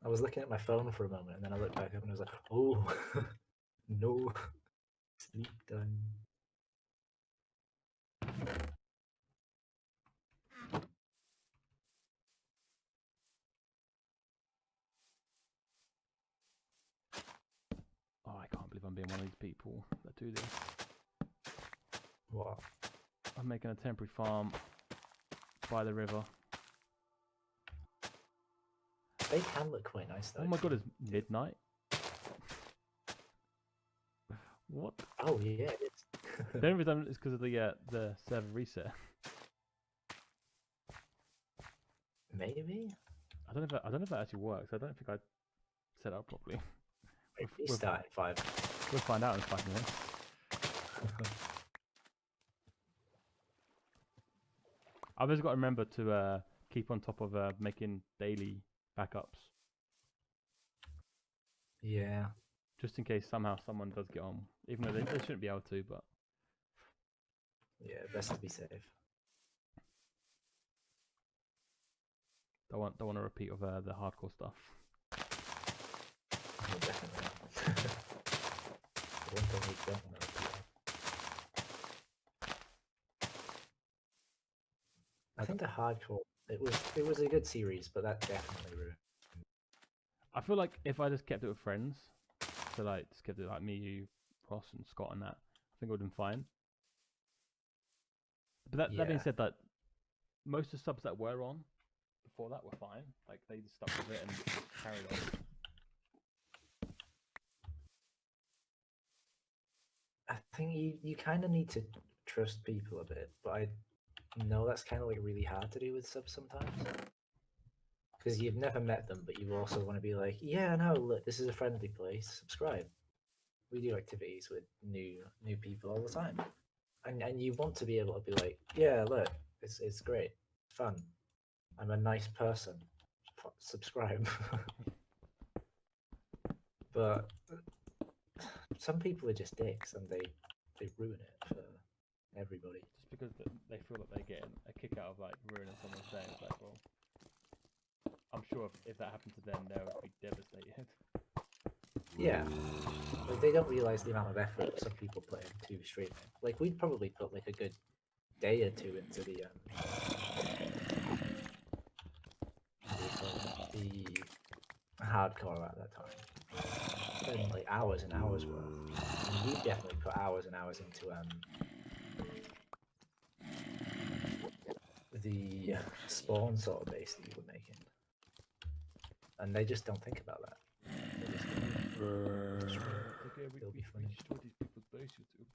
I was looking at my phone for a moment, and then I looked back up and I was like, oh, no, sleep time. Oh, I can't believe I'm being one of these people that do this. What? I'm making a temporary farm by the river. They can look quite nice, though. Oh my god, it's midnight. What? Oh yeah, it is. The only reason is because of the server reset. Maybe. I don't know if that actually works. I don't think I set up properly. Maybe start at 5. We'll find out in 5 minutes. I've just got to remember to keep on top of making daily backups. Yeah. Just in case somehow someone does get on, even though they shouldn't be able to, but Yeah, best to be safe. don't want a repeat of the hardcore stuff. Yeah, definitely. One thing we don't want to repeat. I think the hardcore it was a good series, but that definitely ruined. I feel like if I just kept it with friends, so like just kept it like me, you, Ross, and Scott, and that, I think it would have been fine. But that being Yeah. said, that most of the subs that were on before that were fine. Like they just stuck with it and carried on. I think you kind of need to trust people a bit, but I know that's kind of like really hard to do with subs sometimes. Because you've never met them, but you also want to be like, yeah, no, look, this is a friendly place. Subscribe. We do activities with new people all the time, and you want to be able to be like, yeah, look, it's great, fun. I'm a nice person. Subscribe. But some people are just dicks, and they ruin it for everybody. Just because they feel like they're getting a kick out of like ruining someone's day. It's like, well, I'm sure if that happened to them, they would be devastated. Yeah, like they don't realize the amount of effort some people put into streaming. Like we'd probably put like a good day or two into the hardcore at that time. Spend like hours and hours worth. And we definitely put hours and hours into the spawn sort of base that you were making, and they just don't think about that. They just go, Okay, we it'll be funny. destroyed these people's bases. If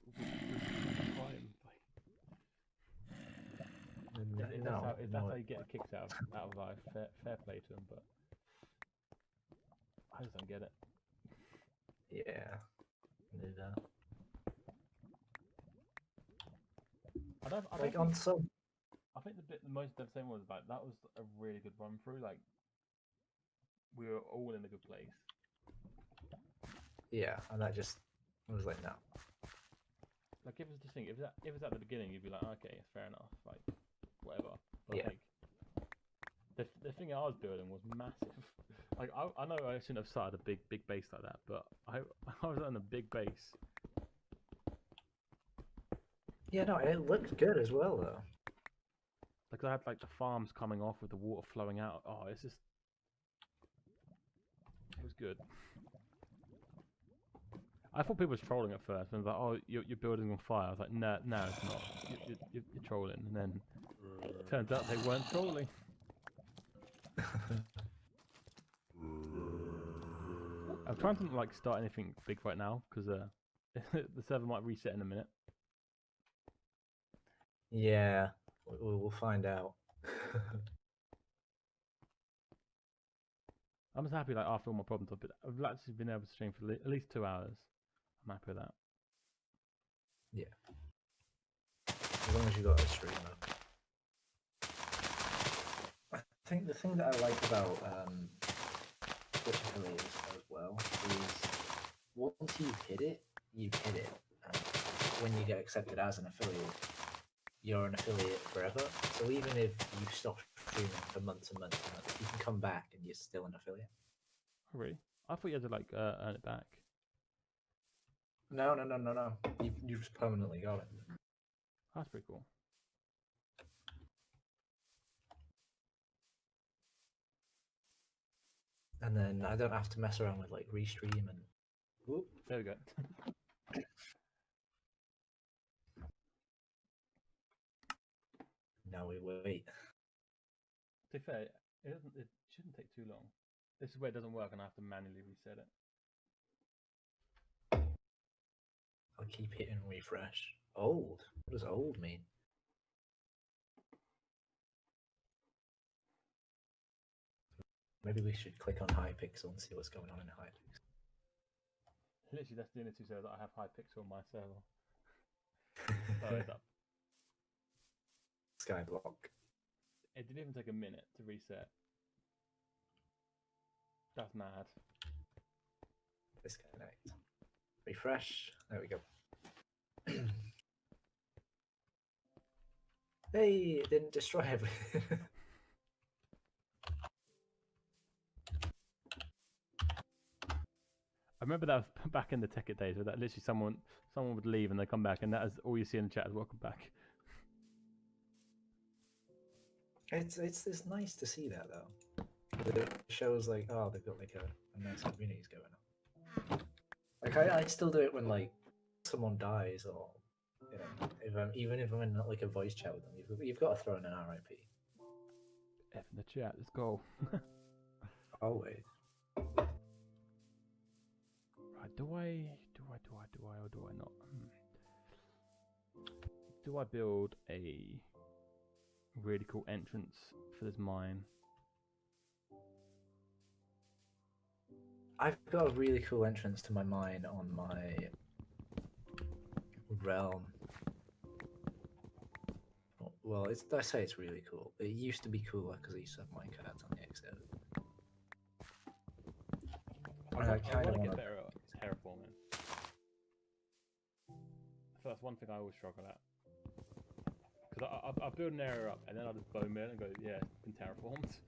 No, that's no, how you get kicked out of life, fair play to them. But I just don't get it. yeah. I Like don't on think, some, I think the most devastating was like that was a really good run through. Like we were all in a good place. yeah, and that just was like no. Like if it was just think, if it was at the beginning, you'd be like, okay, fair enough, like whatever. But Yeah. like the thing I was building was massive. Like I know I shouldn't have started a big base like that, but I was on a big base. Yeah, no, it looked good as well though. Like I had like the farms coming off with the water flowing out. Oh, it's just it was good. I thought people was trolling at first, and I was like, "Oh, you're building on fire." I was like, "No, it's not. You're trolling." And then it turns out they weren't trolling. I'm trying to like start anything big right now because the server might reset in a minute. Yeah, we'll find out. I'm just happy like after all my problems, I've actually been able to stream for at least 2 hours. I'm happy with that. Yeah, as long as you got a stream up. I think the thing that I like about Twitch affiliates as well is once you've hit it, you've hit it. And when you get accepted as an affiliate, you're an affiliate forever. So even if you stop streaming for months and months and months, you can come back and you're still an affiliate. Oh, really? I thought you had to like earn it back. No. You've just permanently got it. That's pretty cool. And then I don't have to mess around with like restream and. Whoop. There we go. Now we wait. To be fair, it shouldn't take too long. This is where it doesn't work, and I have to manually reset it. I'll keep hitting refresh. Old. What does old mean? Maybe we should click on Hypixel and see what's going on in Hypixel. Literally, that's the only two servers that I have Hypixel on my server. Oh, it's up. Skyblock. It didn't even take a minute to reset. That's mad. Disconnect. Refresh. There we go. Hey, it didn't destroy everything. I remember that was back in the Tekkit days, where that literally someone would leave and they come back, and that is all you see in the chat is "welcome back." It's nice to see that though. It shows like, oh, they've got like a nice communities going on. Like I still do it when like someone dies or You know, even if I'm in like a voice chat with them, you've got to throw in an RIP. F in the chat. Let's go. Always. Right, do I or do I not? Do I build a really cool entrance for this mine? I've got a really cool entrance to my mine on my realm. Well, I say it's really cool. It used to be cooler because I used to have minecarts on the XO. I kind of want to get better at terraforming. So that's one thing I always struggle at. Because I'll build an area up and then I'll just bone mill and go, yeah, it's been terraformed.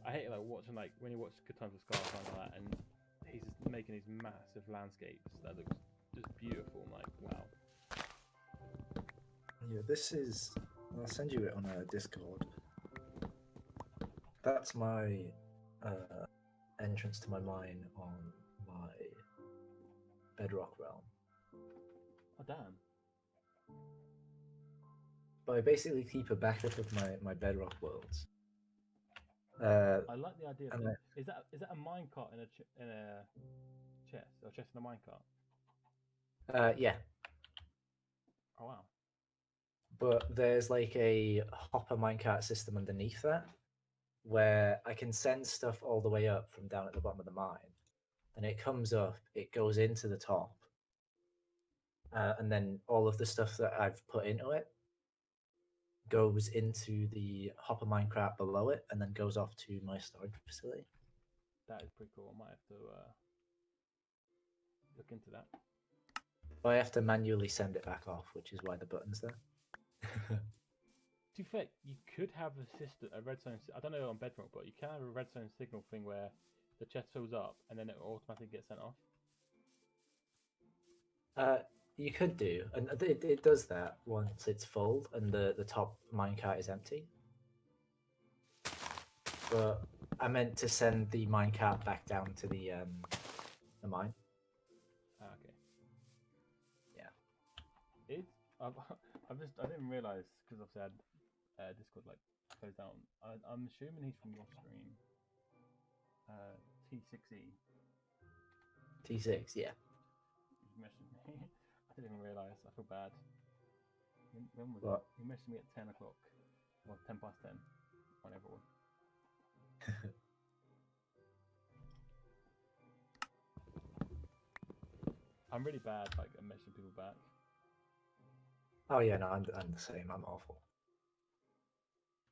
I hate like watching like when you watch Good Times with Scar or something like that, and he's just making these massive landscapes that looks just beautiful. I'm like, wow. Yeah, this is. I'll send you it on a Discord. That's my entrance to my mine on my bedrock realm. Oh damn. But I basically keep a backup of my bedrock worlds. I like the idea. Of is that a minecart in a chest or a chest in a minecart? Yeah. Oh wow. But there's like a hopper minecart system underneath that, where I can send stuff all the way up from down at the bottom of the mine, and it comes up, it goes into the top, and then all of the stuff that I've put into it goes into the hopper minecart below it, and then goes off to my storage facility. That is pretty cool. I might have to look into that. But I have to manually send it back off, which is why the button's there. To be fair, you could have a system, a redstone. I don't know on Bedrock, but you can have a redstone signal thing where the chest fills up and then it automatically gets sent off. You could do, and it does that once it's full and the top minecart is empty. But I meant to send the minecart back down to the mine. Okay. Yeah. I didn't realize because obviously I had Discord like closed down. I'm assuming he's from your stream. T6E. T6, yeah. You messaged me. I didn't even realize. I feel bad. When was What? it? You messaged me at 10 o'clock. Or 10 past 10. Whenever it was. I'm really bad like at messaging people back. Oh yeah, no, I'm the same. I'm awful.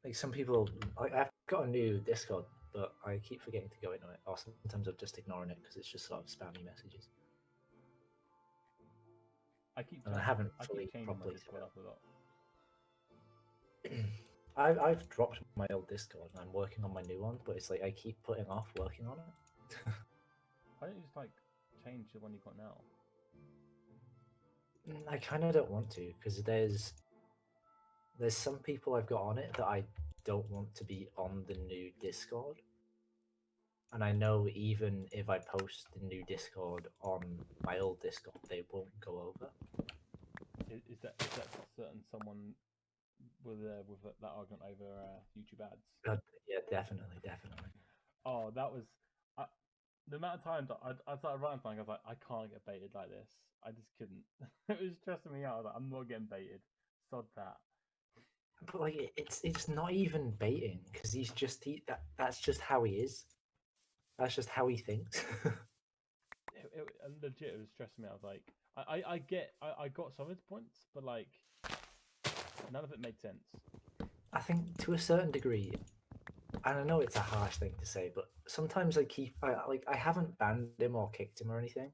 Like some people, I've got a new Discord, but I keep forgetting to go into it, or sometimes I'm just ignoring it because it's just sort of spammy messages. I keep changing my Discord up a lot. I've dropped my old Discord and I'm working on my new one, but it's like I keep putting off working on it. Why don't you just like change the one you got now? I kind of don't want to because there's some people I've got on it that I don't want to be on the new Discord, and I know even if I post the new Discord on my old Discord, they won't go over. Is that certain someone with that argument over YouTube ads? Yeah, definitely. Oh, that was the amount of times I started writing something. I was like, I can't get baited like this. I just couldn't. It was stressing me out. I was like, I'm not getting baited. Sod that. But like, it's not even baiting because that's just how he is. That's just how he thinks. Legit, it was stressing me out. I was like, I got some of his points, but like, none of it made sense. I think to a certain degree, and I know it's a harsh thing to say, but sometimes I haven't banned him or kicked him or anything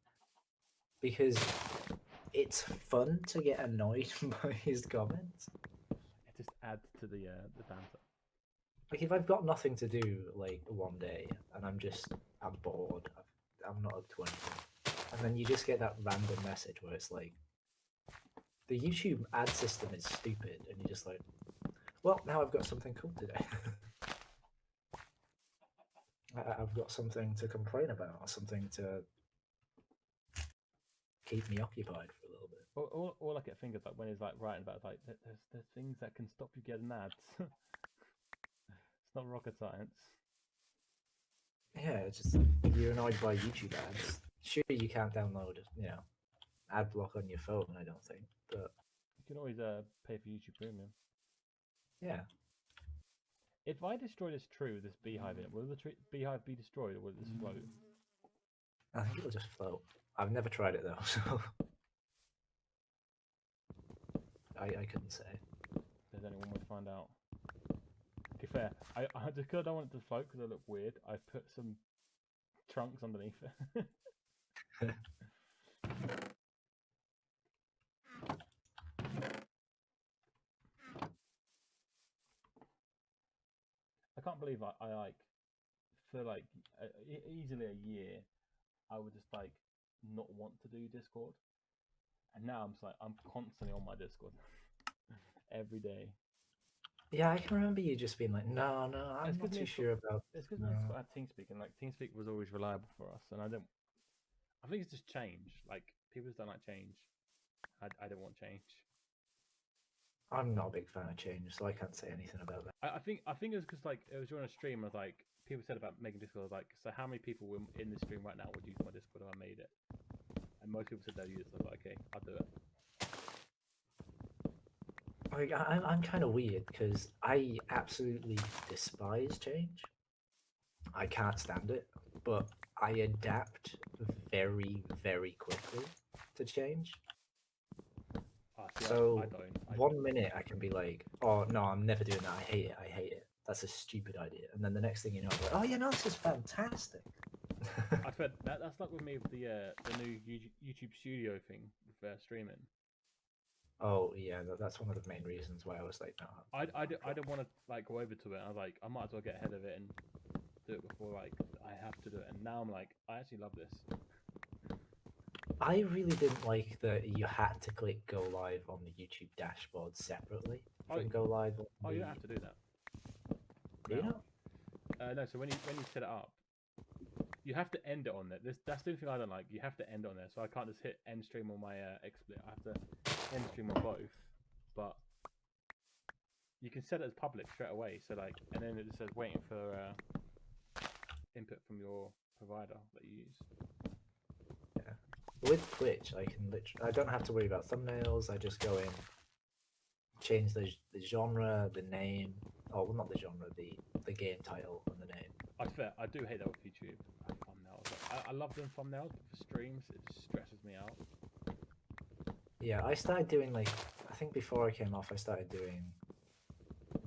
because it's fun to get annoyed by his comments. It just adds to the banter. Like if I've got nothing to do like one day and I'm bored, I'm not up to anything, and then you just get that random message where it's like, the YouTube ad system is stupid, and you're just like, well, now I've got something cool today. I've got something to complain about, or something to keep me occupied for a little bit. All I can think is like when he's like writing about like there's things that can stop you getting ads. It's not rocket science. Yeah, it's just you're annoyed by YouTube ads. Sure, you can't download, ad block on your phone. I don't think, but You can always pay for YouTube Premium. yeah, If I destroy this tree with this beehive in it, will the beehive be destroyed or will it just float? I think it'll just float. I've never tried it though, so I couldn't say. Does anyone want to find out? To be fair, I just because I don't want it to float because it look weird, I put some trunks underneath it. I can't believe I like for like easily a year I would just like not want to do Discord, and now I'm just like I'm constantly on my Discord every day. Yeah, I can remember you just being like, no, I'm It's not 'cause too sure about. It's because No. we had TeamSpeak, and like TeamSpeak was always reliable for us, and I think it's just change. Like people just don't like change. I don't want change. I'm not a big fan of change, so I can't say anything about that. I think it was because like it was during a stream. I was like people said about making Discord. I was like, so how many people were in this stream right now would use my Discord if I made it? And most people said they'd use it. So I was like, okay, I'll do it. Like, I'm kind of weird because I absolutely despise change. I can't stand it, but I adapt very, very quickly to change. See, So I don't. one minute I can be like, "Oh no, I'm never doing that. I hate it. I hate it. That's a stupid idea." And then the next thing you know, I'm like, "Oh yeah, no, this is fantastic." I said that's like with me with the new YouTube Studio thing with streaming. Oh yeah, that's one of the main reasons why I was like, "No." I don't want to like go over to it. I was like, I might as well get ahead of it and do it before like I have to do it. And now I'm like, I actually love this. I really didn't like that you had to click go live on the YouTube dashboard separately from go live. Oh, you don't have to do that. Do you know? No. So when you set it up, you have to end it on there. That's the only thing I don't like. You have to end on there, so I can't just hit end stream on my XSplit. I have to end stream on both. But you can set it as public straight away. So like, and then it just says waiting for input from your provider that you use. With Twitch, I don't have to worry about thumbnails. I just go in, change the genre, the name. Oh, well, not the genre, the game title and the name. I do hate that with YouTube. Thumbnails. I love doing thumbnails, but for streams, it just stresses me out. Yeah, I started doing like, I think before I came off, I started doing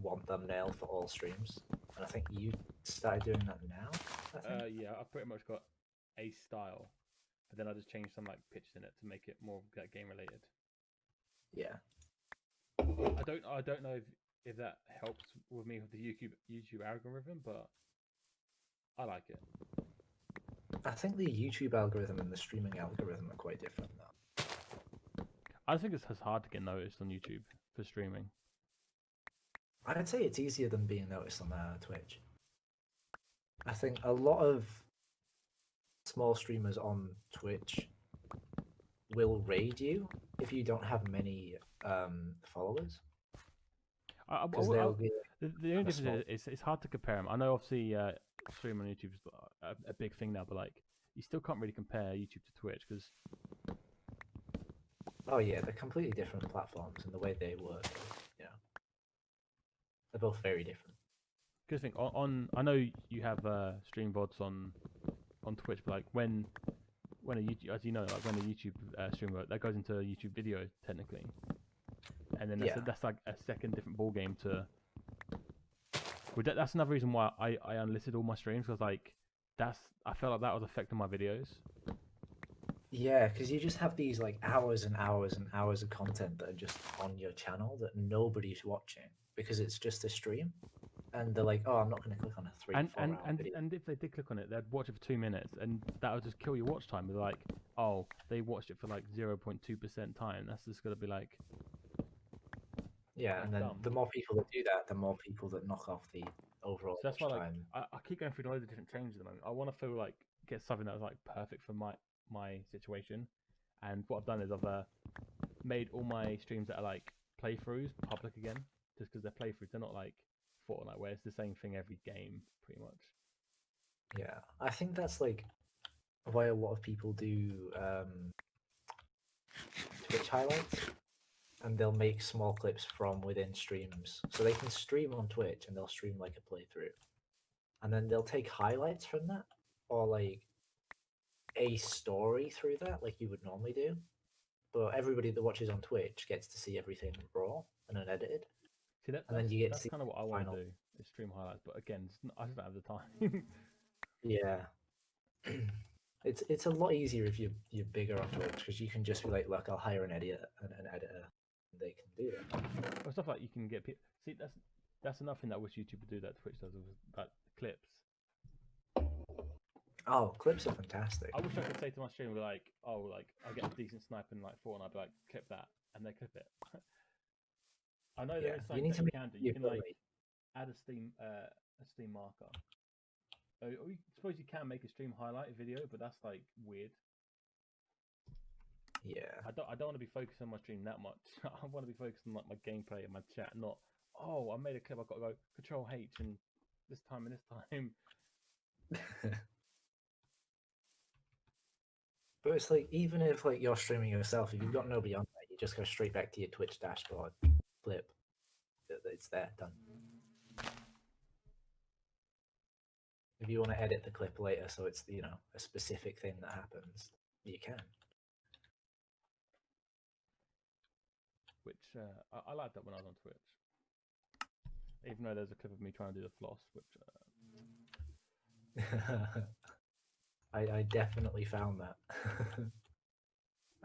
one thumbnail for all streams, and I think you started doing that now. I think. Yeah, I've pretty much got a style. But then I just changed some like pictures in it to make it more game related. Yeah. I don't know if that helps with me with the YouTube algorithm, but I like it. I think the YouTube algorithm and the streaming algorithm are quite different though. I think it's hard to get noticed on YouTube for streaming. I'd say it's easier than being noticed on Twitch. I think a lot of small streamers on Twitch will raid you if you don't have many followers. The only difference is it's hard to compare them. I know obviously streaming on YouTube is a big thing now, but like you still can't really compare YouTube to Twitch because. Oh yeah, they're completely different platforms and the way they work. Yeah, they're both very different. Good thing I know you have stream VODs on Twitch, but like when a YouTube, as you know, like when a YouTube stream that goes into a YouTube video technically, and then that's like a second different ball game to. That's another reason why I unlisted all my streams because like I felt like that was affecting my videos. Yeah, because you just have these like hours and hours and hours of content that are just on your channel that nobody's watching because it's just a stream. And they're like, "Oh, I'm not going to click on a 3-4 hour video." And if they did click on it, they'd watch it for 2 minutes, and that would just kill your watch time. They're like, "Oh, they watched it for like 0.2% time." That's just going to be like. Yeah, and then the more people that do that, the more people that knock off the overall so that's watch why, time. Like, I keep going through loads of different changes at the moment. I want to feel like get something that's like perfect for my situation, And what I've done is I've made all my streams that are like playthroughs public again, just because they're playthroughs. They're not like Fortnite where it's the same thing every game, pretty much. Yeah, I think that's like why a lot of people do Twitch highlights, and they'll make small clips from within streams, so they can stream on Twitch and they'll stream like a playthrough, and then they'll take highlights from that, or like a story through that, like you would normally do. But everybody that watches on Twitch gets to see everything raw and unedited. See, and then you get that's to kind of what I want to final. do, is stream highlights. But again, I just don't have the time. Yeah. It's a lot easier if you're bigger on Twitch, because you can just be like, look, I'll hire an editor, and they can do that. Or stuff like you can get people. See, that's another thing that I wish YouTube would do that Twitch does, was like clips. Oh, clips are fantastic. I wish I could say to my stream, like, oh, like I get a decent snipe in like Fortnite, I'd be like, clip that, and they clip it. I know there is something you can do. You can like add a Steam marker. I suppose you can make a stream highlight video, but that's like weird. Yeah. I don't want to be focused on my stream that much. I want to be focused on like my gameplay and my chat, not, oh, I made a clip, I've got to go Control H and this time and this time. But it's like, even if like you're streaming yourself, if you've got nobody on there, you just go straight back to your Twitch dashboard, clip. It's there, done. If you want to edit the clip later, so it's, you know, a specific thing that happens, you can. Which I liked that when I was on Twitch. Even though there's a clip of me trying to do the floss, which I definitely found that.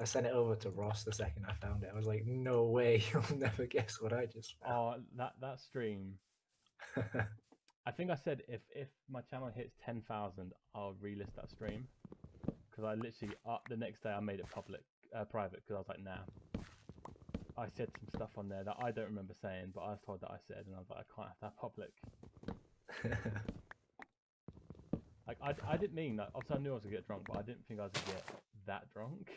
I sent it over to Ross the second I found it. I was like, no way, you'll never guess what I just found. Oh, that stream. I think I said if my channel hits 10,000, I'll relist that stream. Because I literally, the next day I made it private, because I was like, nah. I said some stuff on there that I don't remember saying, but I was told that I said, and I was like, I can't have that public. Like, I didn't mean that. Obviously, I knew I was going to get drunk, but I didn't think I was going to get that drunk.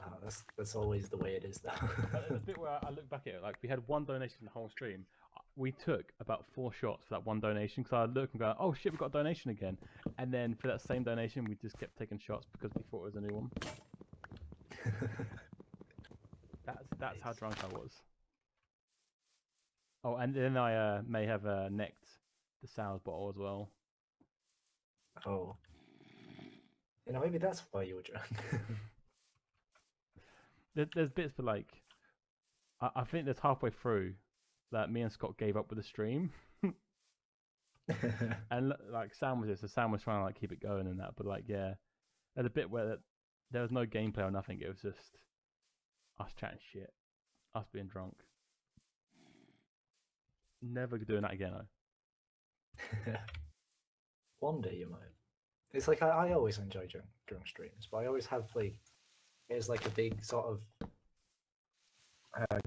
Oh, that's always the way it is, though. The bit where I look back at it, like, we had one donation in the whole stream. We took about 4 shots for that one donation, because I look and go, oh shit, we got a donation again. And then for that same donation, we just kept taking shots because we thought it was a new one. That's how drunk I was. Oh, and then I may have necked the sours bottle as well. Oh. You know, maybe that's why you were drunk. There's bits for like, I think there's halfway through that me and Scott gave up with the stream. And like Sam was trying to like keep it going and that, but like, yeah, there's a bit where there was no gameplay or nothing. It was just us chatting shit, us being drunk. Never doing that again, though. One day you might. It's like I always enjoy drunk streams, but I always have like, it's like a big sort of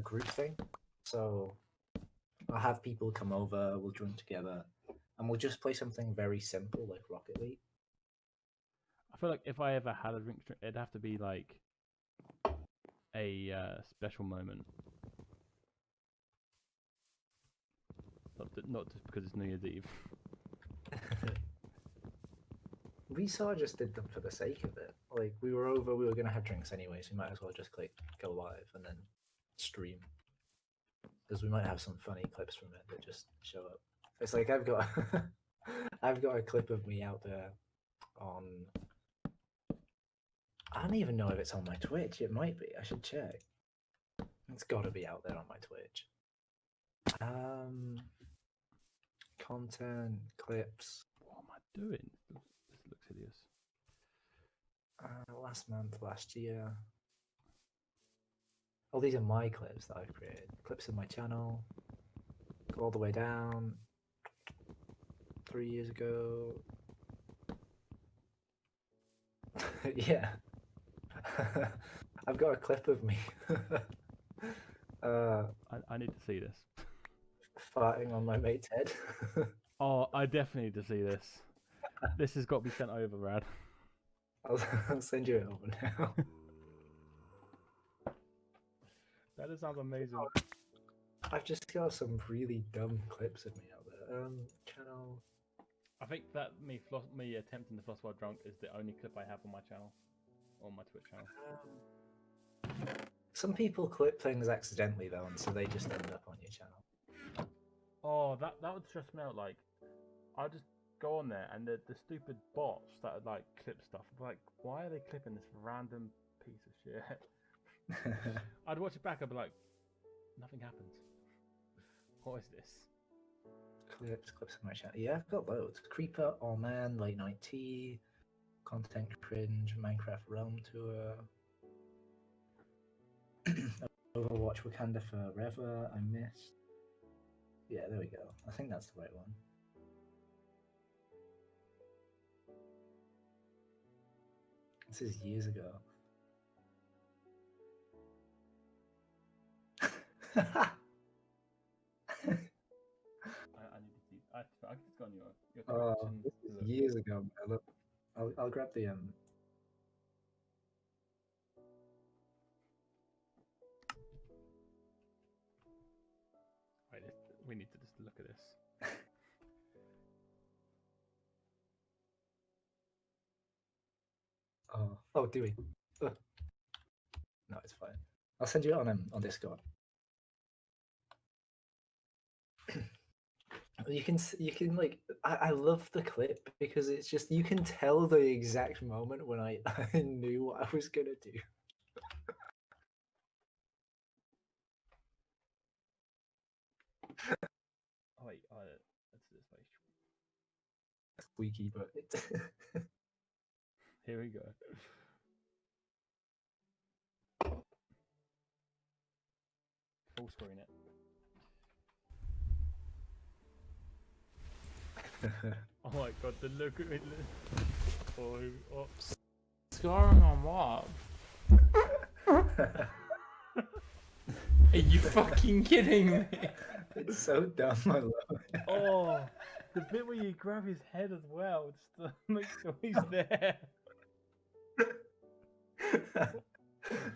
group thing. So I'll have people come over, we'll drink together, and we'll just play something very simple like Rocket League. I feel like if I ever had a drink, it'd have to be like a special moment. Not just because it's New Year's Eve. We sort of just did them for the sake of it. Like, we were over, we were going to have drinks anyway, so we might as well just click go live and then stream. Because we might have some funny clips from it that just show up. It's like I've got I've got a clip of me out there on, I don't even know if it's on my Twitch. It might be. I should check. It's got to be out there on my Twitch. Content, clips. What am I doing? This looks hideous. Last month, last year. Oh, these are my clips that I've created. Clips of my channel. Go all the way down. 3 years ago. Yeah. I've got a clip of me. I need to see this. Farting on my mate's head. Oh, I definitely need to see this. This has got to be sent over, Brad. I'll send you it over now. That just sounds amazing. I've just got some really dumb clips of me out there. Channel. I think that me attempting to floss while drunk is the only clip I have on my channel, on my Twitch channel. Some people clip things accidentally though, and so they just end up on your channel. Oh, that would stress me out. Like, I just go on there and the stupid bots that like clip stuff. Like, why are they clipping this random piece of shit? I'd watch it back. I'd be like, nothing happens. What is this? Clips on my channel. Yeah, I've got loads. Creeper, Oh Man, Late Night Tea, Content Cringe, Minecraft Realm Tour, Overwatch Wakanda Forever, I missed. Yeah, there we go. I think that's the right one. This is years ago. I need to see. I just got on your Twitch and This is look. years ago. Look, I'll grab the Wait, we need to just look at this. Oh, do we? No, it's fine. I'll send you it on Discord. You can like I love the clip because it's just you can tell the exact moment when I knew what I was gonna do. Oh wait, let's do this way. Squeaky, but it's Here we go. Full screen it. Oh my god, the look at it. Oh, Scoring on what? Are you fucking kidding me? It's so dumb. I love it. Oh, the bit where you grab his head as well, just to make sure he's there.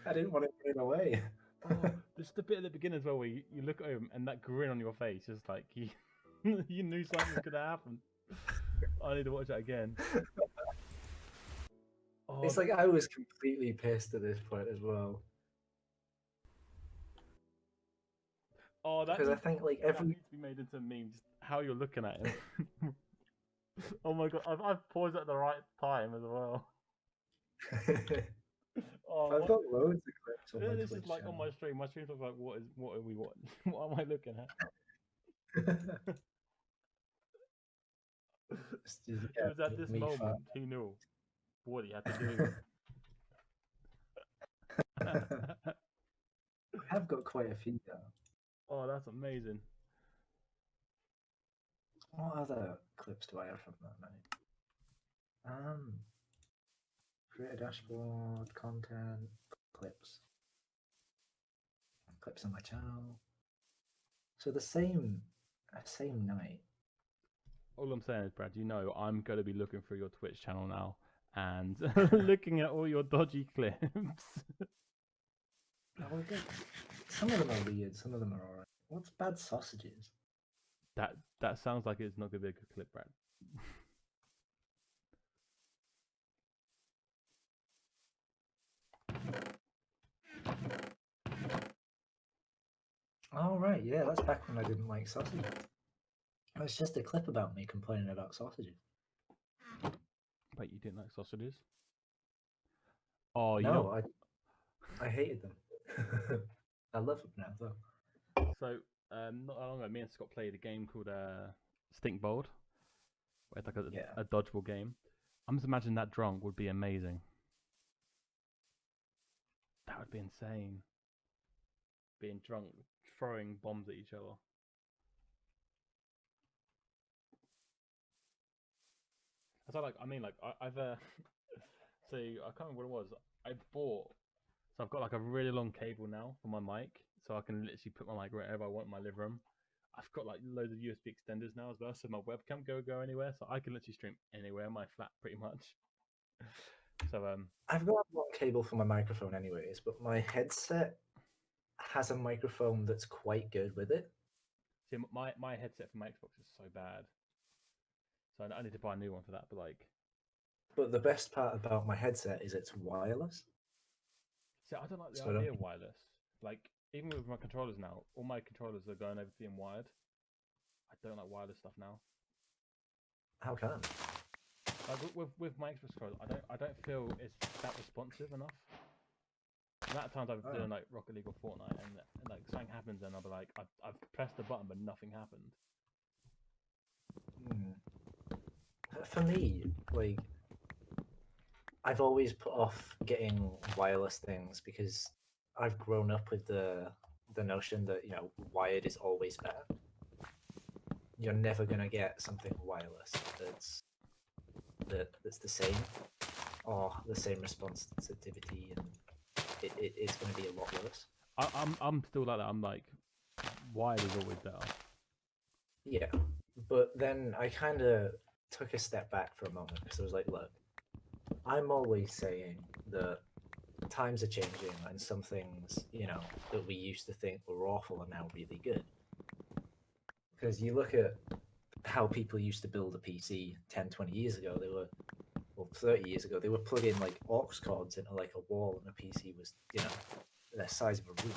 I didn't want to get it away. Oh, just the bit at the beginning as well where you look at him and that grin on your face is like you knew something was gonna happen. I need to watch that again. Oh, It's like I was completely pissed at this point as well. oh, that Because I needs, think like that every needs to be made into a meme. Just how you're looking at him. Oh my god, I've paused at the right time as well. Oh, I've got loads of clips on my this Twitch is like channel. on my stream. My stream's like, what are we watching? What am I looking at? It was at this moment he knew what he had to do. I've got quite a few though. Oh, that's amazing. What other clips do I have from that night? Create a dashboard, content, clips on my channel. So the same night. All I'm saying is, Brad, you know I'm going to be looking through your Twitch channel now and looking at all your dodgy clips. Oh, some of them are weird, some of them are alright. What's bad sausages? That sounds like it's not going to be a good clip, Brad. Oh right, yeah, that's back when I didn't like sausages. It was just a clip about me complaining about sausages. Wait, you didn't like sausages? Oh, you No, know. I hated them. I love them now though. So, not long ago, me and Scott played a game called Stink Bold, where it's like a dodgeball game. I'm just imagining that drunk would be amazing. That would be insane. Being drunk, throwing bombs at each other. So I've so I can't remember what it was. I bought, so I've got like a really long cable now for my mic, so I can literally put my mic wherever I want in my living room. I've got like loads of USB extenders now as well, so my webcam go anywhere, so I can literally stream anywhere in my flat pretty much. So I've got one cable for my microphone, anyways, but my headset has a microphone that's quite good with it. see, my headset for my Xbox is so bad, so I need to buy a new one for that. But like, But the best part about my headset is it's wireless. see, I don't like the So I don't idea of wireless. Like, even with my controllers now, all my controllers are going over being wired. I don't like wireless stuff now. How come? Like with my Xbox controller, I don't feel it's that responsive enough. The amount of times I've Oh. done like Rocket League or Fortnite, and like something happens, and I'll be like, I've pressed the button, but nothing happened. For me, like, I've always put off getting wireless things because I've grown up with the notion that wired is always better. You're never gonna get something wireless that's the same or the same response sensitivity, and it's gonna be a lot worse. I'm still like that. I'm like, wired is always better. Yeah, but then I kind of took a step back for a moment because I was like, look, I'm always saying that times are changing and some things, that we used to think were awful are now really good. Because you look at how people used to build a PC 10, 20 years ago, they were, well, 30 years ago, they were plugging like aux cords into like a wall and a PC was, the size of a room.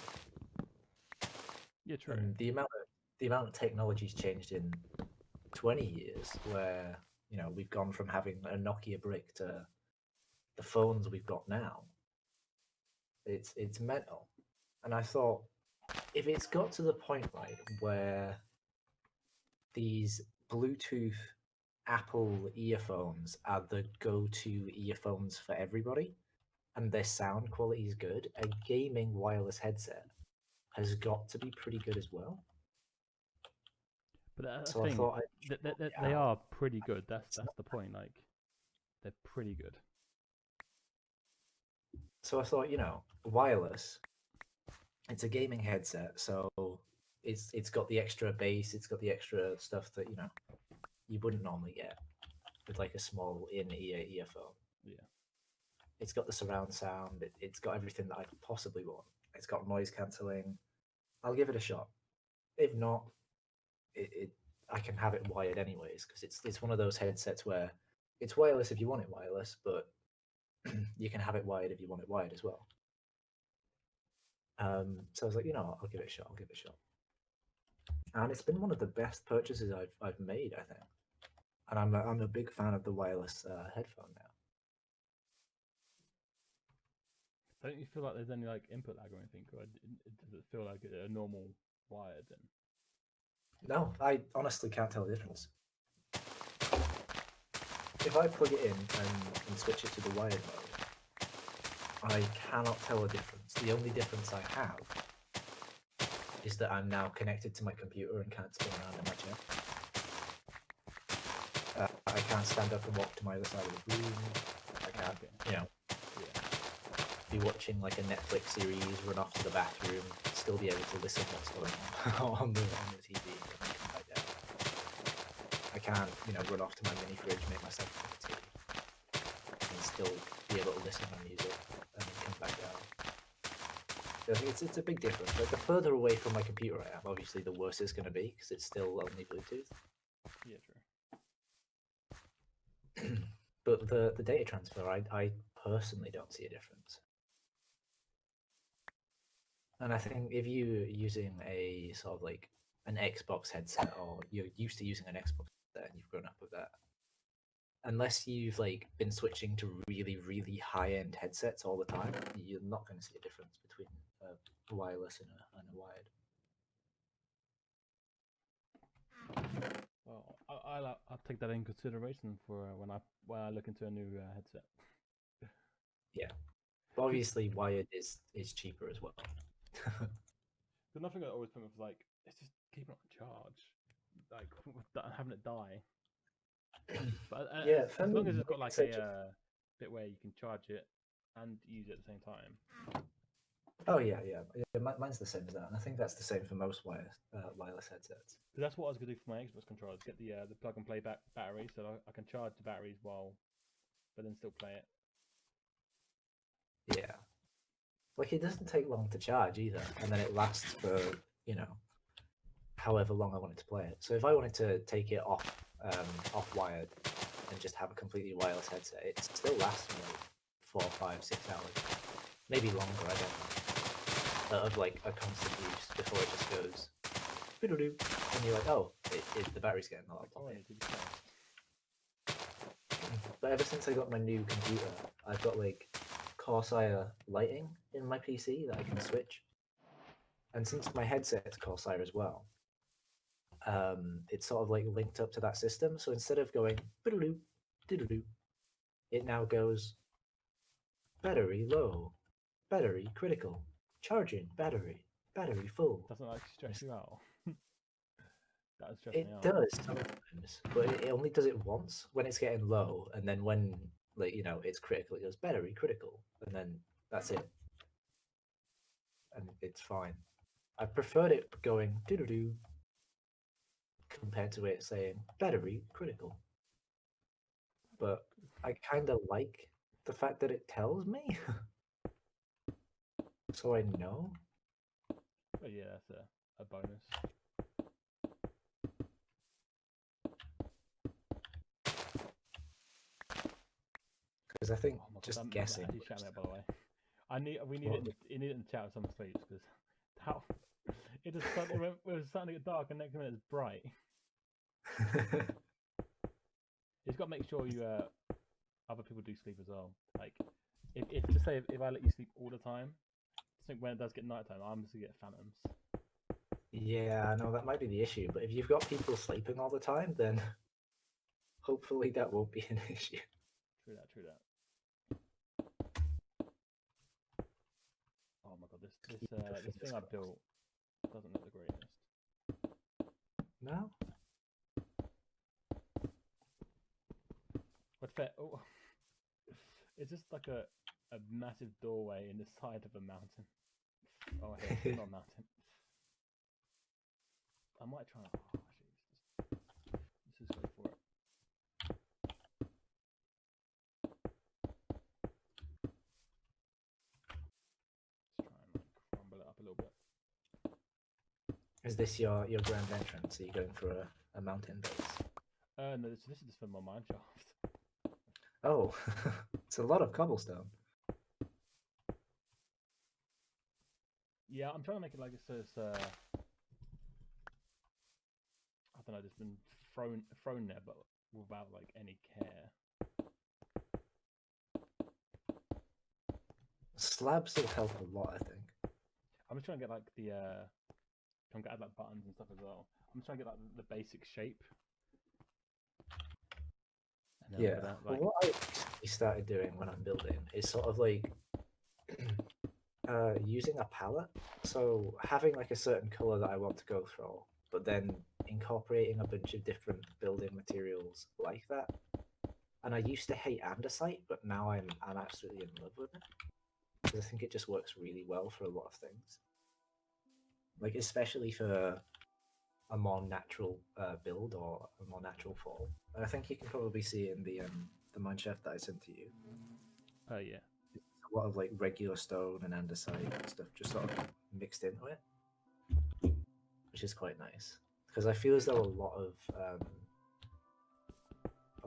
Yeah, true. And the amount of technology's changed in 20 years where, we've gone from having a Nokia brick to the phones we've got now. It's mental. And I thought, if it's got to the point, right, where these Bluetooth Apple earphones are the go-to earphones for everybody, and their sound quality is good, a gaming wireless headset has got to be pretty good as well. But that's So the I thing, thought they are pretty good. That's the point. Like, they're pretty good. So I thought, wireless. It's a gaming headset, so it's got the extra bass, it's got the extra stuff that you wouldn't normally get with like a small in-ear earphone. Yeah. It's got the surround sound. It's got everything that I could possibly want. It's got noise cancelling. I'll give it a shot. If not, I can have it wired anyways because it's one of those headsets where it's wireless if you want it wireless, but you can have it wired if you want it wired as well. So I was like, I'll give it a shot. I'll give it a shot. And it's been one of the best purchases I've made, I think. And I'm a big fan of the wireless headphone now. Don't you feel like there's any like input lag or anything, or does it feel like a normal wired then? No, I honestly can't tell the difference. If I plug it in and switch it to the wired mode, I cannot tell a difference. The only difference I have is that I'm now connected to my computer and can't spin around in my chair. I can't stand up and walk to my other side of the room. I can't, be watching like a Netflix series, run off to the bathroom, still be able to listen what's going on on the TV, and then come back down. I can't, run off to my mini fridge, make myself a cup of tea, and still be able to listen to music and then come back down. So I think it's a big difference. Like the further away from my computer I am, obviously the worse it's going to be because it's still only Bluetooth. Yeah, true. But the data transfer, I personally don't see a difference. And I think if you're using a sort of like an Xbox headset, or you're used to using an Xbox headset and you've grown up with that, unless you've like been switching to really, really high-end headsets all the time, you're not going to see a difference between a wireless and a wired. Well, I'll take that in consideration for when I look into a new headset. Yeah, but obviously wired is cheaper as well. The nothing that always put me off is like, it's just keeping it on charge, like having it die. But Yeah, as long as it's got like it's a bit where you can charge it and use it at the same time. Oh yeah. Mine's the same as that, and I think that's the same for most wireless headsets. But that's what I was gonna do for my Xbox controllers. Get the plug and play battery, so I can charge the batteries but then still play it. Yeah. Like, it doesn't take long to charge either, and then it lasts for, you know, however long I wanted to play it. So if I wanted to take it off wired and just have a completely wireless headset, it still lasts for like 4, 5, 6 hours, maybe longer. I don't know. Of like a constant use before it just goes, "Biddle-doo," and you're like, oh, the battery's getting a lot Oh, longer. yeah, to be fair. But ever since I got my new computer, I've got like Corsair lighting in my PC that I can switch. And since my headset's Corsair as well, it's sort of like linked up to that system. So instead of going "Biddle-doo, diddle-doo," it now goes battery low, battery critical, charging battery, battery full. Doesn't like stress you out. That would stress me It out. does sometimes, but it only does it once when it's getting low, and then when, like, you know, it's critical, it goes battery critical, and then that's it, and it's fine. I preferred it going doo-doo-doo compared to it saying battery critical, but I kind of like the fact that it tells me, so I know. But yeah, that's a bonus. Because I think Oh my god, just that guessing. actually shut me up, by the way. We need What? it. You need it in the chat when someone sleeps because how it just suddenly it was starting to get dark and next minute it's bright. You've got to make sure you other people do sleep as well. Like if just say if I let you sleep all the time, I think when it does get nighttime, I'm just gonna get phantoms. Yeah, I know that might be the issue, but if you've got people sleeping all the time, then hopefully that won't be an issue. True that. True that. Oh my god, this thing I built doesn't look the greatest. No? But fair, oh, it's just like a massive doorway in the side of a mountain. Oh, hey, it's not a mountain. I might try. Oh, actually, let's just go for it. Let's try and like crumble it up a little bit. Is this your grand entrance? Are you going for a mountain base? No, this is just for my mine shaft. Oh, it's a lot of cobblestone. Yeah, I'm trying to make it like it's I don't know, just been thrown there, but without like any care. Slabs will help a lot, I think. I'm just trying to get like the trying to add like buttons and stuff as well. I'm just trying to get like the basic shape. And then Yeah. that, Well, like, what I recently started doing when I'm building is sort of like using a palette. So having like a certain color that I want to go through, but then incorporating a bunch of different building materials like that. And I used to hate andesite, but now I'm absolutely in love with it because I think it just works really well for a lot of things. Like especially for a more natural build or a more natural fall. And I think you can probably see in the mineshaft that I sent to you. yeah. A lot of like regular stone and andesite and stuff just sort of mixed into it, which is quite nice. Because I feel as though a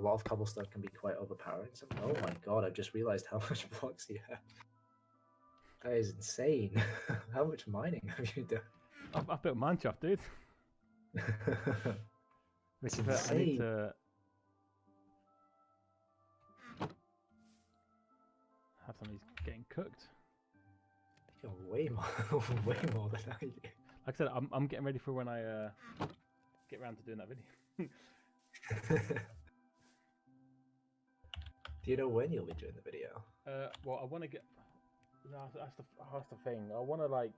lot of cobblestone can be quite overpowering. So, oh my god! I just realized how much blocks you have. That is insane. How much mining have you done? I've built mine shaft, dude. It's But insane. I need to have some of these getting cooked. You're way more, way more than I do. Like I said, I'm getting ready for when I get around to doing that video. Do you know when you'll be doing the video? Well, I want to get. No, that's the thing. I want to like.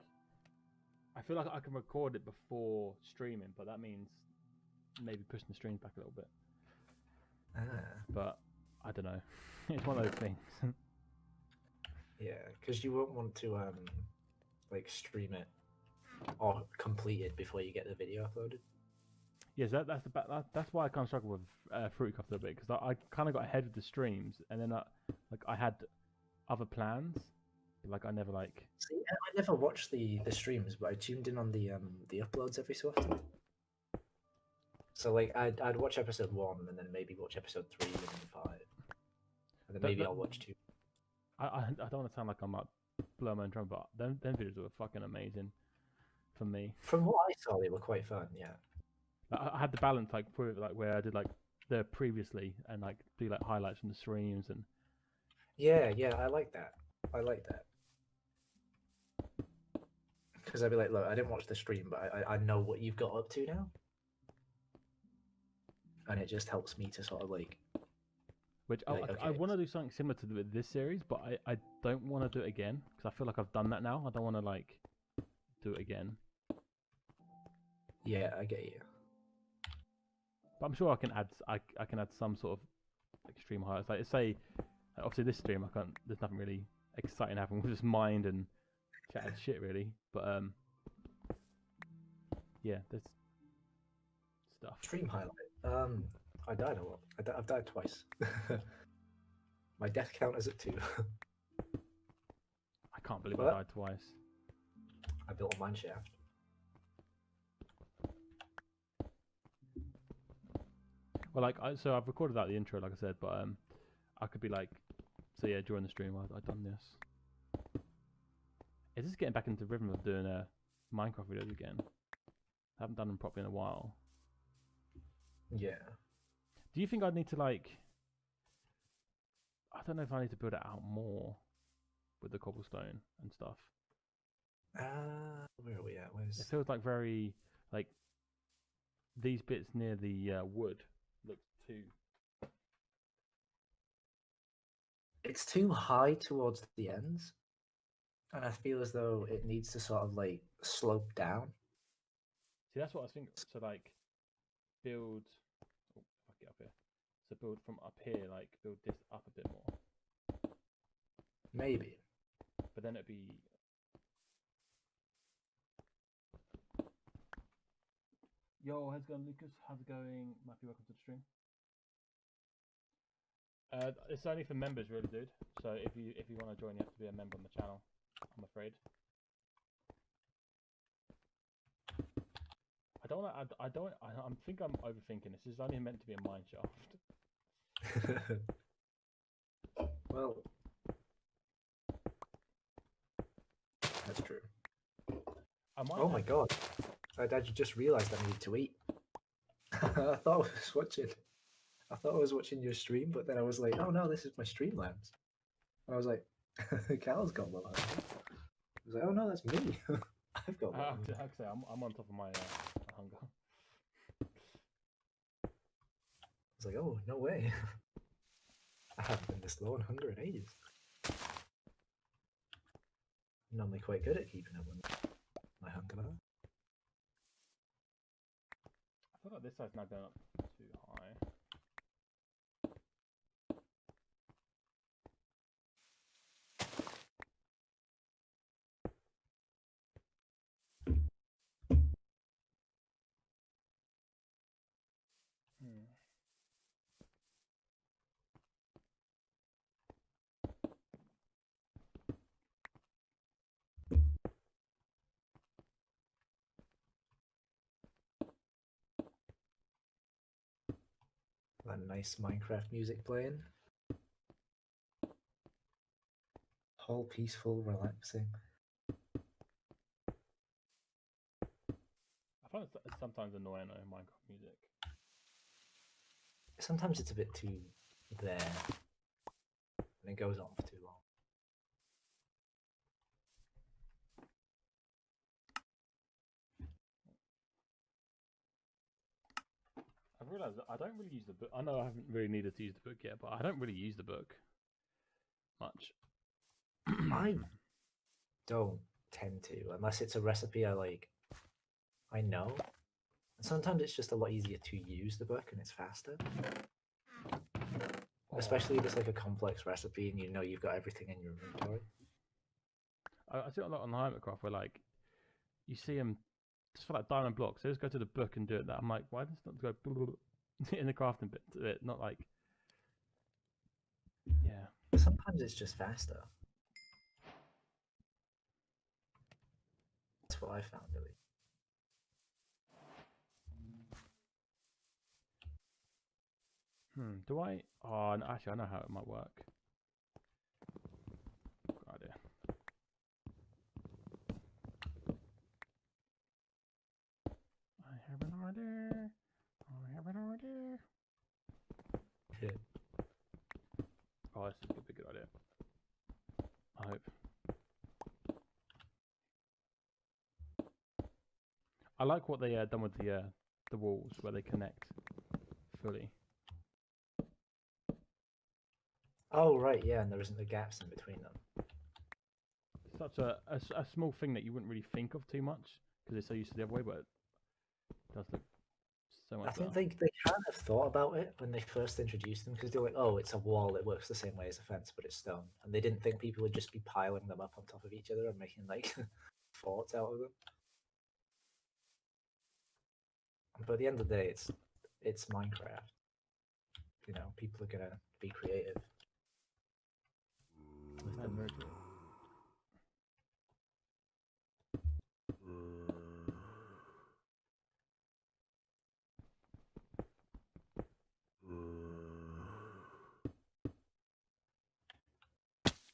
I feel like I can record it before streaming, but that means maybe pushing the stream back a little bit. Ah. But I don't know. It's one of those things. Yeah, because you won't want to like stream it or complete it before you get the video uploaded. Yes, that's why I kind of struggle with Fruitcraft a little bit because I kind of got ahead with the streams and then I had other plans Like I never like. See, I never watched the streams, but I tuned in on the uploads every so often. So like I'd watch episode 1 and then maybe watch episode 3 and then 5, and then maybe I'll watch 2. I don't want to sound like I'm like blowing my own drum, but them videos were fucking amazing for me. From what I saw, they were quite fun. Yeah. I had the balance like where I did like the previously and like do like highlights from the streams and. Yeah, I like that. Because I'd be like, look, I didn't watch the stream, but I know what you've got up to now, and it just helps me to sort of like. Which I want to do something similar to this series, but I don't want to do it again because I feel like I've done that now. I don't want to like do it again. Yeah, I get you. But I'm sure I can add some sort of like stream highlights. Like say, obviously this stream I can't. There's nothing really exciting happening with just mind and chat and shit really. But yeah, there's stuff. Stream highlight. I died a lot. I've died twice. My death count is at 2. I can't believe I died twice. I built a mine shaft. Well, like so I've recorded out the intro, like I said, but I could be like, so yeah, during the stream I've done this. Is this getting back into the rhythm of doing Minecraft videos again? I haven't done them properly in a while. Yeah. Do you think I'd need to like? I don't know if I need to build it out more with the cobblestone and stuff. Where are we at? Where's... It feels like very like these bits near the wood look too. It's too high towards the ends, and I feel as though it needs to sort of like slope down. See, that's what I was thinking. So like, build. Oh, if I get up here. So build from up here, like build this up a bit more. Maybe. But then it'd be. Yo, how's it going, Lucas? How's it going, Matthew? Welcome to the stream. It's only for members, really, dude. So if you want to join, you have to be a member on the channel. I'm afraid. I think I'm overthinking this. This is only meant to be a mine shaft. Well, that's true. Oh my god! I just realised I needed to eat. I thought I was watching your stream, but then I was like, oh no, this is my Streamlabs. And I was like, Cal's got one. I was like, oh no, that's me. I've got one. Actually, I'm on top of my hunger. I was like, oh, no way. I haven't been this low on hunger in ages. I'm normally quite good at keeping up with my hunger level. I feel like this side's not going up too high. That nice Minecraft music playing. All peaceful, relaxing. I find it's sometimes annoying though, Minecraft music. Sometimes it's a bit too there, and it goes on for too long. I've realised that I don't really use the book. I know I haven't really needed to use the book yet, but I don't really use the book much. I don't tend to, unless it's a recipe I know. And sometimes it's just a lot easier to use the book and it's faster. Especially if it's like a complex recipe and you know you've got everything in your inventory. I see it a lot on Minecraft where like you see them just for like diamond blocks. They just go to the book and do it. That I'm like, why does it not go in the crafting bit to it? Not like, yeah. Sometimes it's just faster. what I found, at least. Do I? Oh, no, actually, I know how it might work. Good idea. I have an idea. I have an idea. Oh, this is gonna be a good idea. I hope. I like what they done with the walls where they connect fully. Oh, right, yeah, and there isn't the gaps in between them. Such a small thing that you wouldn't really think of too much because they're so used to the other way, but it does look so much I think better. they kind of thought about it when they first introduced them because they were like, oh, it's a wall, it works the same way as a fence, but it's stone. And they didn't think people would just be piling them up on top of each other and making like forts out of them. But at the end of the day, it's Minecraft. You know, people are gonna be creative. With them. Very true.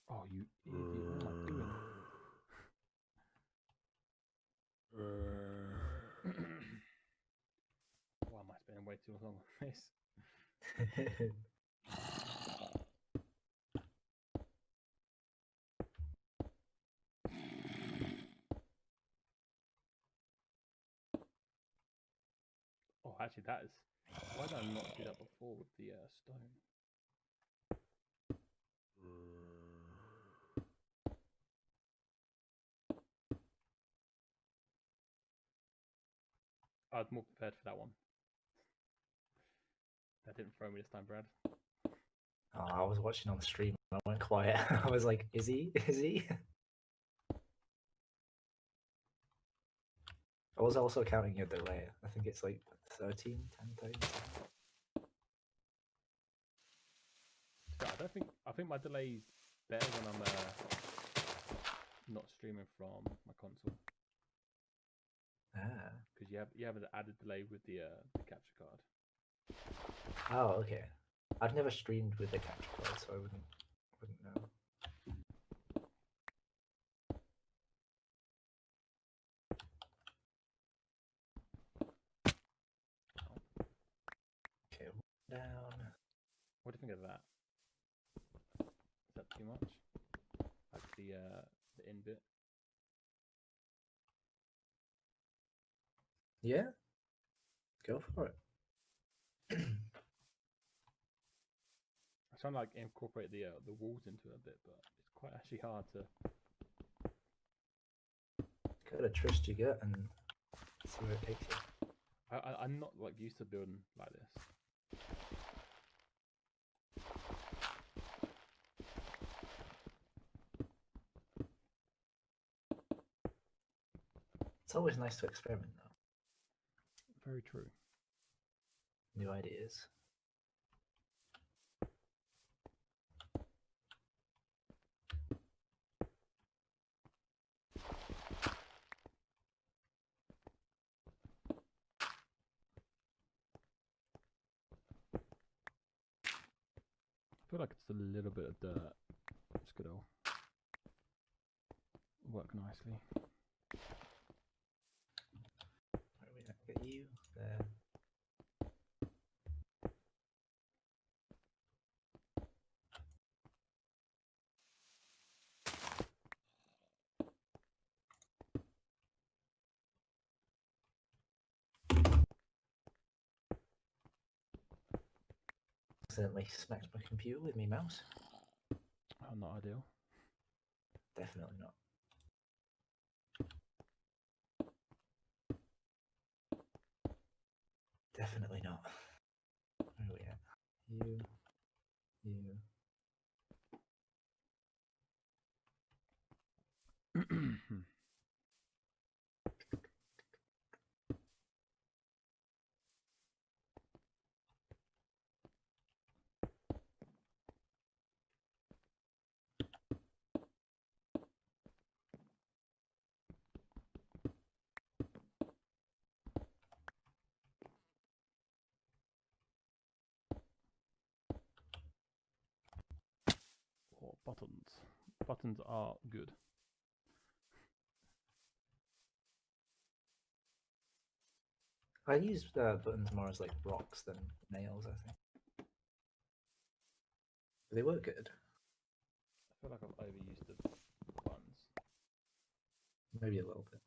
Oh, you idiot! What am I doing? Why am I spending way too long on this? Oh, actually, that is. Why did I not do that before with the stone? I was more prepared for that one. That didn't throw me this time, Brad. Oh, I was watching on the stream and I went quiet. I was like, is he? Is he? I was also counting your delay. I think it's like 13, 10 times. I think my delay's better when I'm not streaming from my console Ah. because you have an added delay with the capture card. Oh, okay. I've never streamed with the capture card, so I wouldn't know. Okay, down. What do you think of that? Is that too much? Like the in bit? Yeah, go for it. I try to like incorporate the walls into it a bit, but it's quite actually hard to. Gotta trust your gut and see where it takes you. I'm not like used to building like this. It's always nice to experiment, though. Very true. New ideas. I feel like it's a little bit of dirt. It's good. All work nicely. Where are we at? Get you there. Accidentally smacked my computer with me mouse. Oh, not ideal. Definitely not. Definitely not. Where are we at? You. Buttons. Buttons are good. I use buttons more as like rocks than nails, I think. But they were good. I feel like I've overused the buttons. Maybe a little bit.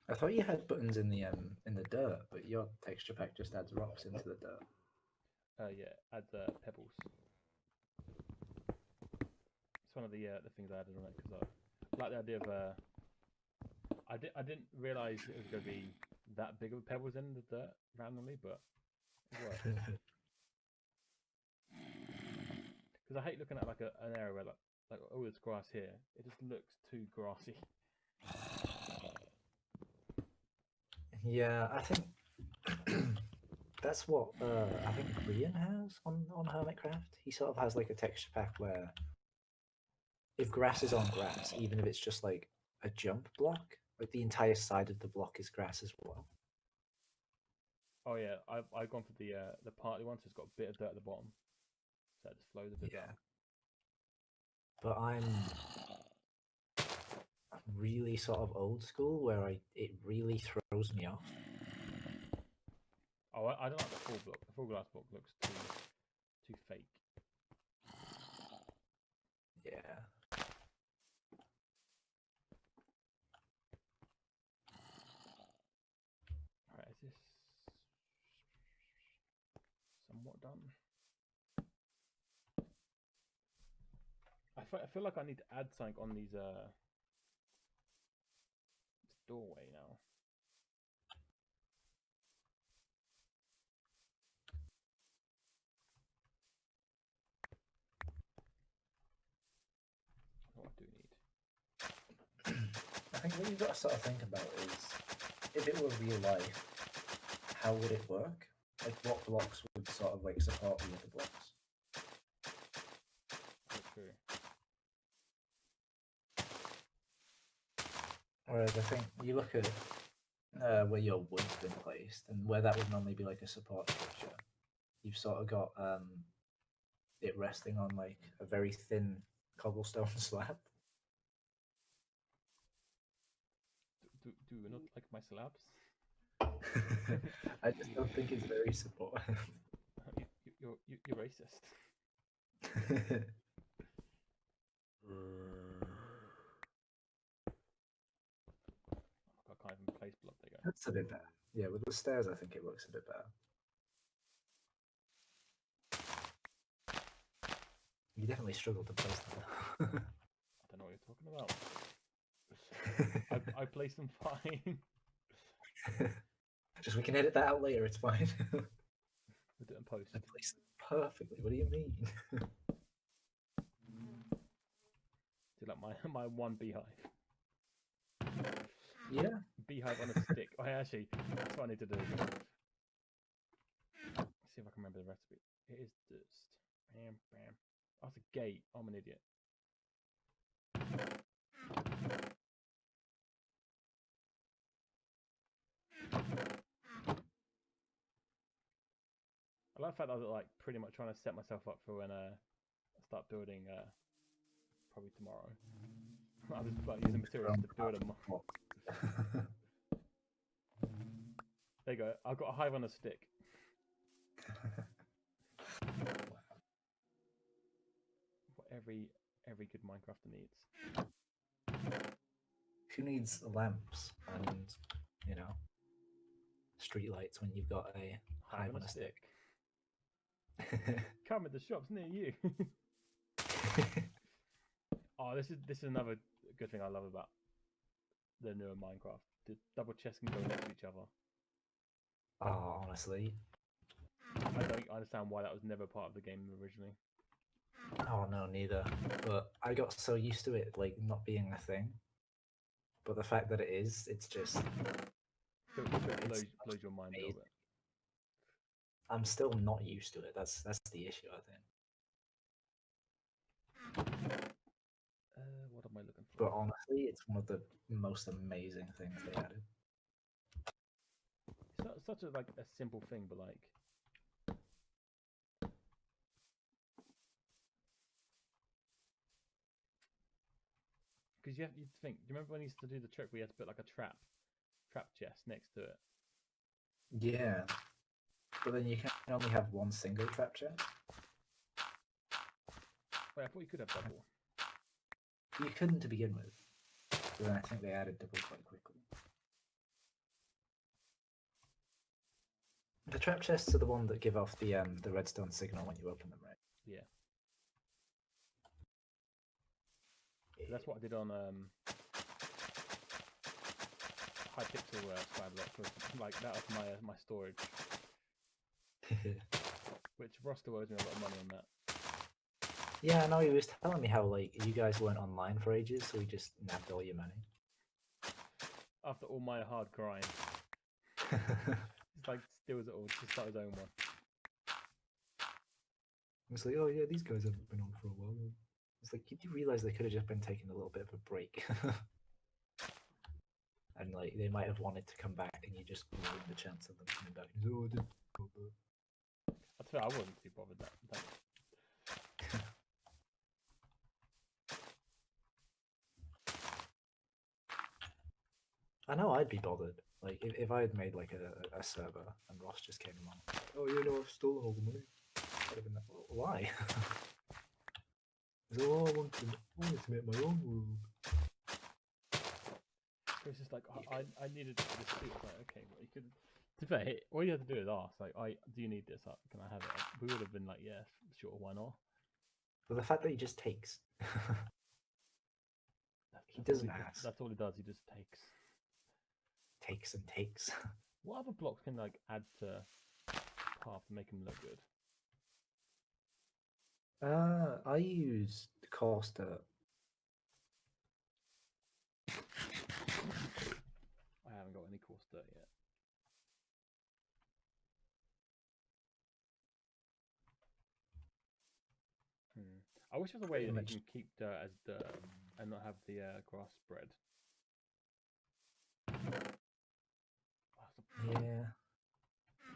I thought you had buttons in the dirt, but your texture pack just adds rocks into the dirt. Yeah, add pebbles. It's one of the things I added on it because I like the idea of I didn't realize it was going to be that big of pebbles in the dirt randomly, but it worked. Because I hate looking at like an area where like oh, there's grass here. It just looks too grassy. Yeah, I think that's what I think Rian has on Hermitcraft. He sort of has like a texture pack where if grass is on grass, even if it's just like a jump block, like the entire side of the block is grass as well. Oh yeah, I've gone for the partly one, so it's got a bit of dirt at the bottom, so it just flows a bit down. But I'm really sort of old school where it really throws me off. Oh, I don't like the full block. The full glass block looks too fake. Yeah. Alright, is this somewhat done? I feel like I need to add something on these this doorway now. What I do need. I think what you've got to sort of think about is if it were real life, how would it work? Like what blocks would sort of like support the other blocks? That's true. Whereas I think you look at where your wood's been placed and where that would normally be like a support structure, you've sort of got it resting on like a very thin cobblestone slab. Do you not like my slabs? I just don't think it's very supportive. You're racist. I can't even place block. There you go. That's a bit better. Yeah, with the stairs, I think it looks a bit better. You definitely struggled to place them. I don't know what you're talking about. I placed them fine. Just we can edit that out later. It's fine. We'll do it in post. I placed them perfectly. What do you mean? Do like my one beehive. Yeah. Beehive on a stick. Oh, actually, that's what I need to do. Let's see if I can remember the recipe. It is just bam, bam. Oh, that's a gate. I'm an idiot. I like the fact that I was like pretty much trying to set myself up for when I start building probably tomorrow. I was like using materials to build them. There you go. I've got a hive on a stick. What every good Minecrafter needs. Who needs lamps and street lights when you've got a hive on a stick? Come in the shops near you. Oh, this is another good thing I love about the newer Minecraft. The double chests can go next to each other. Oh, honestly. I don't understand why that was never part of the game originally. Oh no, neither. But I got so used to it like not being a thing. But the fact that it is, it's just It blows your mind a little bit. I'm still not used to it. That's the issue, I think. What am I looking for? But honestly, it's one of the most amazing things they added. It's not such a a simple thing, but like because you think. Do you remember when he used to do the trick where he had to put like a trap chest next to it? Yeah, but then you can only have one single trap chest. Wait, I thought you could have double. You couldn't to begin with, but then I think they added double quite quickly. The trap chests are the one that give off the redstone signal when you open them, right? Yeah. That's what I did on Hypixel Skyblock. Like that was my storage, which Ross still owes me a lot of money on that. Yeah, I know. He was telling me how like you guys weren't online for ages, so he just nabbed all your money. After all my hard grind, it's like steals it all to start his own one. It's like, oh yeah, these guys haven't been on for a while. It's like, did you realize they could have just been taking a little bit of a break? And like they might have wanted to come back, and you just ruined the chance of them coming back. He's, oh, I didn't. I swear I wasn't too bothered that. I know I'd be bothered. Like if I had made like a server and Ross just came along, oh you know I've stolen all the money. I'd have been like, well, why? He's like, oh I wanted to make my own world. It was just like I needed this suit. Like okay, well you could. To be fair, all you had to do is ask. Like, do you need this? Can I have it? We would have been like, yeah, sure, why not? But the fact that he just takes, he doesn't ask. That's all he does. He just takes. Takes and takes. What other blocks can like add to path and make him look good? I use coarse dirt. I haven't got any coarse dirt yet. I wish there was a way that you can keep dirt as dirt and not have the grass spread. Yeah.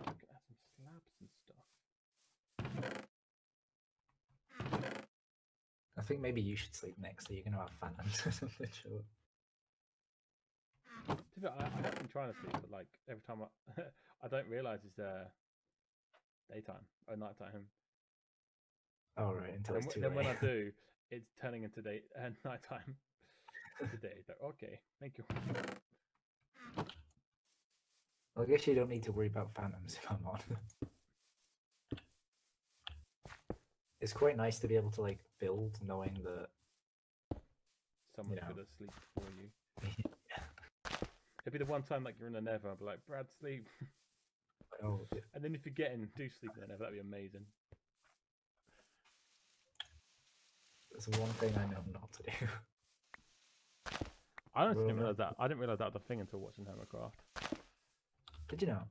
I could add some slabs and stuff. I think maybe you should sleep next, so you're gonna have phantoms or something. Sure. I have been trying to sleep, but like every time I don't realise it's daytime or nighttime. Oh right, until it's too late. Then when I do, it's turning into nighttime. Today, like, okay, thank you. Well, I guess you don't need to worry about phantoms if I'm on. It's quite nice to be able to like build knowing that someone's gonna sleep for you. It'd be the one time like you're in the Nether, I'd be like, Brad, sleep. Oh, yeah. And then if you're getting do sleep in the Nether, that'd be amazing. That's the one thing I know not to do. I honestly didn't realize that. I didn't realize that was a thing until watching Hammercraft. Did you know?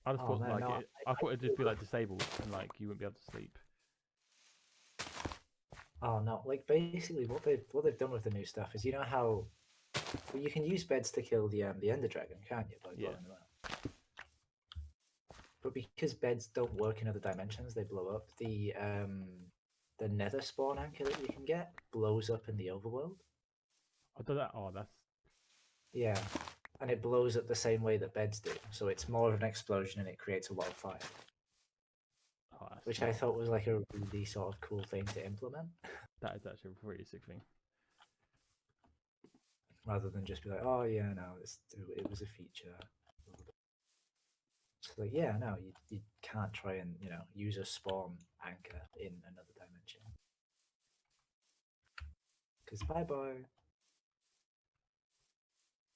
I just thought I thought it'd just be like disabled and like you wouldn't be able to sleep. Oh no! Like basically, what they've done with the new stuff is, you know how you can use beds to kill the Ender Dragon, can't you? By blowing them up. But because beds don't work in other dimensions, they blow up. The Nether spawn anchor that you can get blows up in the overworld. I do that. Oh, that's yeah, and it blows up the same way that beds do. So it's more of an explosion and it creates a wildfire. Oh, which I thought was like a really sort of cool thing to implement. That is actually a really sick thing. Rather than just be like, oh yeah, no, it was a feature. So like, yeah, no, you can't try and use a spawn anchor in another dimension. Because bye bye.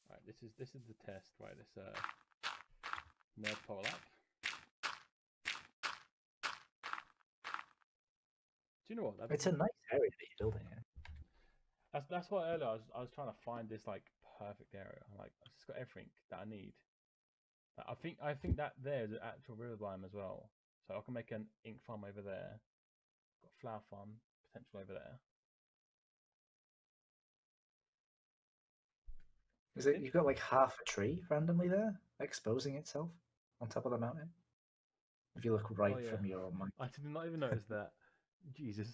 Right, this is the test. Right, this nerd poll up. Do you know what? It's a nice area that you're building here. That's why earlier I was trying to find this like perfect area. I'm like, I've just got everything that I need. I think that there is an actual river biome as well. So I can make an ink farm over there. Got a flower farm potential over there. Is it you've got like half a tree randomly there, exposing itself on top of the mountain? If you look right from your mic. I did not even notice that. Jesus.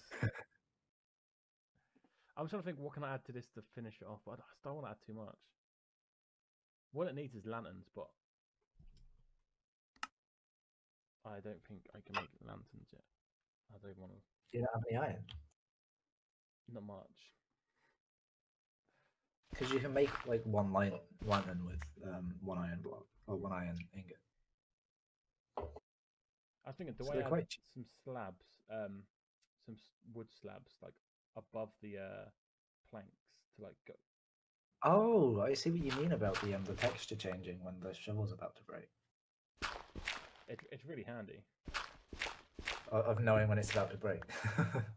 I'm trying to think what can I add to this to finish it off, but I don't want to add too much. What it needs is lanterns, but I don't think I can make lanterns yet. I don't want to. Do you not have any iron? Not much. Because you can make like lantern with one iron block or one iron ingot. I think the So way they're I quite add some slabs, wood slabs, like above the planks to like go. Oh, I see what you mean about the texture changing when the shovel's about to break. It's really handy. Of knowing when it's about to break.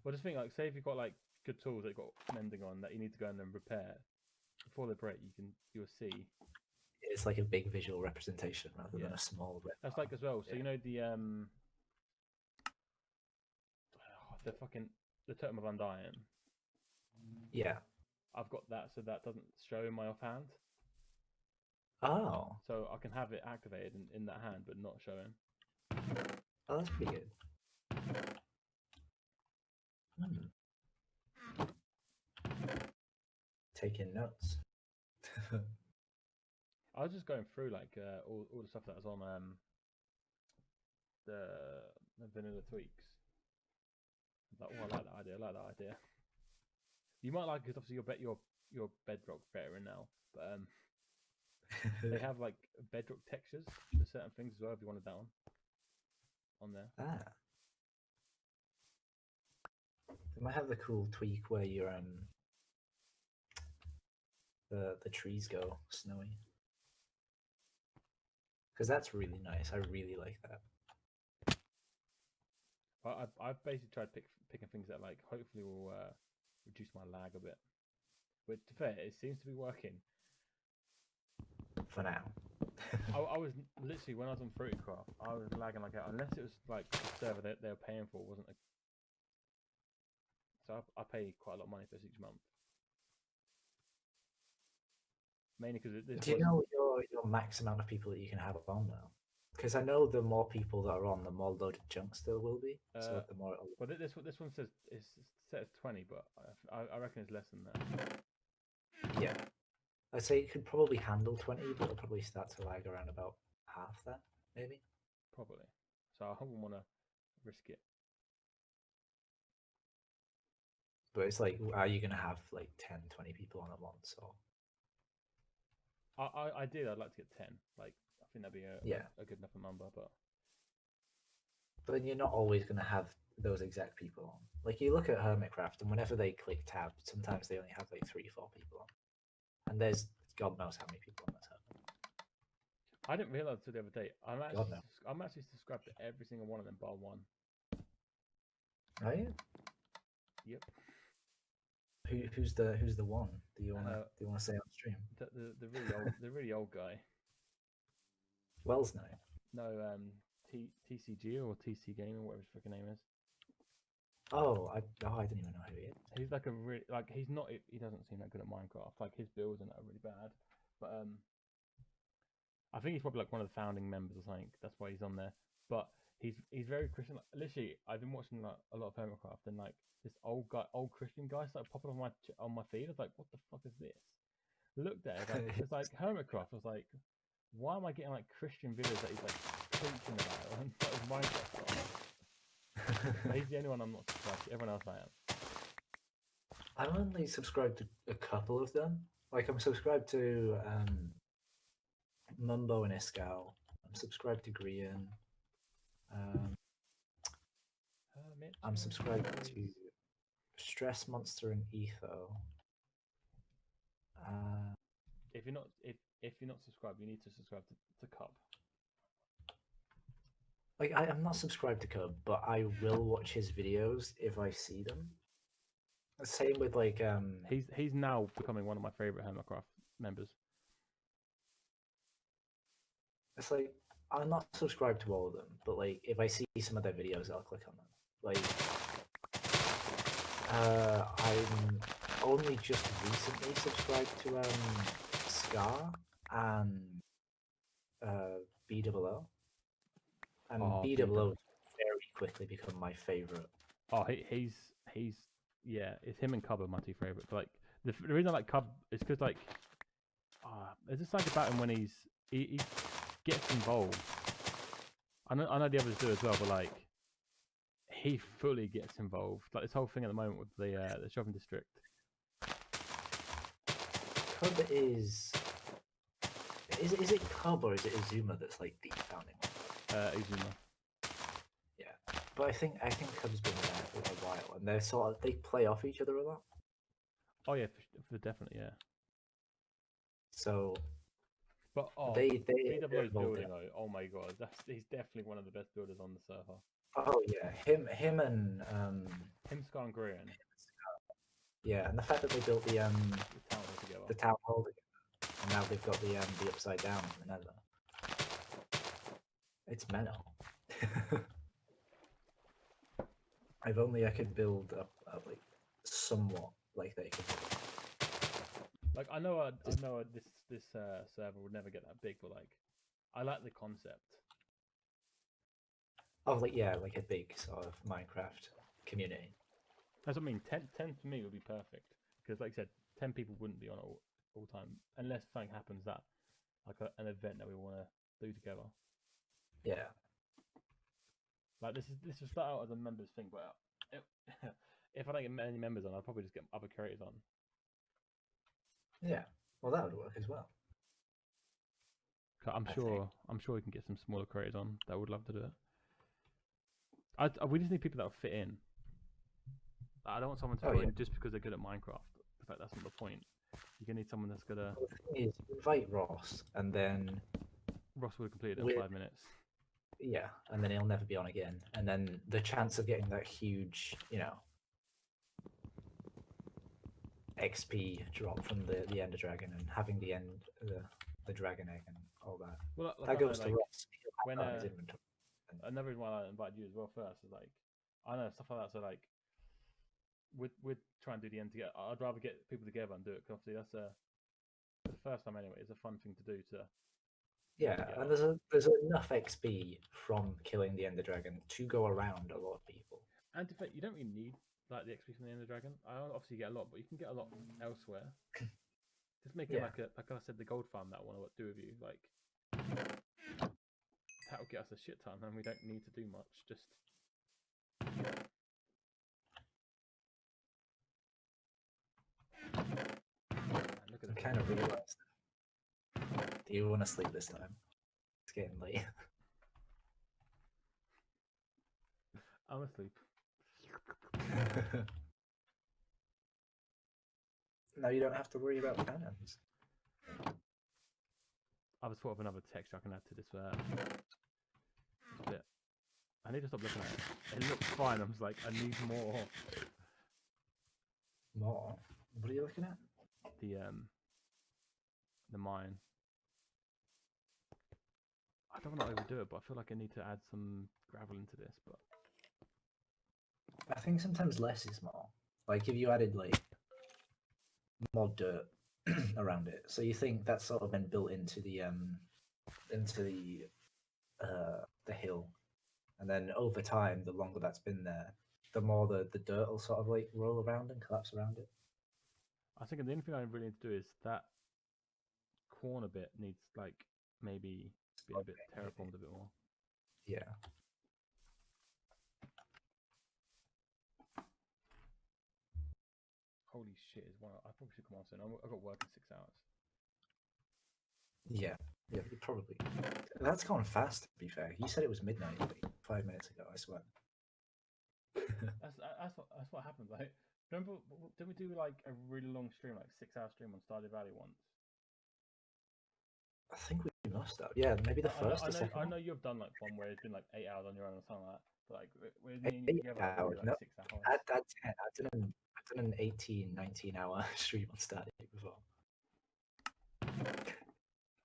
Well, just think like, say if you've got like good tools that you've got mending on that you need to go in and repair before they break, you'll see. It's like a big visual representation rather than a small. That's like as well. So Yeah. you know the Totem of Undying. Yeah. I've got that, so that doesn't show in my offhand. Oh. So I can have it activated in that hand, but not showing. Oh, that's pretty good. Taking notes. I was just going through like all the stuff that was on the vanilla tweaks. Like, oh, I like that idea. I like that idea. You might like it because obviously your bedrock veteran now, but they have like bedrock textures for certain things as well. If you wanted that on there. Ah. They might have the cool tweak where you're the trees go snowy. Because that's really nice. I really like that. I've basically tried picking things that like hopefully will reduce my lag a bit. But to be fair, it seems to be working. For now. I was literally when I was on Fruitcraft, I was lagging like that. Unless it was like the server that they were paying for wasn't a. So I pay quite a lot of money for this each month. Mainly because Do you know your max amount of people that you can have on now? Because I know the more people that are on, the more loaded chunks there will be. So the more. Well, this one says it's set as 20, but I reckon it's less than that. Yeah. I'd say it could probably handle 20, but it'll probably start to lag around about half that, maybe. Probably. So I wouldn't want to risk it. But it's like, are you going to have like 10, 20 people on at once? Or... I'd like to get 10. Like, I think that'd be a good enough number, but then you're not always going to have those exact people on. Like, you look at Hermitcraft, and whenever they click tab, sometimes they only have like 3 or 4 people on. And there's God knows how many people on that server. I didn't realize until the other day. I'm actually subscribed to every single one of them bar one. Are you? Yep. Who's the one? Do you wanna say on stream? The really old guy. Wells now. No, TCG or TC Gaming, whatever his freaking name is. Oh, I didn't even know who he is. He's like he doesn't seem that good at Minecraft. Like his builds are really bad, but I think he's probably like one of the founding members or something. That's why he's on there. But he's very Christian. Like, literally, I've been watching like a lot of Hermitcraft, and like this old Christian guy started popping on my feed. I was like, what the fuck is this? Looked at it, it's like Hermitcraft. I was like, why am I getting like Christian videos that he's like preaching about? And that was Minecraft. He's the only one I'm not subscribed to. Everyone else I am. I'm only subscribed to a couple of them. Like I'm subscribed to Mumbo and Iskal. I'm subscribed to Grian. I'm subscribed to Stress Monster and Etho. If you're not subscribed, you need to subscribe to Cup. Like I'm not subscribed to Cub, but I will watch his videos if I see them. Same with like He's now becoming one of my favorite Hermitcraft members. It's like I'm not subscribed to all of them, but like if I see some of their videos, I'll click on them. Like I'm only just recently subscribed to Scar and BOO. And BOO very quickly become my favorite. Oh, he's Yeah, it's him and Cub are my two favorites. Like the reason I like Cub is because like, there's just something about him when he gets involved. I know the others do as well, but like he fully gets involved. Like this whole thing at the moment with the shopping district. Cub is it Cub or is it Izuma that's like the founding one? Izuma. Yeah, but I think Cub's been there for a while, and they play off each other a lot. Oh yeah, for definitely, yeah. So, but they're BWO's involved building in it. though. Oh my god, he's definitely one of the best builders on the server. Oh yeah, him and Scar and Grian. Yeah, and the fact that they built the town hall together. the town hall together, and now they've got the upside down in the Nether. It's mental. If only I could build up like somewhat like they could. Like I know this server would never get that big, but like I like the concept. Oh, like yeah, like a big sort of Minecraft community. That's what I mean. 10 for me would be perfect because, like I said, 10 people wouldn't be on all time unless something happens that like an event that we want to do together. Yeah. Like this will start out as a members thing, but if I don't get many members on, I'll probably just get other creators on. Yeah. Well, that would work as well. I'm sure we can get some smaller creators on that would love to do it. We just need people that will fit in. I don't want someone to join just because they're good at Minecraft. In fact, that's not the point. You're gonna need someone that's gonna. Well, the thing is, invite Ross, and then Ross would have completed it in 5 minutes. Yeah, and then he'll never be on again. And then the chance of getting that huge, XP drop from the Ender Dragon and having the dragon egg and all that. Well, that goes to Ross. When his inventory. Another reason why I invited you as well first is like I know stuff like that. So like we'd try and do the end together. I'd rather get people together and do it because obviously that's the first time anyway. It's a fun thing to do to. Yeah, and there's enough XP from killing the Ender Dragon to go around a lot of people. And in fact, you don't really need like the XP from the Ender Dragon. I obviously get a lot, but you can get a lot elsewhere. Just make it like I said, the gold farm that I want to do with you. Like that'll get us a shit ton, and we don't need to do much. Just. Look at I kind of realized. Do you want to sleep this time? It's getting late. I'm asleep. Now you don't have to worry about cannons. I was thought of another texture I can add to this bit. I need to stop looking at it. It looks fine. I was like, I need more. More? What are you looking at? The mine. I don't want to overdo it, but I feel like I need to add some gravel into this. But I think sometimes less is more. Like if you added like more dirt around it, so you think that's sort of been built into the hill, and then over time, the longer that's been there, the more the dirt will sort of like roll around and collapse around it. I think the only thing I really need to do is that corner bit needs like maybe be a bit terraformed a bit more. Yeah. Holy shit! I probably should come on soon. I've got work in 6 hours. Yeah, you probably. That's gone fast. To be fair, you said it was midnight like 5 minutes ago. I swear. that's what happened. Like, remember? Did we do like a really long stream, like 6-hour stream on Stardew Valley once? I think we must have. Yeah, maybe the first or second. I know you've done like one where it's been like 8 hours on your own or something like that. But like, we're 8 hours. like No, 6 hours. That's 10. I've done an 18, 19-hour stream on Stardew before.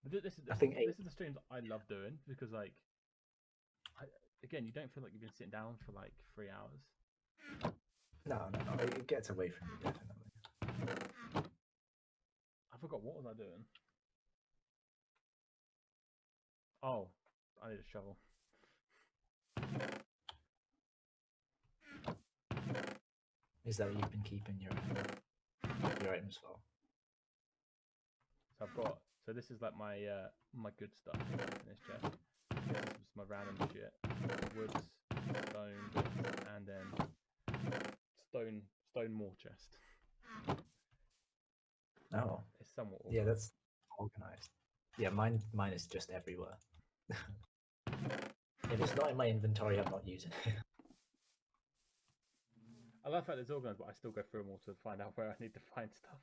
But this is the streams I love doing because like, again, you don't feel like you've been sitting down for like 3 hours. No. It gets away from you definitely. I forgot what was I doing. Oh, I need a shovel. is that you've been keeping your items for? So I've got. So this is like my my good stuff in this chest. This is my random shit. Woods, stone, and then stone more chest. Oh, It's somewhat. yeah, Organized. that's organized. Yeah, mine is just everywhere. If it's not in my inventory, I'm not using it. I love the fact it's organized, but I still go through them all to find out where I need to find stuff.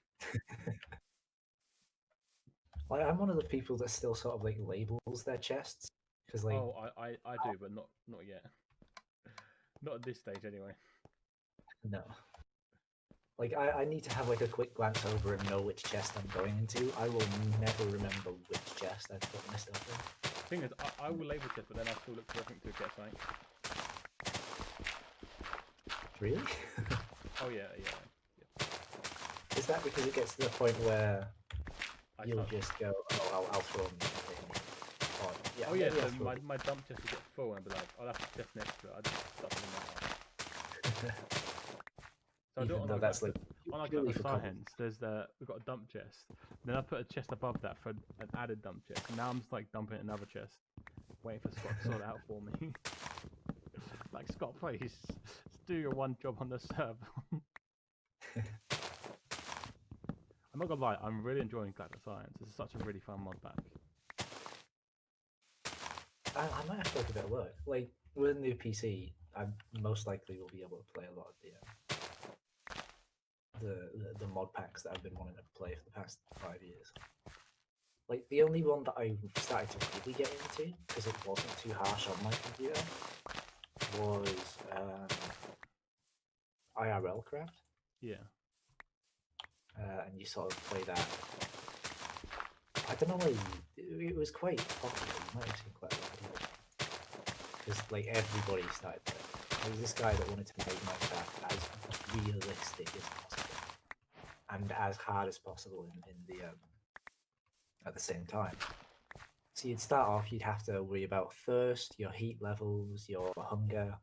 Like, I'm one of the people that still sort of like labels their chests because like Oh, I do, but not yet. Not at this stage, anyway. no. Like I need to have like a quick glance over and know which chest I'm going into. I will never remember which chest I've put my stuff in. The thing is, I will label this, but then I'll still look for everything to get something. Really? Oh yeah. Is that because it gets to the point where I you'll can't- just go, oh, I'll throw them. Oh yeah, maybe I'll so throw my dump chest will get full and I'll be like, oh, that's just next to it. I just stuff it in that. So I do it Even on though like, that's like on like purely the for cover. science, there's we've got a dump chest. Then I put a chest above that for an added dump chest. And now I'm just like dumping another chest, waiting for Scott to sort it out for me. Like, Scott, please, just do your one job on the server. I'm not gonna lie, I'm really enjoying Galactic Science. It's such a really fun mod pack. I might have to look a bit of work. Like with a new PC, I most likely will be able to play a lot of the mod packs that I've been wanting to play for the past 5 years. Like the only one that I started to really get into because it wasn't too harsh on my computer was IRL Craft, Yeah. and you sort of play that. I don't know why it was quite popular. You might have seen quite a lot of videos because like everybody started playing. There was this guy that wanted to make Minecraft as realistic as possible and as hard as possible in the at the same time. So you'd start off, you'd have to worry about thirst, your heat levels, your hunger.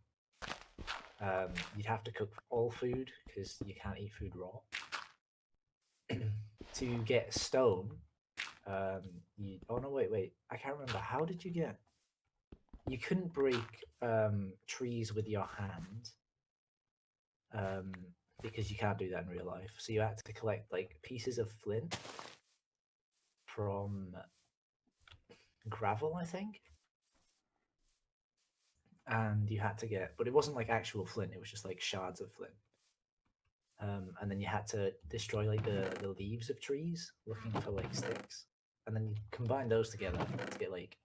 You'd have to cook all food because you can't eat food raw. To get stone, oh no, wait, I can't remember. How did you get? You couldn't break trees with your hand because you can't do that in real life. So you had to collect like pieces of flint from gravel, I think. And you had to get, but it wasn't like actual flint, it was just like shards of flint. And then you had to destroy like the leaves of trees looking for like sticks. And then you combine those together to get like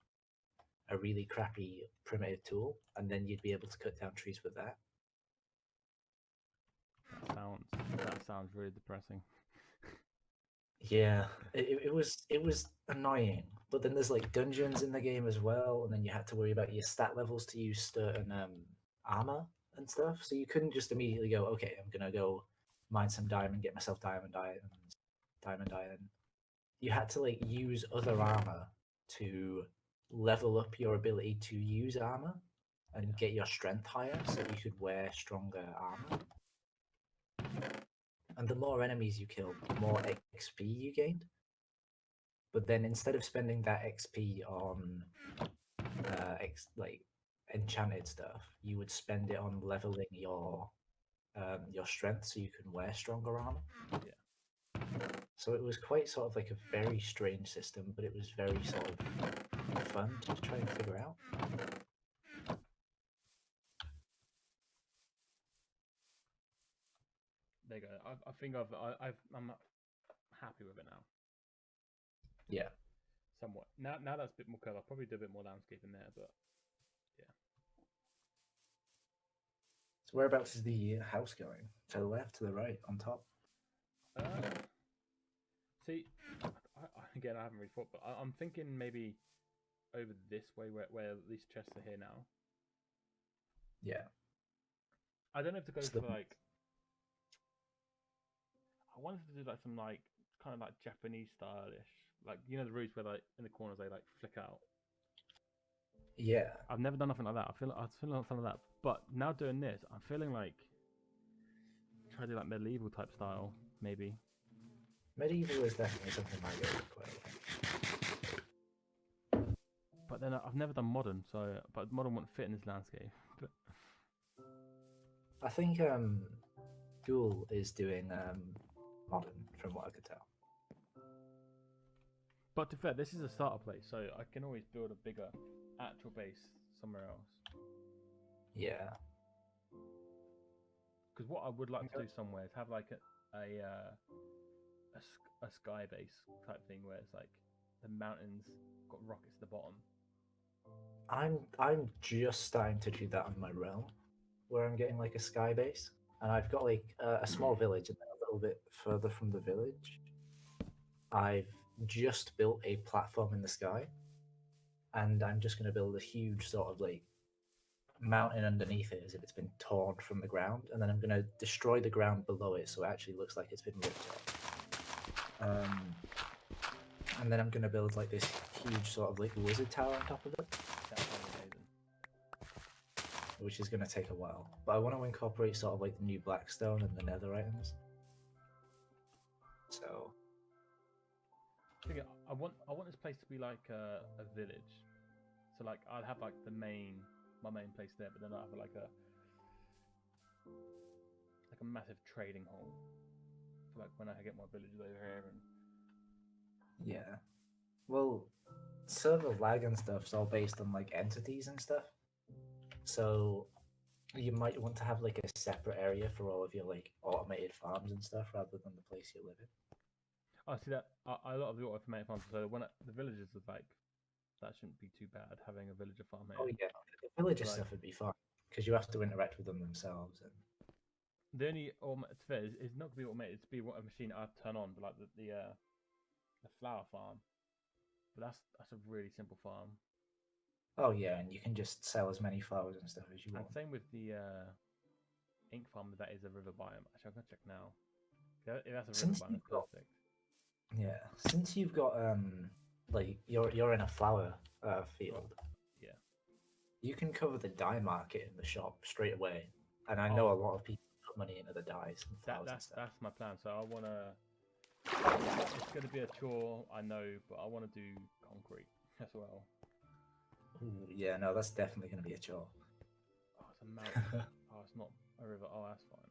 a really crappy primitive tool, and then you'd be able to cut down trees with that. That sounds really depressing. Yeah, it was annoying. But then there's like dungeons in the game as well, and then you had to worry about your stat levels to use certain armor and stuff. So you couldn't just immediately go, okay, I'm gonna go mine some diamond, get myself diamond iron. You had to like use other armor to level up your ability to use armor and get your strength higher so you could wear stronger armor. And the more enemies you killed, the more XP you gained. But then instead of spending that XP on like enchanted stuff, you would spend it on leveling your strength so you can wear stronger armor. Yeah. So it was quite sort of like a very strange system, but it was very sort of fun to try and figure out. There you go. I think I'm happy with it now. Yeah. Somewhat. Now that's a bit more clever. I'll probably do a bit more landscaping there, but yeah. So whereabouts is the house going? To the left, to the right, on top? See, again, I haven't really thought, but I'm thinking maybe over this way where these chests are here now. Yeah. I don't know if to go So for the- like. I wanted to do like some like kind of like Japanese stylish, like you know the roofs where like in the corners they like flick out. Yeah. I've never done nothing like that. I feel like something like that. But now doing this, I'm feeling like try to do like medieval type style, maybe. Medieval is definitely something I go with quite a lot. But then I've never done modern, so but modern wouldn't fit in this landscape. But I think Duel is doing modern, from what I could tell. But to be fair, this is a starter place, so I can always build a bigger actual base somewhere else. Yeah. Because what I would like to do somewhere is have like a sky base type thing where it's like the mountains got rockets at the bottom. I'm just starting to do that on my realm, where I'm getting like a sky base, and I've got like a small village, and then a little bit further from the village, I've just built a platform in the sky, and I'm just going to build a huge sort of like mountain underneath it as if it's been torn from the ground, and then I'm going to destroy the ground below it so it actually looks like it's been ripped up. And then I'm going to build like this huge sort of like wizard tower on top of it. That's amazing. Which is going to take a while. But I want to incorporate sort of like the new Blackstone and the Nether items. So I want this place to be like a village. So like I'd have like my main place there, but then I'll have like a massive trading hall. For like when I get my villages over here and yeah. Well, server lag and stuff's all based on like entities and stuff. So you might want to have like a separate area for all of your like automated farms and stuff rather than the place you live in. I see that a lot of the automated farms. So when the villages are like, that shouldn't be too bad having a villager farm here. Oh yeah, the villager Like- stuff would be fun because you have to interact with them themselves. And The only it's fair is not going to be automated. It's be what a machine I turn on, but like the flower farm. But that's a really simple farm. oh yeah, and you can just sell as many flowers and stuff as you And want. same with the ink farm. That is a river biome. Actually, I'm gonna check now. If that's a river Since biome, you've that's got- perfect. Yeah, since you've got like you're in a flower field. Yeah. You can cover the dye market in the shop straight away, and I know Oh. a lot of people put money into the dyes and flowers and stuff. That's my plan. So I wanna. It's gonna be a chore, I know, but I want to do concrete as well. Ooh, yeah, no, that's definitely going to be a chore. Oh, it's a mountain. Oh, it's not a river. Oh, that's fine.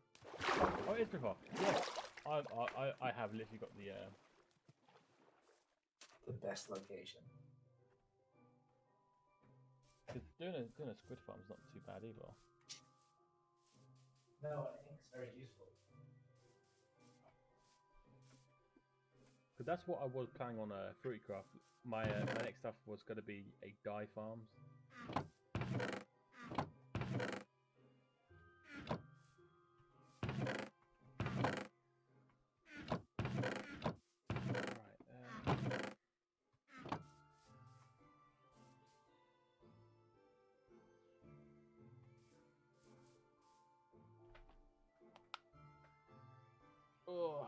Oh, it's river. Yes, I have literally got the The best location. 'cause doing a squid farm's not too bad either. No, I think it's very useful. Because that's what I was planning on Fruitcraft. My next stuff was going to be a dye farms. Right. Oh.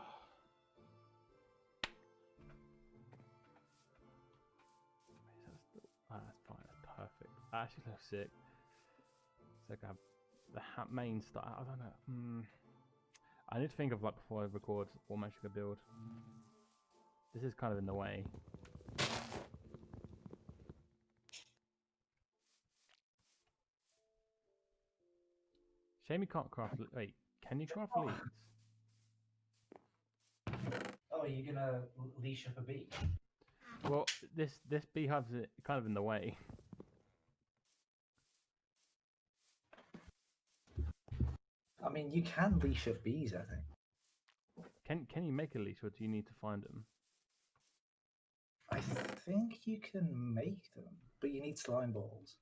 Ah, that's fine. That's perfect. That actually looks sick. It's like I have the main stuff. I don't know. I need to think of like before I record what I'm actually gonna build. This is kind of in the way. Shame you can't craft. Wait, can you craft leads? Oh, are you going to leash up a bee? Well, this beehive's kind of in the way. I mean, you can leash up bees, I think. Can you make a leash, or do you need to find them? I think you can make them, but you need slime balls.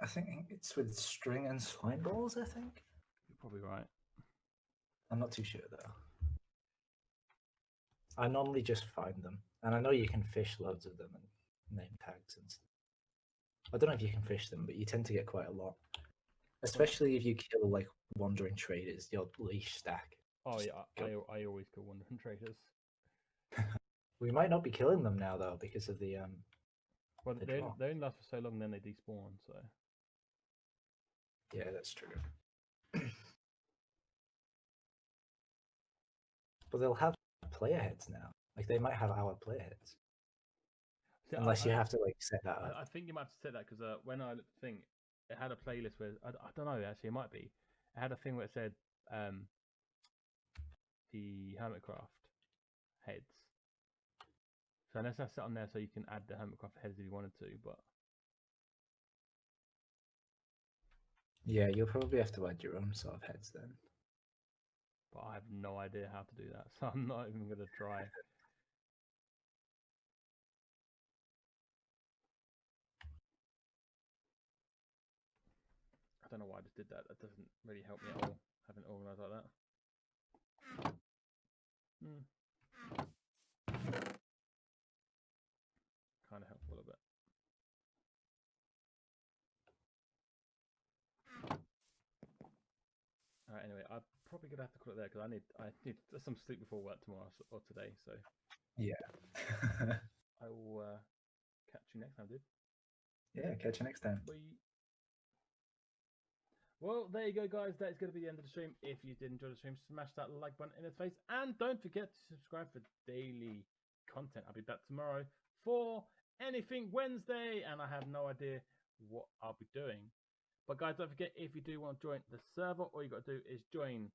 I think it's with string and slime balls, I think. You're probably right. I'm not too sure, though. I normally just find them, and I know you can fish loads of them and name tags and stuff. I don't know if you can fish them, but you tend to get quite a lot. Especially if you kill, like, wandering traders, your leash stack. Oh Just yeah, go. I always go wandering traders. We might not be killing them now, though, because of the Well, They they drop. only last for so long, then they despawn. So Yeah, that's true. But they'll have player heads now. Like they might have our player heads. See, Unless you have to like set that up. I think you might have to set that because when I looked at the thing, it had a playlist where I don't know actually, it might be. It had a thing where it said the Hermitcraft heads. So unless that's set on there, so you can add the Hermitcraft heads if you wanted to, but Yeah, you'll probably have to add your own sort of heads then. I have no idea how to do that, so I'm not even gonna try. I don't know why I just did that. That doesn't really help me at all, having it organised like that. Kind of helpful a bit. Alright, anyway, I'm probably gonna have to call it there because I need some sleep before work tomorrow or today. So Yeah. I will catch you next time, dude. Yeah, catch you next time. Bye. Well, there you go, guys. That is going to be the end of the stream. If you did enjoy the stream, smash that like button in its face. And don't forget to subscribe for daily content. I'll be back tomorrow for Anything Wednesday. And I have no idea what I'll be doing. But guys, don't forget, if you do want to join the server, all you got to do is join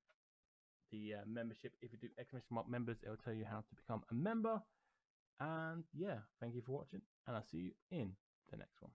the membership. If you do exclamation mark members, it'll tell you how to become a member. And yeah, thank you for watching. And I'll see you in the next one.